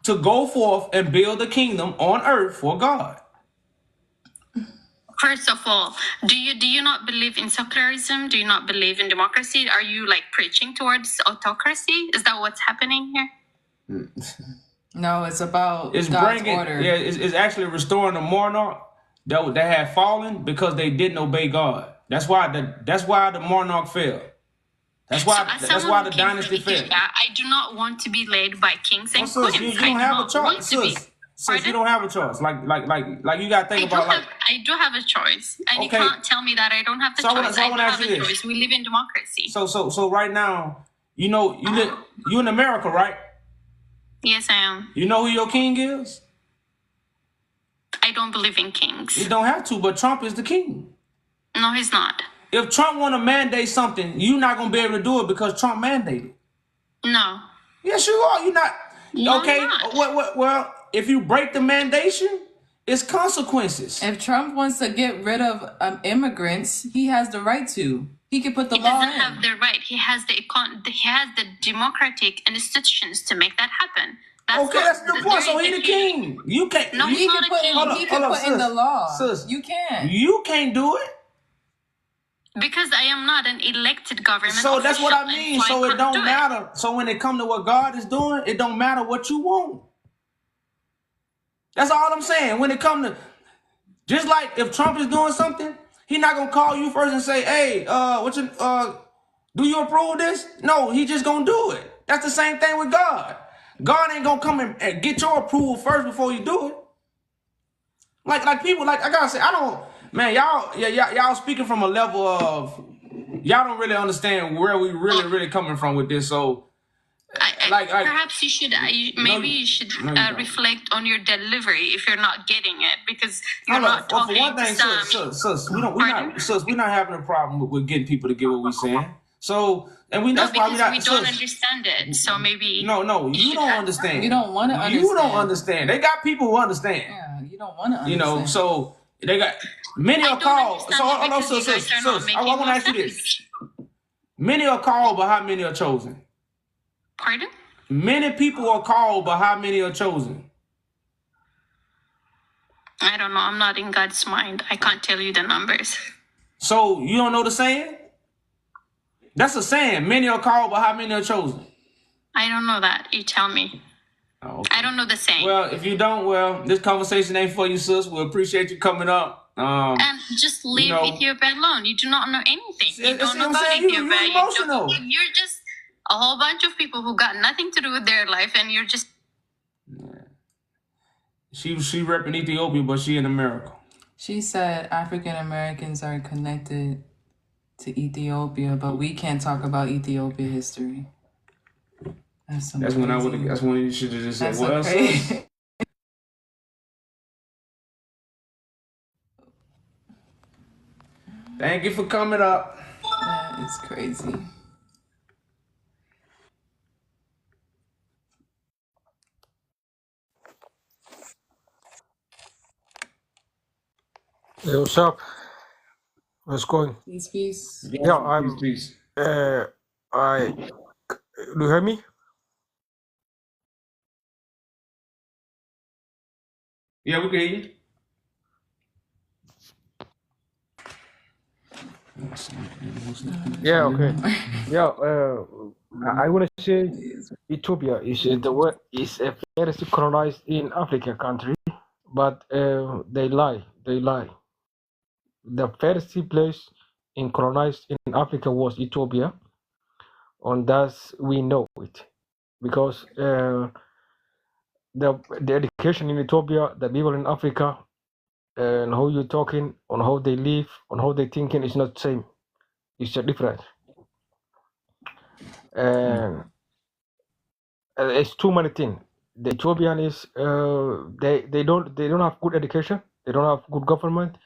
to go forth and build a kingdom on earth for God. First of all, do you not believe in secularism? Do you not believe in democracy? Are you like preaching towards autocracy? Is that what's happening here? No, it's about God's order. Yeah, it's actually restoring the monarch that had fallen because they didn't obey God. That's why the monarch fell. That's why the dynasty fell. I do not want to be led by kings and queens. You don't have a choice, sis. You don't have a choice. Like you gotta think about I do have a choice, and you can't tell me that I don't have the choice. I do have a choice. We live in democracy. So right now, you in America, right? Yes, I am. You know who your king is? I don't believe in kings. You don't have to, but Trump is the king. No, he's not. If Trump want to mandate something, you're not going to be able to do it because Trump mandated. No. Yes, you are. You're not. No, okay. I'm not. Well, if you break the mandation, it's consequences. If Trump wants to get rid of immigrants, he has the right to. He could put the He law doesn't in. have the right. He has the democratic institutions to make that happen. Okay, that's the point. So he the king. You can't. No, He he's could not a put king. in, he could put in the law. Sis, You can't. you can't do it. Because I am not an elected government. So that's what official, I mean. and So I it can't don't do matter. So when it come to what God is doing, it don't matter what you want. That's all I'm saying. When it come to, just like if Trump is doing something, he not gonna call you first and say, "Hey, do you approve this?" No, he just gonna do it. That's the same thing with God. God ain't gonna come and get your approval first before you do it. Like people, like I gotta say, I don't, man, y'all speaking from a level of, y'all don't really understand where we really coming from with this. So, perhaps you should you should reflect on your delivery if you're not getting it, because you're not talking. For one thing, sis, we're not having a problem with getting people to get what we're saying. So, and that's why we don't understand it. So maybe no, you don't understand. You don't want to understand. You don't understand. They got people who understand. Yeah, you don't want to understand. You know, so they got many are called. So, sis, I want to ask you this: many are called, but how many are chosen? Pardon? Many people are called, but how many are chosen? I don't know. I'm not in God's mind. I can't tell you the numbers. So you don't know the saying? That's a saying. Many are called, but how many are chosen? I don't know that. You tell me. Oh, okay. I don't know the saying. Well, if you don't, well, this conversation ain't for you, sis. We appreciate you coming up. And just leave Ethiopia alone. You do not know anything. You don't know about Ethiopia. You're emotional. You're just a whole bunch of people who got nothing to do with their life, and you're just. She repping Ethiopia, but she in America. She said African Americans are connected to Ethiopia, but we can't talk about Ethiopia history. That's when I would. That's when you should have just said, "Well, sis." Thank you for coming up. That is crazy. Hey, what's up? What's going? Peace. Yeah, I'm. Peace. Do you hear me? Yeah, we can hear you. Yeah, okay. Yeah, I want to say Ethiopia is a first colonized in Africa country, but they lie. The first place in colonized in Africa was Ethiopia, and thus we know it because the education in Ethiopia, the people in Africa, and how you're talking, on how they live, on how they thinking is not the same. It's different. And it's too many things. The Ethiopian is they don't have good education. They don't have good government,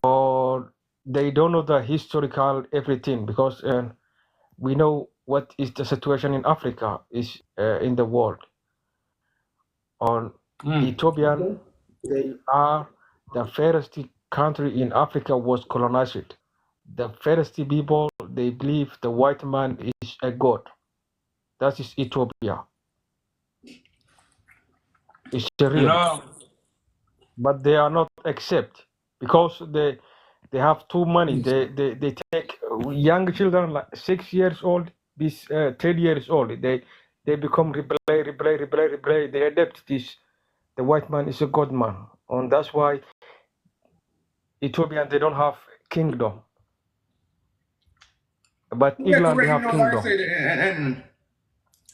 or they don't know the historical everything, because we know what is the situation in Africa is in the world. On Ethiopian, they are the first country in Africa was colonized. The first people, they believe the white man is a god. That is Ethiopia. It's real. But they are not accept because they have too many. They take young children like 6 years old, this 10 years old. They become replay. They adapt this. The white man is a god man, and that's why Ethiopian they don't have kingdom. But England they have kingdom.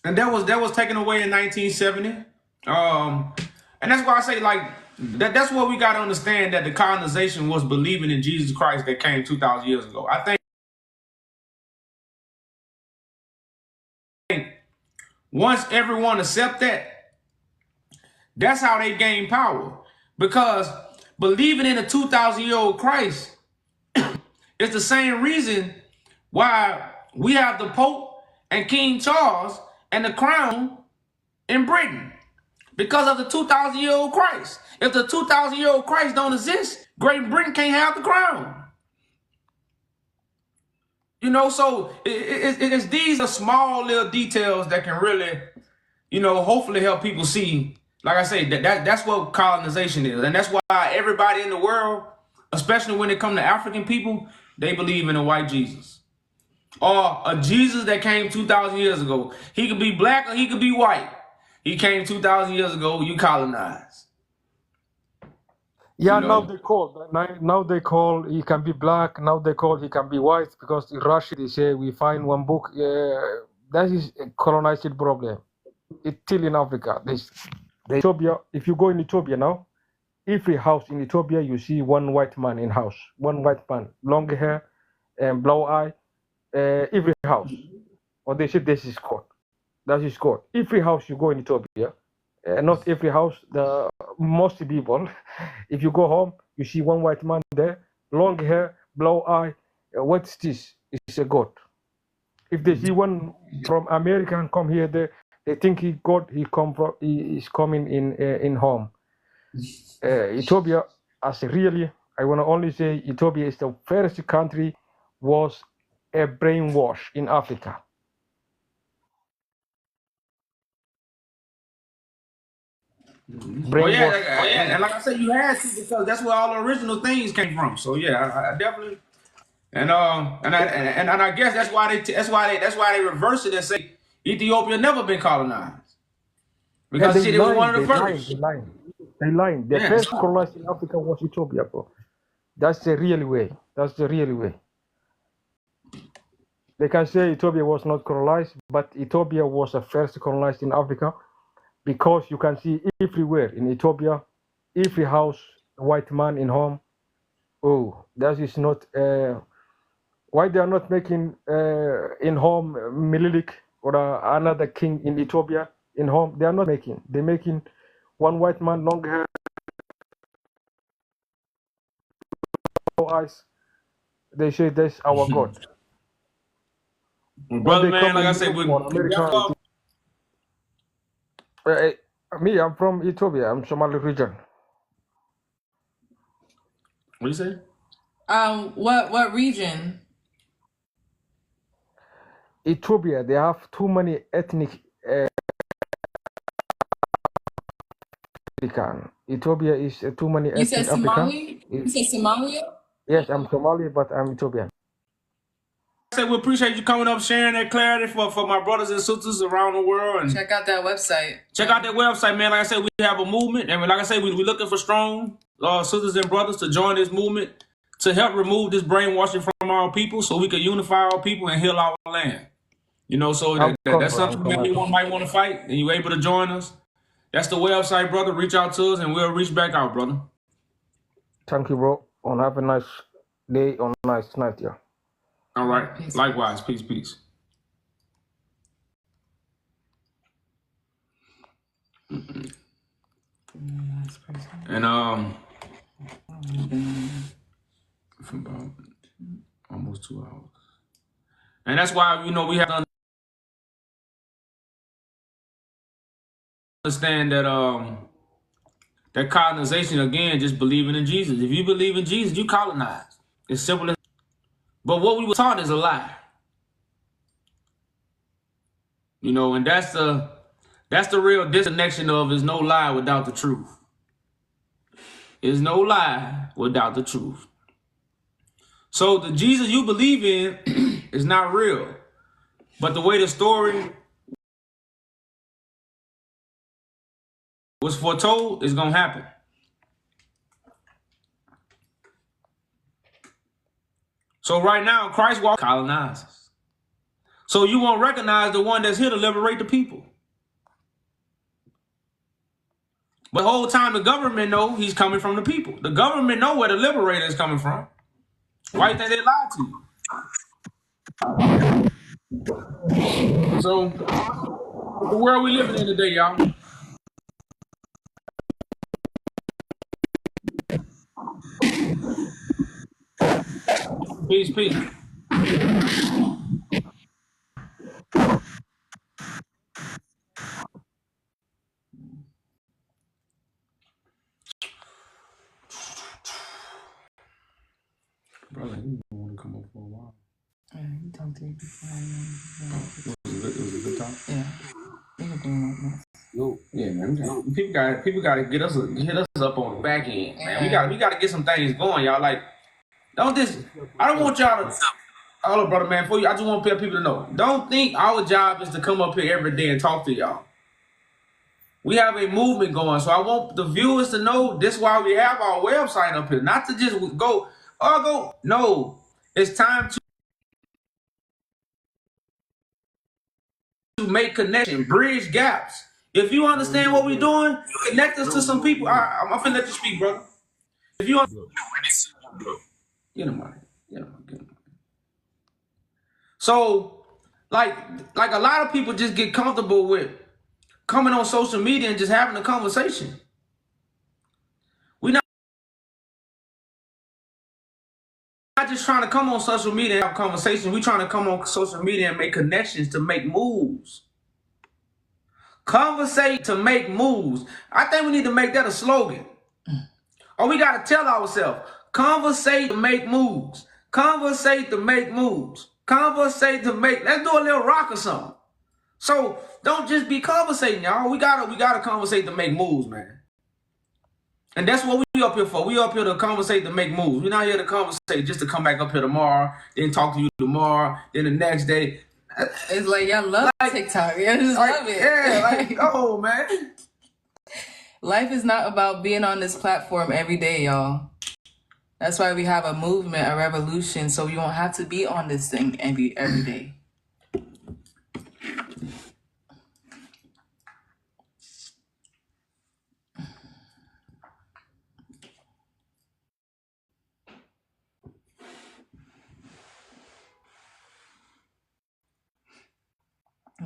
And that was taken away in 1970. And that's why I say, like, that's what we got to understand, that the colonization was believing in Jesus Christ that came 2,000 years ago. I think once everyone accept that, that's how they gain power. Because believing in a 2,000-year-old Christ is the same reason why we have the Pope and King Charles and the crown in Britain. Because of the 2,000-year-old Christ. If the 2,000-year-old Christ don't exist, Great Britain can't have the crown. You know, so it's these are small little details that can really, you know, hopefully help people see. Like I say, that's what colonization is. And that's why everybody in the world, especially when it comes to African people, they believe in a white Jesus. Or a Jesus that came 2,000 years ago. He could be black or he could be white. He came 2,000 years ago, you colonized. Yeah, You now know? they call he can be black. Now they call he can be white because in Russia they say we find one book. That is a colonized problem. It's still in Africa. Ethiopia. If you go in Ethiopia now, every house in Ethiopia you see one white man in house. One white man, long hair and blue eye. Every house, or they say this is God. That is God. Every house you go in Ethiopia. Not every house, the most people, if you go home, you see one white man there, long hair, blue eye. What's this? It's a god. If they see one from America and come here, they think he God. He is coming in home. Ethiopia, as really, I want to only say Ethiopia is the first country was a brainwash in Africa. Oh yeah, and like I said, you had to because that's where all the original things came from. So yeah, I definitely and I guess that's why they reverse it and say Ethiopia never been colonized Yeah, because shit, it was one of the first. They lying. The Yeah, first colonized in Africa was Ethiopia, bro. That's the real way. That's the real way. They can say Ethiopia was not colonized, but Ethiopia was the first colonized in Africa because you can see everywhere in Ethiopia, every house, white man in home. Oh, that is not. Why they are not making in home Mililik or another king in Ethiopia in home? They are not making. They're making one white man, long hair, no eyes. They say that's our God. Brother man, like I said, America, me, I'm from Ethiopia. I'm Somali region. What you say? What region? Ethiopia, they have too many ethnic. African. Ethiopia is too many You said ethnic African. Somali? You said Somalia? Yes, I'm Somali, but I'm Ethiopian. I say we appreciate you coming up, sharing that clarity for my brothers and sisters around the world. And check out that website. Check out that website, man. Like I said, we have a movement, and like I said, we're looking for strong sisters and brothers to join this movement to help remove this brainwashing from our people, so we can unify our people and heal our land. You know, so that's something you might want to fight, and you're able to join us. That's the website, brother. Reach out to us, and we'll reach back out, brother. Thank you, bro. And have a nice day or nice night, yeah. All right. Peace. Likewise. Peace, peace. And for about almost 2 hours. And that's why, you know, we have to understand that that colonization, again, just believing in Jesus. If you believe in Jesus, you colonize. It's simple as. But what we were taught is a lie. You know, and that's the real disconnection of is no lie without the truth. Is no lie without the truth. So the Jesus you believe in is not real. But the way the story was foretold is going to happen. So right now, Christ walks colonizers. So you won't recognize the one that's here to liberate the people. But the whole time the government know he's coming from the people. The government know where the liberator is coming from. Why do you think they lied to you? So, the world we living in today, y'all. Peace, peace. It was a good talk. Yeah. You can bring them up. No, yeah, man. People got to hit us up on the back end, man. We got to get some things going, y'all. Like, I don't want y'all to. All brother, man. For you, I just want people to know. Don't think our job is to come up here every day and talk to y'all. We have a movement going, so I want the viewers to know this is why we have our website up here. Not to just go. No, it's time to make connection, bridge gaps. If you understand what we're doing, connect us to some people. I'm finna let you speak, brother. If you get him out. So, like a lot of people just get comfortable with coming on social media and just having a conversation. We're not just trying to come on social media and have conversations. We're trying to come on social media and make connections to make moves. Conversate to make moves. I think we need to make that a slogan. Or we got to tell ourselves, conversate to make moves. Conversate to make moves. Conversate to make, let's do a little rock or something. So don't just be conversating, y'all. We gotta conversate to make moves, man. And that's what we up here for. We up here to conversate to make moves. We're not here to conversate just to come back up here tomorrow, then talk to you tomorrow, then the next day. It's like y'all love TikTok. Y'all just love it. Yeah, oh man. Life is not about being on this platform every day, y'all. That's why we have a movement, a revolution, so you won't have to be on this thing every day.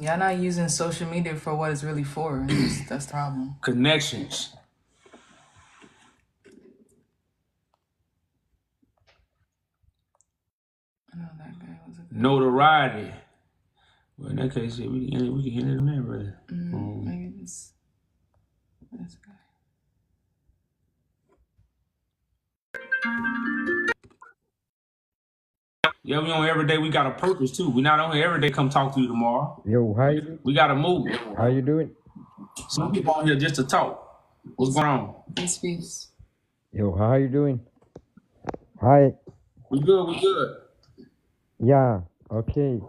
Y'all not using social media for what it's really for. That's the problem. Connections. I know that guy was a good Notoriety. Well, in that case, we can hit it in there, brother. maybe this guy. Yeah, we on every day. We got a purpose too. We not on here every day. Come talk to you tomorrow. Yo, how you doing? We got to move. How you doing? Some people on here just to talk. What's going on? Peace, peace. Yo, how you doing? Hi. We good. Yeah, okay.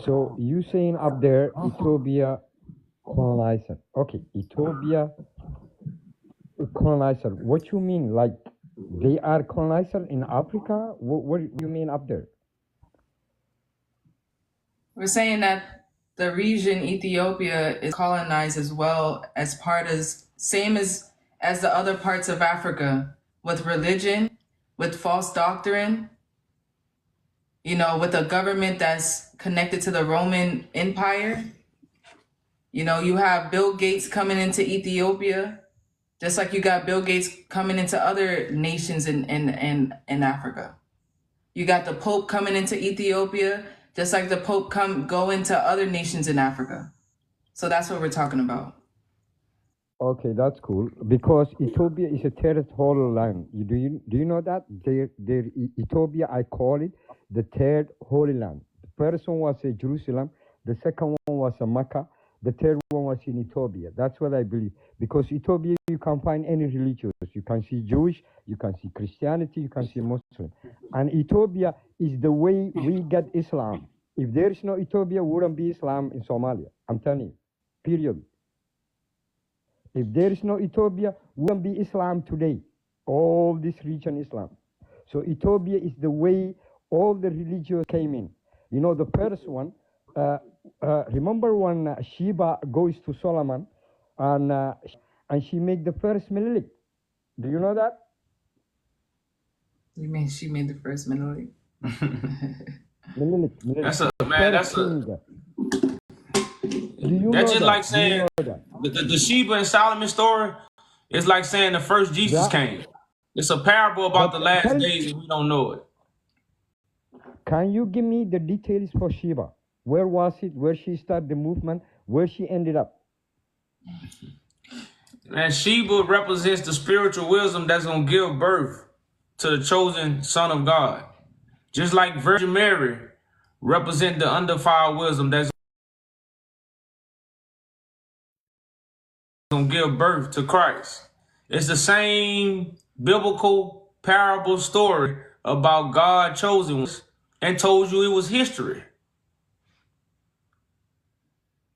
So you saying up there, Ethiopia colonizer. Okay, Ethiopia colonizer. What you mean? Like they are colonizer in Africa? What do you mean up there? We're saying that the region Ethiopia is colonized as well as same as the other parts of Africa, with religion, with false doctrine, with a government that's connected to the Roman Empire. You have Bill Gates coming into Ethiopia, just like you got Bill Gates coming into other nations in Africa. You got the Pope coming into Ethiopia, just like the Pope go into other nations in Africa. So that's what we're talking about. Okay, that's cool. Because Ethiopia is a territorial land. Do you know that? Ethiopia, I call it the third holy land. The first one was Jerusalem. The second one was Mecca. The third one was in Ethiopia. That's what I believe. Because Ethiopia, you can find any religions. You can see Jewish, you can see Christianity, you can see Muslim. And Ethiopia is the way we get Islam. If there is no Ethiopia, wouldn't be Islam in Somalia. I'm telling you. Period. If there is no Ethiopia, wouldn't be Islam today. All this region Islam. So Ethiopia is the way all the religions came in. The first one, remember when Sheba goes to Solomon and she made the first Menelik? Do you know that? You mean she made the first Menelik? Menelik. That's just like saying the Sheba and Solomon story is like saying the first Jesus came. It's a parable about the last days and we don't know it. Can you give me the details for Sheba? Where was it? Where she started the movement? Where she ended up? And Sheba represents the spiritual wisdom that's going to give birth to the chosen son of God. Just like Virgin Mary represent the undefiled wisdom that's going to give birth to Christ. It's the same biblical parable story about God chosen ones and told you it was history.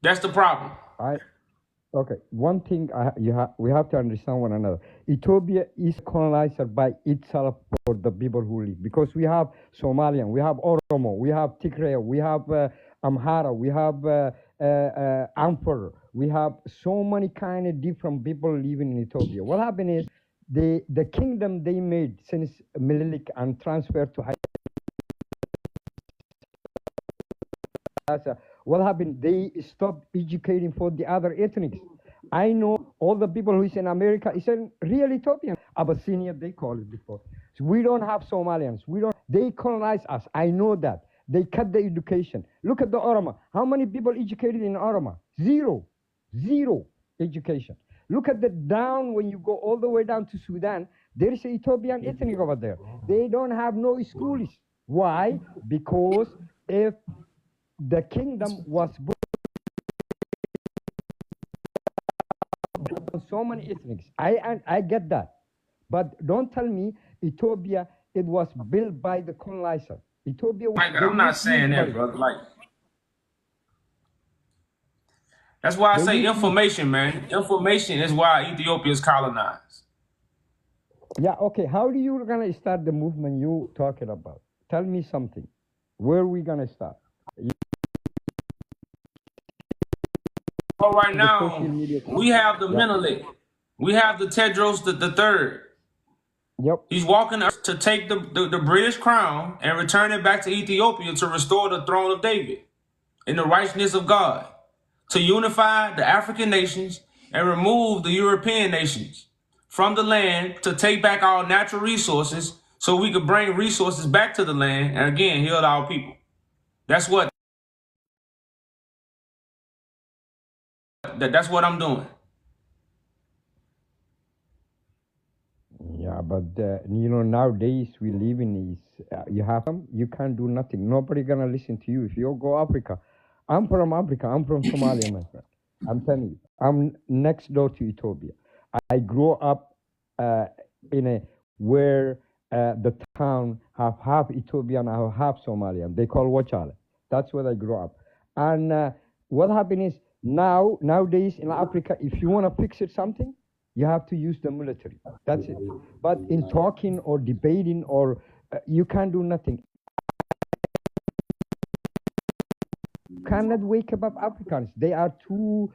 That's the problem. Okay, one thing we have to understand one another. Ethiopia is colonized by itself for the people who live, because we have Somalian, we have Oromo, we have Tigray, we have Amhara, we have Amphar, we have so many kind of different people living in Ethiopia. What happened is the kingdom they made since Menelik and transferred to what happened? They stopped educating for the other ethnics. I know all the people who is in America is a real Ethiopian. Abyssinia, they call it before. So we don't have Somalians. They colonize us. I know that. They cut the education. Look at the Oromo. How many people educated in Oromo? Zero education. Look at the down, when you go all the way down to Sudan, there is an Ethiopian ethnic over there. They don't have no schools. Why? Because if the kingdom was so many ethnics. I get that. But don't tell me Ethiopia, it was built by the colonizer. Ethiopia was I'm not saying that, brother. Like, that's why I say information, man. Information is why Ethiopia is colonized. Yeah, okay. How do you gonna start the movement you talking about? Tell me something. Where are we gonna start? Well, right now, we have the Menelik. We have the Tedros the third. Yep. He's walking to take the British crown and return it back to Ethiopia to restore the throne of David in the righteousness of God, to unify the African nations and remove the European nations from the land, to take back our natural resources so we could bring resources back to the land and again heal our people. That's what I'm doing. Yeah, but nowadays we live in is you can't do nothing. Nobody gonna listen to you if you go Africa. I'm from Africa. I'm from Somalia, my friend. I'm telling you, I'm next door to Ethiopia. I grew up in a where the town have half Ethiopian, half Somalian. They call Wachale. That's where I grew up. And what happened is nowadays in Africa, if you want to fix it something, you have to use the military. That's it. But in talking or debating or you can't do nothing. You cannot wake up Africans. They are too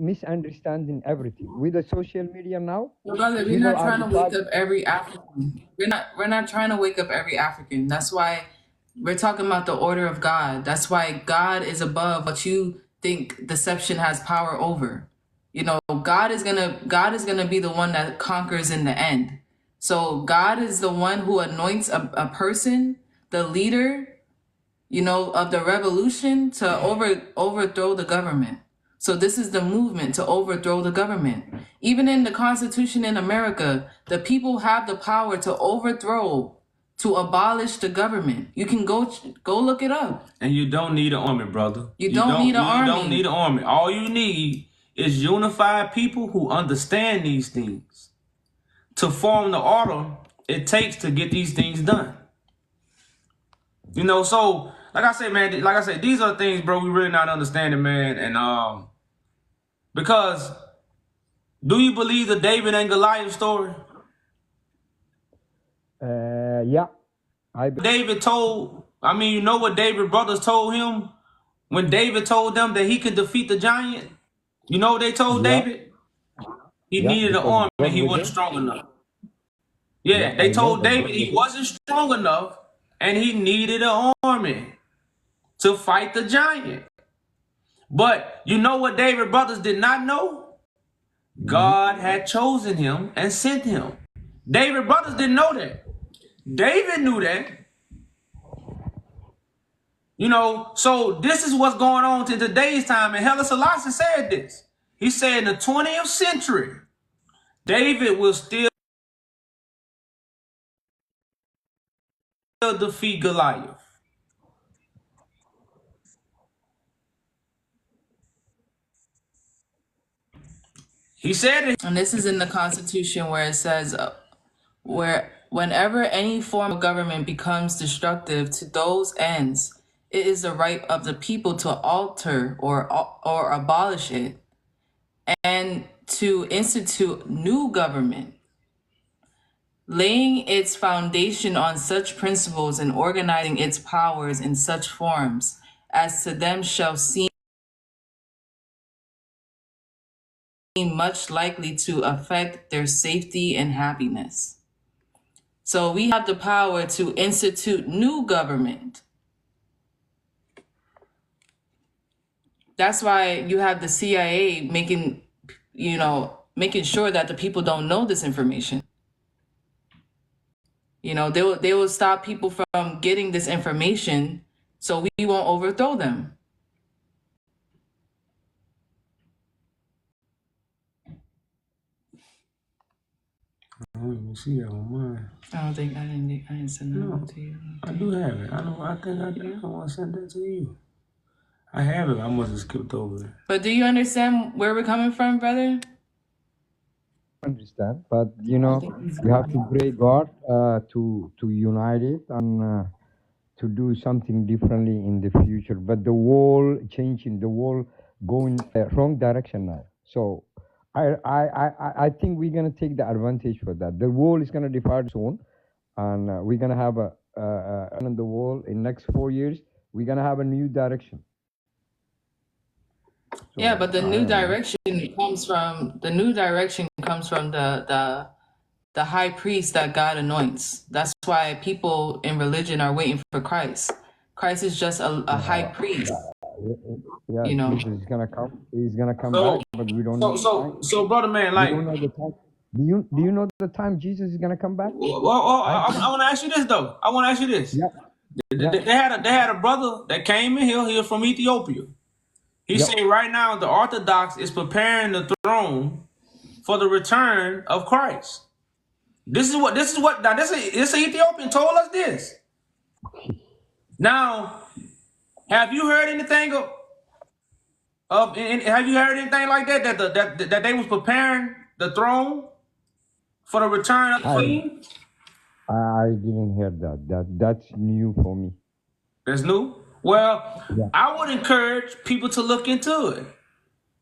misunderstanding everything. With the social media now, Brother, we're not trying to wake up every African. We're not trying to wake up every African. That's why we're talking about the order of God. That's why God is above what you think deception has power over. God is gonna be the one that conquers in the end. So God is the one who anoints a person, the leader, of the revolution to overthrow the government. So this is the movement to overthrow the government. Even in the Constitution in America, the people have the power to overthrow, to abolish the government. You can go look it up. And you don't need an army, brother. You don't need an army. You don't need an army. All you need is unified people who understand these things to form the order it takes to get these things done. So like I said, these are things, bro, we really not understanding, man. And because do you believe the David and Goliath story? Yeah. David told, you know what David's brothers told him when David told them that he could defeat the giant? You know what they told David? He needed an army and he wasn't strong enough. They told David he wasn't strong enough and he needed an army to fight the giant. But you know what David's brothers did not know? God had chosen him and sent him. David's brothers didn't know that. David knew that. So this is what's going on to today's time. And Haile Selassie said this. He said in the 20th century, David will still defeat Goliath. He said it. And this is in the Constitution where it says, where whenever any form of government becomes destructive to those ends, it is the right of the people to alter or abolish it and to institute new government, laying its foundation on such principles and organizing its powers in such forms as to them shall seem much likely to affect their safety and happiness. So we have the power to institute new government. That's why you have the CIA making sure that the people don't know this information. They will stop people from getting this information so we won't overthrow them. I don't even see that on mine. I didn't send that to you. I do have it. I think I did. I want to send that to you. I have it. I must have skipped over it. But do you understand where we're coming from, brother? Understand, but you have to pray God to unite it and to do something differently in the future. But the world changing, the world going wrong direction now. So I think we're gonna take the advantage for that. The world is gonna divide soon, and we're gonna have in the world in next 4 years. We're gonna have a new direction. So, yeah, but the new direction comes from the high priest that God anoints. That's why people in religion are waiting for Christ. Christ is just a high priest. Yeah, Jesus is gonna come. He's gonna come back, but we don't know. So, brother man, we don't know the time. Do you know the time Jesus is gonna come back? Well, I want to ask you this though. I want to ask you this. Yeah. They had a brother that came in here. He was from Ethiopia. He said right now the Orthodox is preparing the throne for the return of Christ. This is what now this Ethiopian told us this. Now, have you heard anything have you heard anything like that they was preparing the throne for the return of the King? I didn't hear that. That's new for me. That's new? Well, I would encourage people to look into it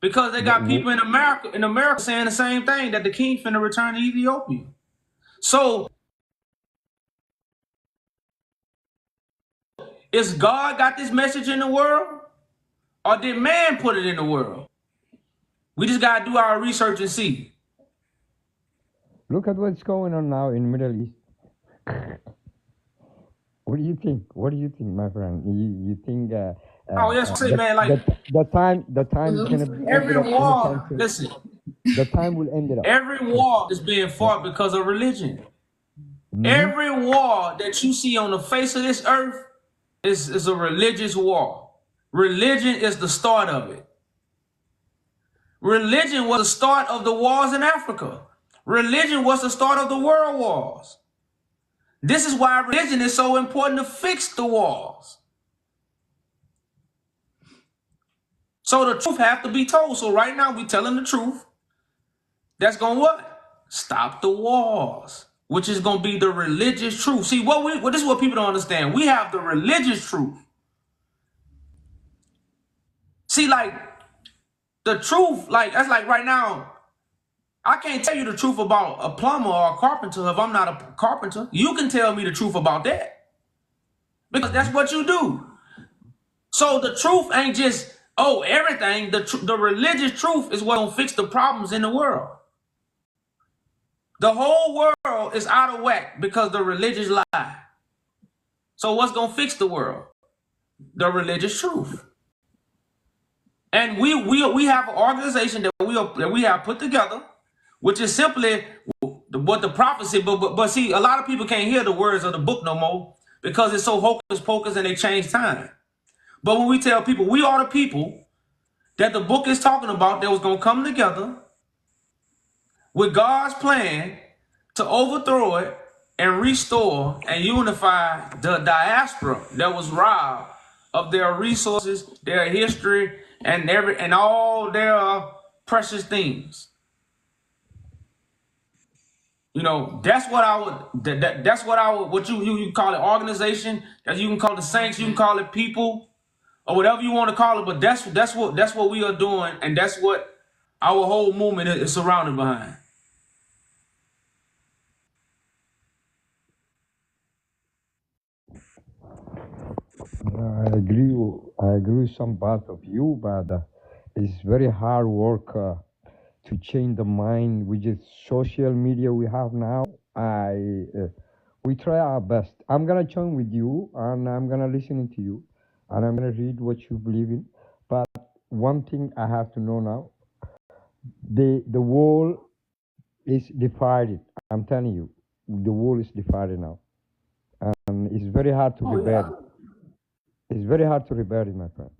because they got people in America saying the same thing, that the king finna return to Ethiopia. So, is God got this message in the world, or did man put it in the world? We just gotta do our research and see. Look at what's going on now in Middle East. What do you think? What do you think, my friend? You think? Man, like the time is gonna be every war. Listen, the time will end it up. Every war is being fought because of religion. Every war that you see on the face of this earth is a religious war. Religion is the start of it. Religion was the start of the wars in Africa. Religion was the start of the world wars. This is why religion is so important to fix the wars. So the truth have to be told. So right now we telling the truth. That's gonna what? Stop the wars, which is gonna be the religious truth. See, this is what people don't understand. We have the religious truth. See, like the truth, that's like right now. I can't tell you the truth about a plumber or a carpenter if I'm not a carpenter. You can tell me the truth about that because that's what you do. So the truth ain't just everything. The religious truth is what will fix the problems in the world. The whole world is out of whack because the religious lie. So what's gonna fix the world? The religious truth. And we have an organization that we have put together, which is simply what the prophecy. But see, a lot of people can't hear the words of the book no more because it's so hocus pocus and they change time. But when we tell people we are the people that the book is talking about, that was gonna come together with God's plan to overthrow it and restore and unify the diaspora that was robbed of their resources, their history, and all their precious things. You know, that's what I would. That's what I would. What you call it, organization. That you can call it the saints. You can call it people, or whatever you want to call it. But that's what we are doing, and that's what our whole movement is surrounded behind. I agree with some part of you, but it's very hard work to change the mind with the social media we have now. We try our best. I'm gonna join with you, and I'm gonna listen to you, and I'm gonna read what you believe in. But one thing I have to know now: the world is divided. I'm telling you, the world is divided now, and it's very hard to repair it. It's very hard to repair it, my friend.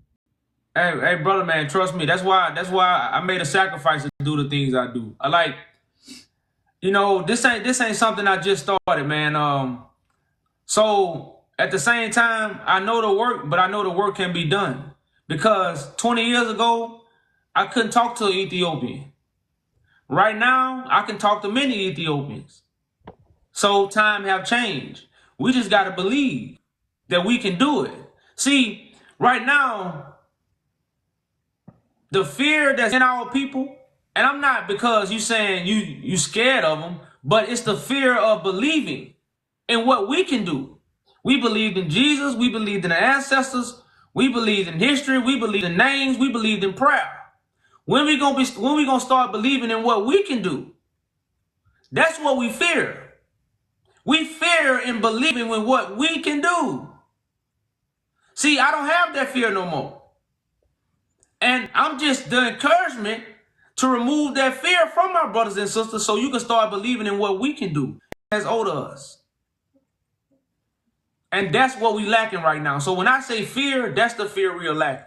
Hey, brother, man, trust me. That's why I made a sacrifice to do the things I do. I like, you know, this ain't something I just started, man. So at the same time, I know the work, but I know the work can be done. Because 20 years ago, I couldn't talk to an Ethiopian. Right now, I can talk to many Ethiopians. So time have changed. We just got to believe that we can do it. See, right now, the fear that's in our people, and I'm not because you saying you scared of them, but it's the fear of believing in what we can do. We believed in Jesus. We believed in the ancestors. We believed in history. We believed in names. We believed in prayer. When we gonna start believing in what we can do? That's what we fear. We fear in believing in what we can do. See, I don't have that fear no more. And I'm just the encouragement to remove that fear from our brothers and sisters so you can start believing in what we can do as older us. And that's what we lacking right now. So when I say fear, that's the fear we are lacking.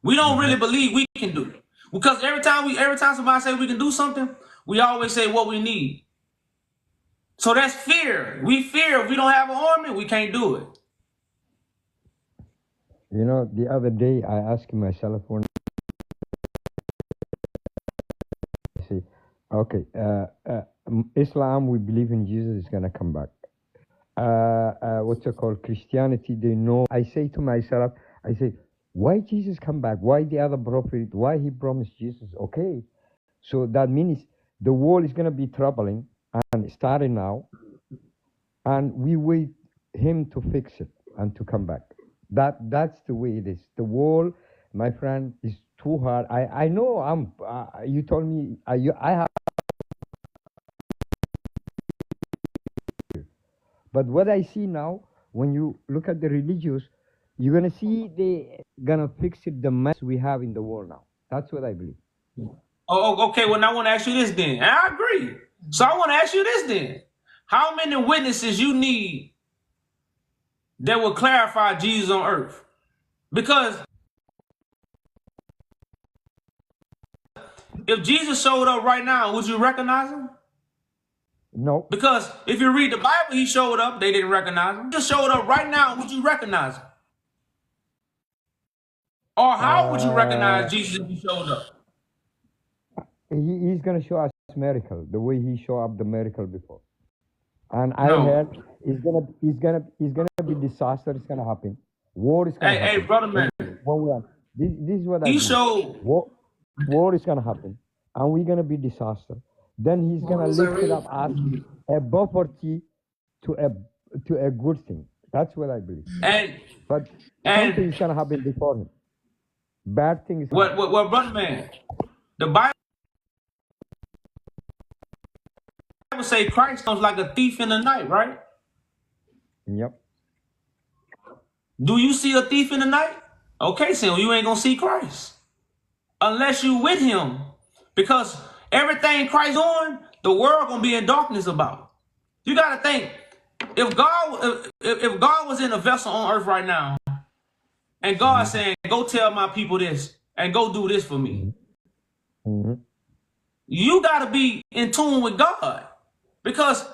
We don't really believe we can do it. Because every time somebody say we can do something, we always say what we need. So that's fear. We fear if we don't have an army, we can't do it. You know, the other day I asked myself when I say, okay, Islam, we believe in Jesus is gonna come back. What's it called? Christianity, they know. I say to myself, I say, why Jesus come back? Why the other prophet? Why he promised Jesus? Okay, so that means the world is gonna be troubling and starting now, and we wait him to fix it and to come back. That's the way it is. The world, my friend, is too hard. I know. You told me I have. But what I see now, when you look at the religious, you're gonna see they gonna fix it the mess we have in the world now. That's what I believe. Oh, okay. Well, now I want to ask you this then. And I agree. So I want to ask you this then. How many witnesses you need that will clarify Jesus on earth? Because if Jesus showed up right now, would you recognize him? No. Because if you read the Bible, he showed up, they didn't recognize him. He just showed up right now, would you recognize him? Or how would you recognize Jesus if he showed up? He's gonna show us miracle the way he showed up the miracle before. And I heard it's gonna be disaster. It's gonna happen. War is gonna happen. Hey, brother man. This is what he showed. War is gonna happen, and we're gonna be disaster. Then he's gonna lift it up as a poverty to a good thing. That's what I believe. But something is gonna happen before him. Bad things. What, brother man? The Bible say Christ comes like a thief in the night, right? Yep. Do you see a thief in the night? Okay, so you ain't gonna see Christ unless you with him, because everything Christ on, the world gonna be in darkness about. You gotta think, if God was in a vessel on earth right now, and God saying, "Go tell my people this and go do this for me," you gotta be in tune with God. Because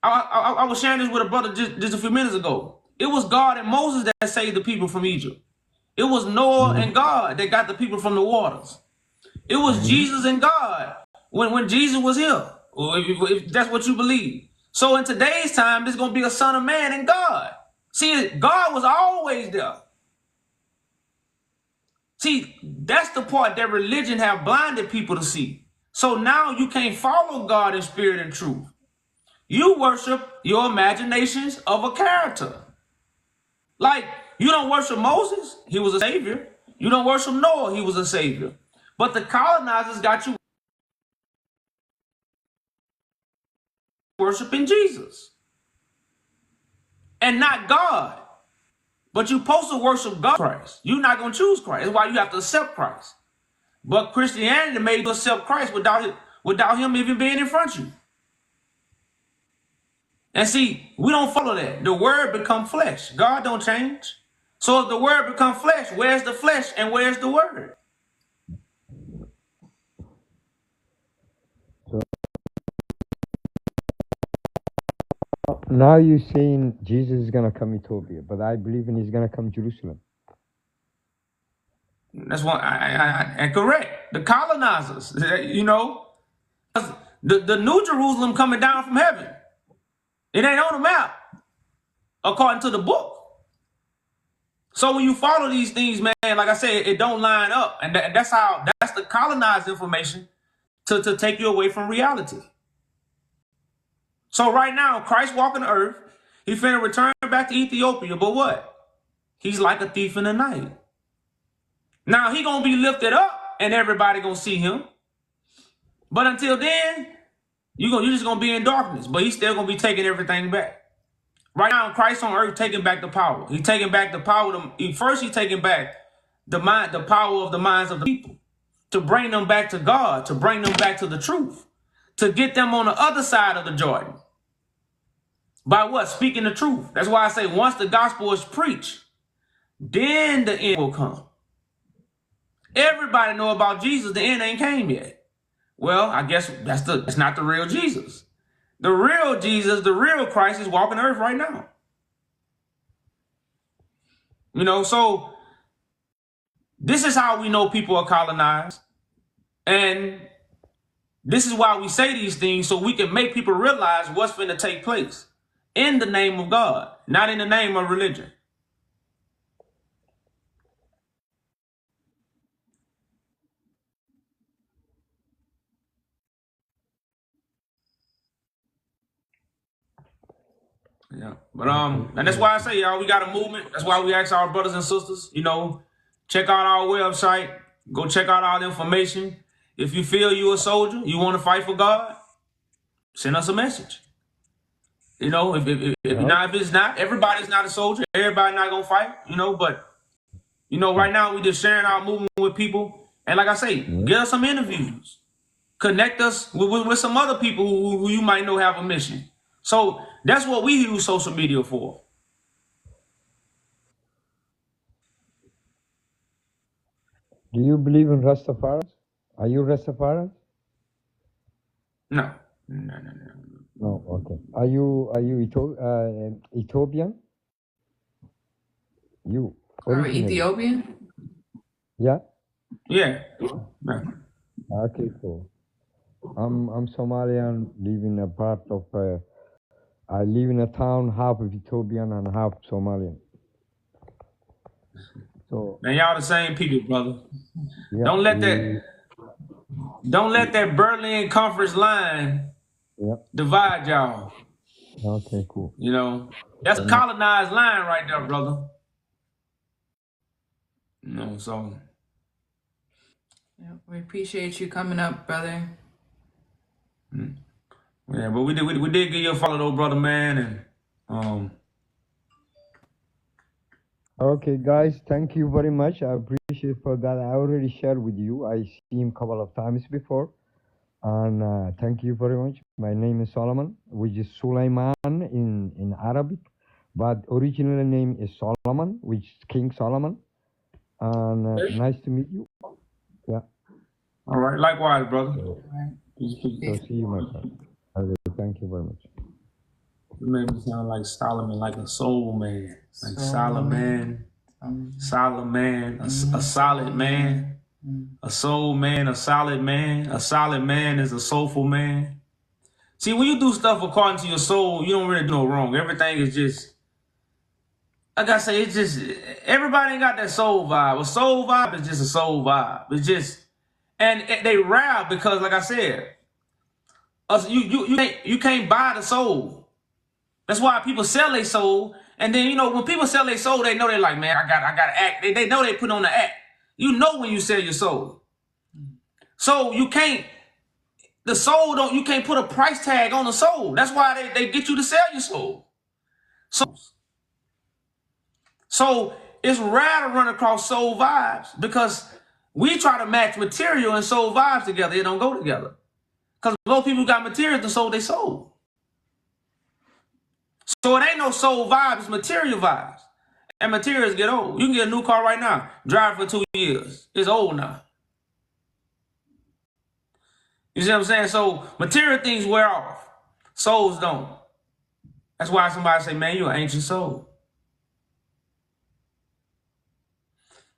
I was sharing this with a brother just a few minutes ago. It was God and Moses that saved the people from Egypt. It was Noah and God that got the people from the waters. It was Jesus and God when Jesus was here. if that's what you believe. So in today's time, there's going to be a son of man and God. See, God was always there. See, that's the part that religion have blinded people to see. So now you can't follow God in spirit and truth. You worship your imaginations of a character. Like, you don't worship Moses, he was a savior. You don't worship Noah, he was a savior. But the colonizers got you worshiping Jesus and not God. But you're supposed to worship God, Christ. You're not going to choose Christ. That's why you have to accept Christ. But Christianity made you accept Christ without him even being in front of you. And see, we don't follow that. The word become flesh. God don't change. So if the word become flesh, where's the flesh and where's the word? So now you're saying Jesus is gonna come Ethiopia, but I believe in he's gonna come Jerusalem. That's what and correct. The colonizers, you know, the new Jerusalem coming down from heaven. It ain't on the map, according to the book. So when you follow these things, man, like I said, it don't line up. And that's the colonized information to take you away from reality. So right now, Christ walking the earth, he finna return back to Ethiopia, but what? He's like a thief in the night. Now he gonna be lifted up and everybody gonna see him. But until then, you're just gonna be in darkness, but he's still gonna be taking everything back. Right now, Christ on earth taking back the power. He's taking back the power. First, he's taking back the power of the minds of the people, to bring them back to God, to bring them back to the truth, to get them on the other side of the Jordan. By what? Speaking the truth. That's why I say once the gospel is preached, then the end will come. Everybody know about Jesus. The end ain't came yet. Well, I guess that's not the real Jesus. The real Jesus, the real Christ is walking the earth right now. You know, so this is how we know people are colonized. And this is why we say these things, so we can make people realize what's going to take place in the name of God, not in the name of religion. Yeah, but and that's why I say, y'all, we got a movement. That's why we ask our brothers and sisters, you know, check out our website, go check out our information. If you feel you're a soldier, you want to fight for God, send us a message. You know, if it's not, everybody's not a soldier. Everybody not gonna fight, you know. But you know, right now we just sharing our movement with people, and like I say, get us some interviews, connect us with some other people who you might know have a mission. So that's what we use social media for. Do you believe in Rastafari? Are you Rastafari? No. No, okay. Are you Ethiopian? You originally? Ethiopian? Yeah. Yeah. Okay, cool. I'm Somalian, live in a part of. I live in a town half of Ethiopian and half Somalian. So. Man, y'all the same people, brother. Yeah, don't let that Berlin Conference line divide y'all. Okay, cool. You know, that's a colonized line right there, brother. You know, so. Yeah, we appreciate you coming up, brother. Yeah, but we did give you a follow though, brother, man, and Okay, guys, thank you very much. I appreciate for that. I already shared with you. I see him a couple of times before, and thank you very much. My name is Solomon, which is Sulaiman in Arabic, but original name is Solomon, which is King Solomon. And nice to meet you. Yeah. All right. Likewise, brother. So see you, my friend. Okay, thank you very much. You made me sound like Solomon, like a soul man, like Solomon, a solid man, a soul man, a solid man. A solid man is a soulful man. See, when you do stuff according to your soul, you don't really do no wrong. Everything is just, like I say, it's just, everybody ain't got that soul vibe. A soul vibe is just a soul vibe. It's just, and they rare because, like I said, you can't buy the soul. That's why people sell their soul. And then, you know, when people sell their soul, they know they're like, man, I gotta act. They know they put on the act. You know when you sell your soul. So you can't, the soul don't, you can't put a price tag on the soul. That's why they get you to sell your soul. So it's rare to run across soul vibes because we try to match material and soul vibes together. It don't go together. Because most people got material to sold their soul. So it ain't no soul vibes, it's material vibes. And materials get old. You can get a new car right now, drive for 2 years. It's old now. You see what I'm saying? So material things wear off. Souls don't. That's why somebody say, man, you're an ancient soul.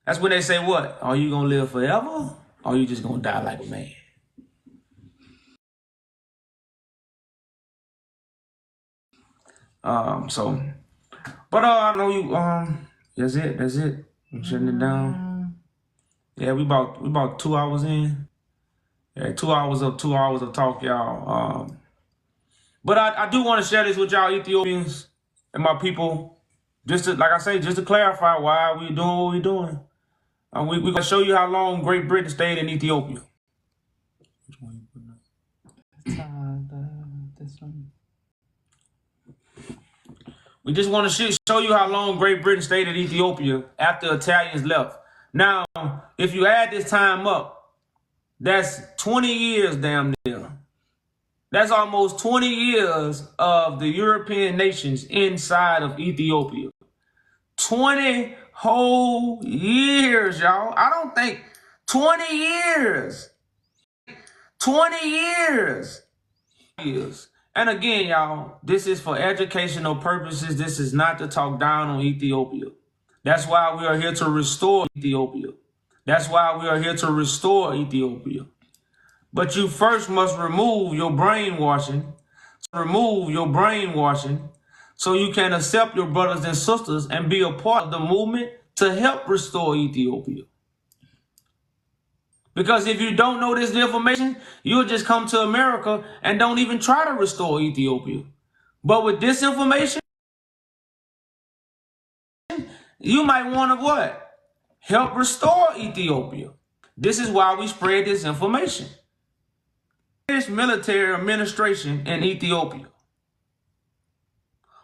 That's when they say what? Are you going to live forever? Or are you just going to die like a man? But I know you, that's it. I'm shutting it down. Yeah, we about 2 hours in. Yeah, 2 hours of talk, y'all. But I do want to share this with y'all Ethiopians and my people. Just to, like I say, just to clarify why we doing what we doing. We're going to show you how long Great Britain stayed in Ethiopia. This one. We just want to show you how long Great Britain stayed in Ethiopia after Italians left. Now, if you add this time up, that's 20 years damn near. That's almost 20 years of the European nations inside of Ethiopia. 20 whole years, y'all. I don't think 20 years. 20 years. And again, y'all, this is for educational purposes. This is not to talk down on Ethiopia. That's why we are here to restore Ethiopia. That's why we are here to restore Ethiopia. But you first must remove your brainwashing. So you can accept your brothers and sisters and be a part of the movement to help restore Ethiopia. Because if you don't know this information, you'll just come to America and don't even try to restore Ethiopia. But with this information, you might want to what? Help restore Ethiopia. This is why we spread this information. British military administration in Ethiopia.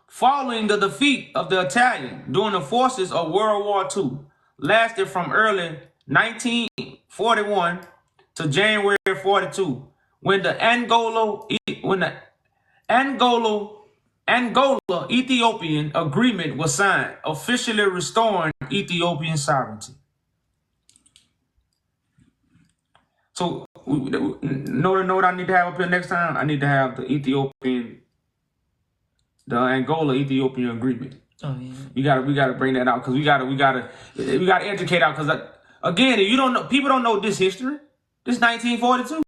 Following the defeat of the Italian during the forces of World War II, lasted from early 1941 to January 42, when the Angola-Ethiopian agreement was signed, officially restoring Ethiopian sovereignty. So, know what I need to have up here next time? I need to have the Angola-Ethiopian agreement. Oh yeah. We gotta bring that out because we gotta educate out because again, if you don't know, people don't know this history. This 1942.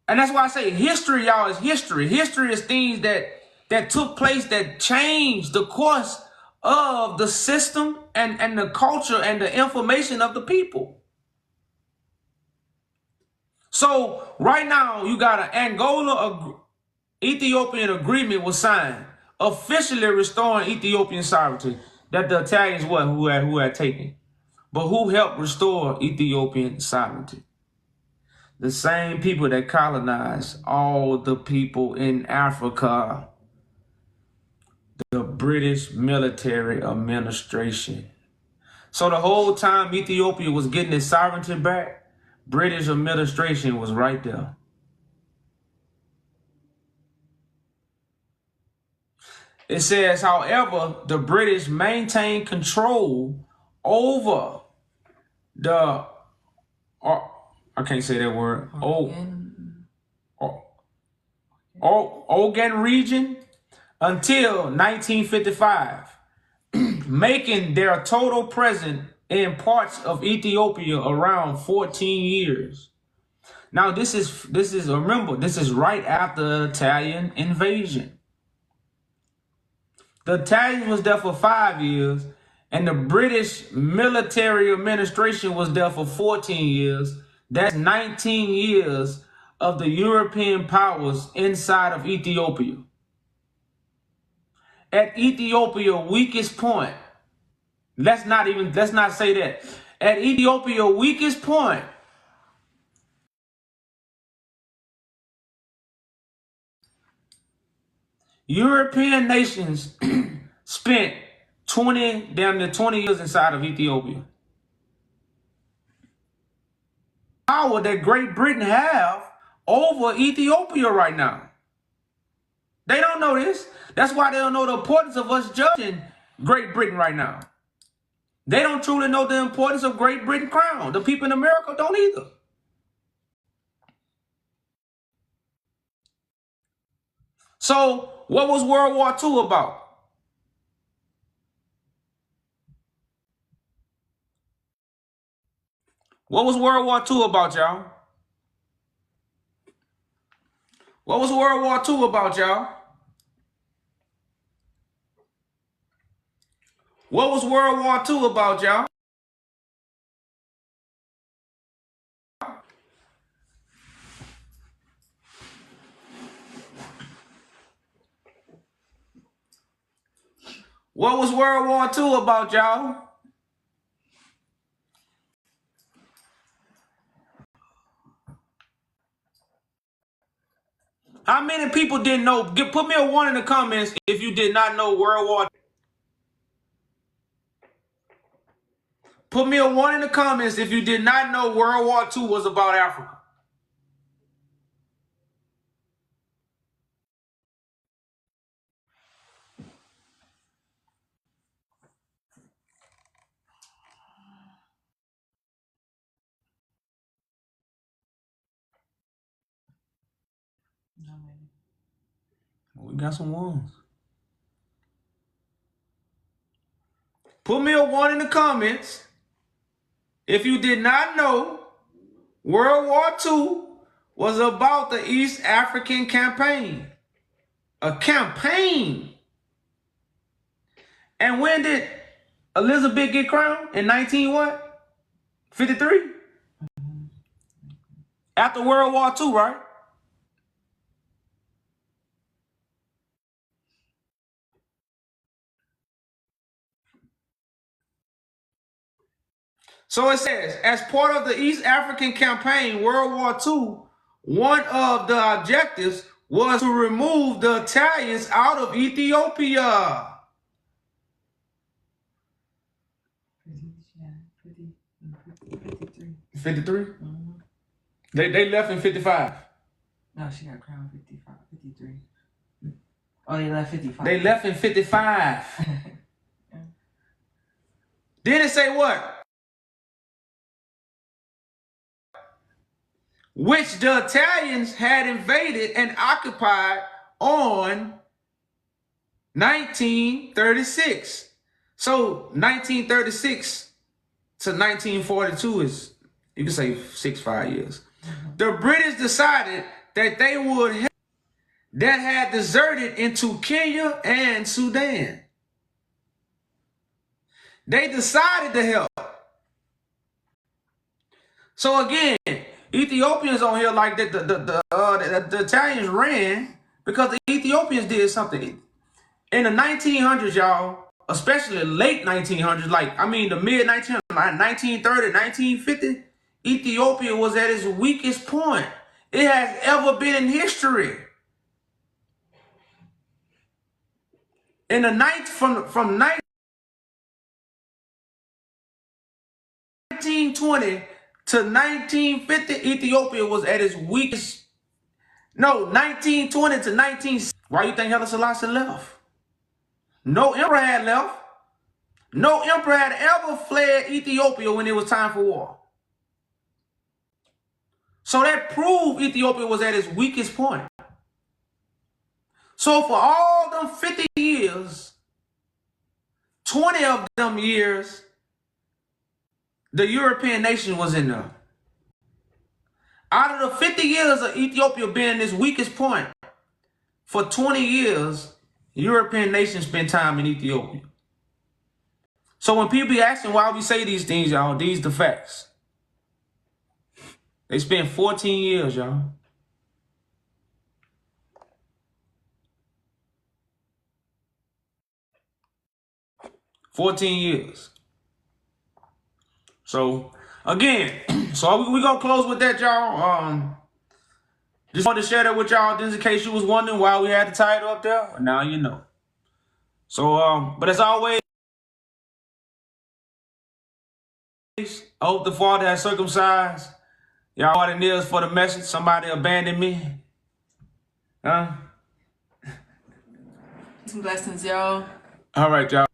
And that's why I say history, y'all, is history. History is things that took place that changed the course of the system and the culture and the information of the people. So right now you got an Angola-Ethiopian agreement was signed, officially restoring Ethiopian sovereignty that the Italians who had taken. But who helped restore Ethiopian sovereignty? The same people that colonized all the people in Africa. The British military administration. So the whole time Ethiopia was getting its sovereignty back, British administration was right there. It says, however, the British maintained control over the, I can't say that word, Ogaden region until 1955, making their total presence in parts of Ethiopia around 14 years. Now this is remember, this is right after the Italian invasion. The Italians was there for 5 years, and the British military administration was there for 14 years. That's 19 years of the European powers inside of Ethiopia. At Ethiopia's weakest point, let's not say that. At Ethiopia's weakest point, European nations spent damn near 20 years inside of Ethiopia. Power that Great Britain have over Ethiopia right now. They don't know this. That's why they don't know the importance of us judging Great Britain right now. They don't truly know the importance of Great Britain crown. The people in America don't either. So what was World War II about? What was World War II about, y'all? What was World War II about, y'all? What was World War II about, y'all? What was World War II about, y'all? How many people didn't know? Put me a 1 in the comments if you did not know World War II. Put me a 1 in the comments if you did not know World War II was about Africa. We got some ones. Put me a 1 in the comments if you did not know World War II was about the East African campaign. A campaign. And when did Elizabeth get crowned? In 1953? After World War II, right? So it says, as part of the East African campaign, World War II, one of the objectives was to remove the Italians out of Ethiopia. 53? Mm-hmm. They left in 55. No, she got crowned 55, 53. Oh, they left 55. They left in 55. Yeah. Then it say what? Which the Italians had invaded and occupied on 1936. So 1936 to 1942 is, you can say 5 years. The British decided that they would help that had deserted into Kenya and Sudan. They decided to help. So again, Ethiopians on here like that the Italians ran because the Ethiopians did something. In the 1900s, y'all, especially late 1900s, the mid 1900s, 1930, 1950, Ethiopia was at its weakest point it has ever been in history. In the from 1920 to 1950, Ethiopia was at its weakest. No, 1920 to 19. Why you think Haile Selassie left? No emperor had left. No emperor had ever fled Ethiopia when it was time for war. So that proved Ethiopia was at its weakest point. So for all them 50 years, 20 of them years, the European nation was in there. Out of the 50 years of Ethiopia being this weakest point, for 20 years, European nations spent time in Ethiopia. So when people be asking why we say these things, y'all, these the facts. They spent 14 years, y'all. $14 years. So again, so we gonna close with that, y'all. Just wanted to share that with y'all, just in case you was wondering why we had the title up there. Now you know. So but as always, I hope the Father has circumcised y'all heart and ears for the message. Somebody abandoned me. Huh? Blessings, y'all. All right, y'all.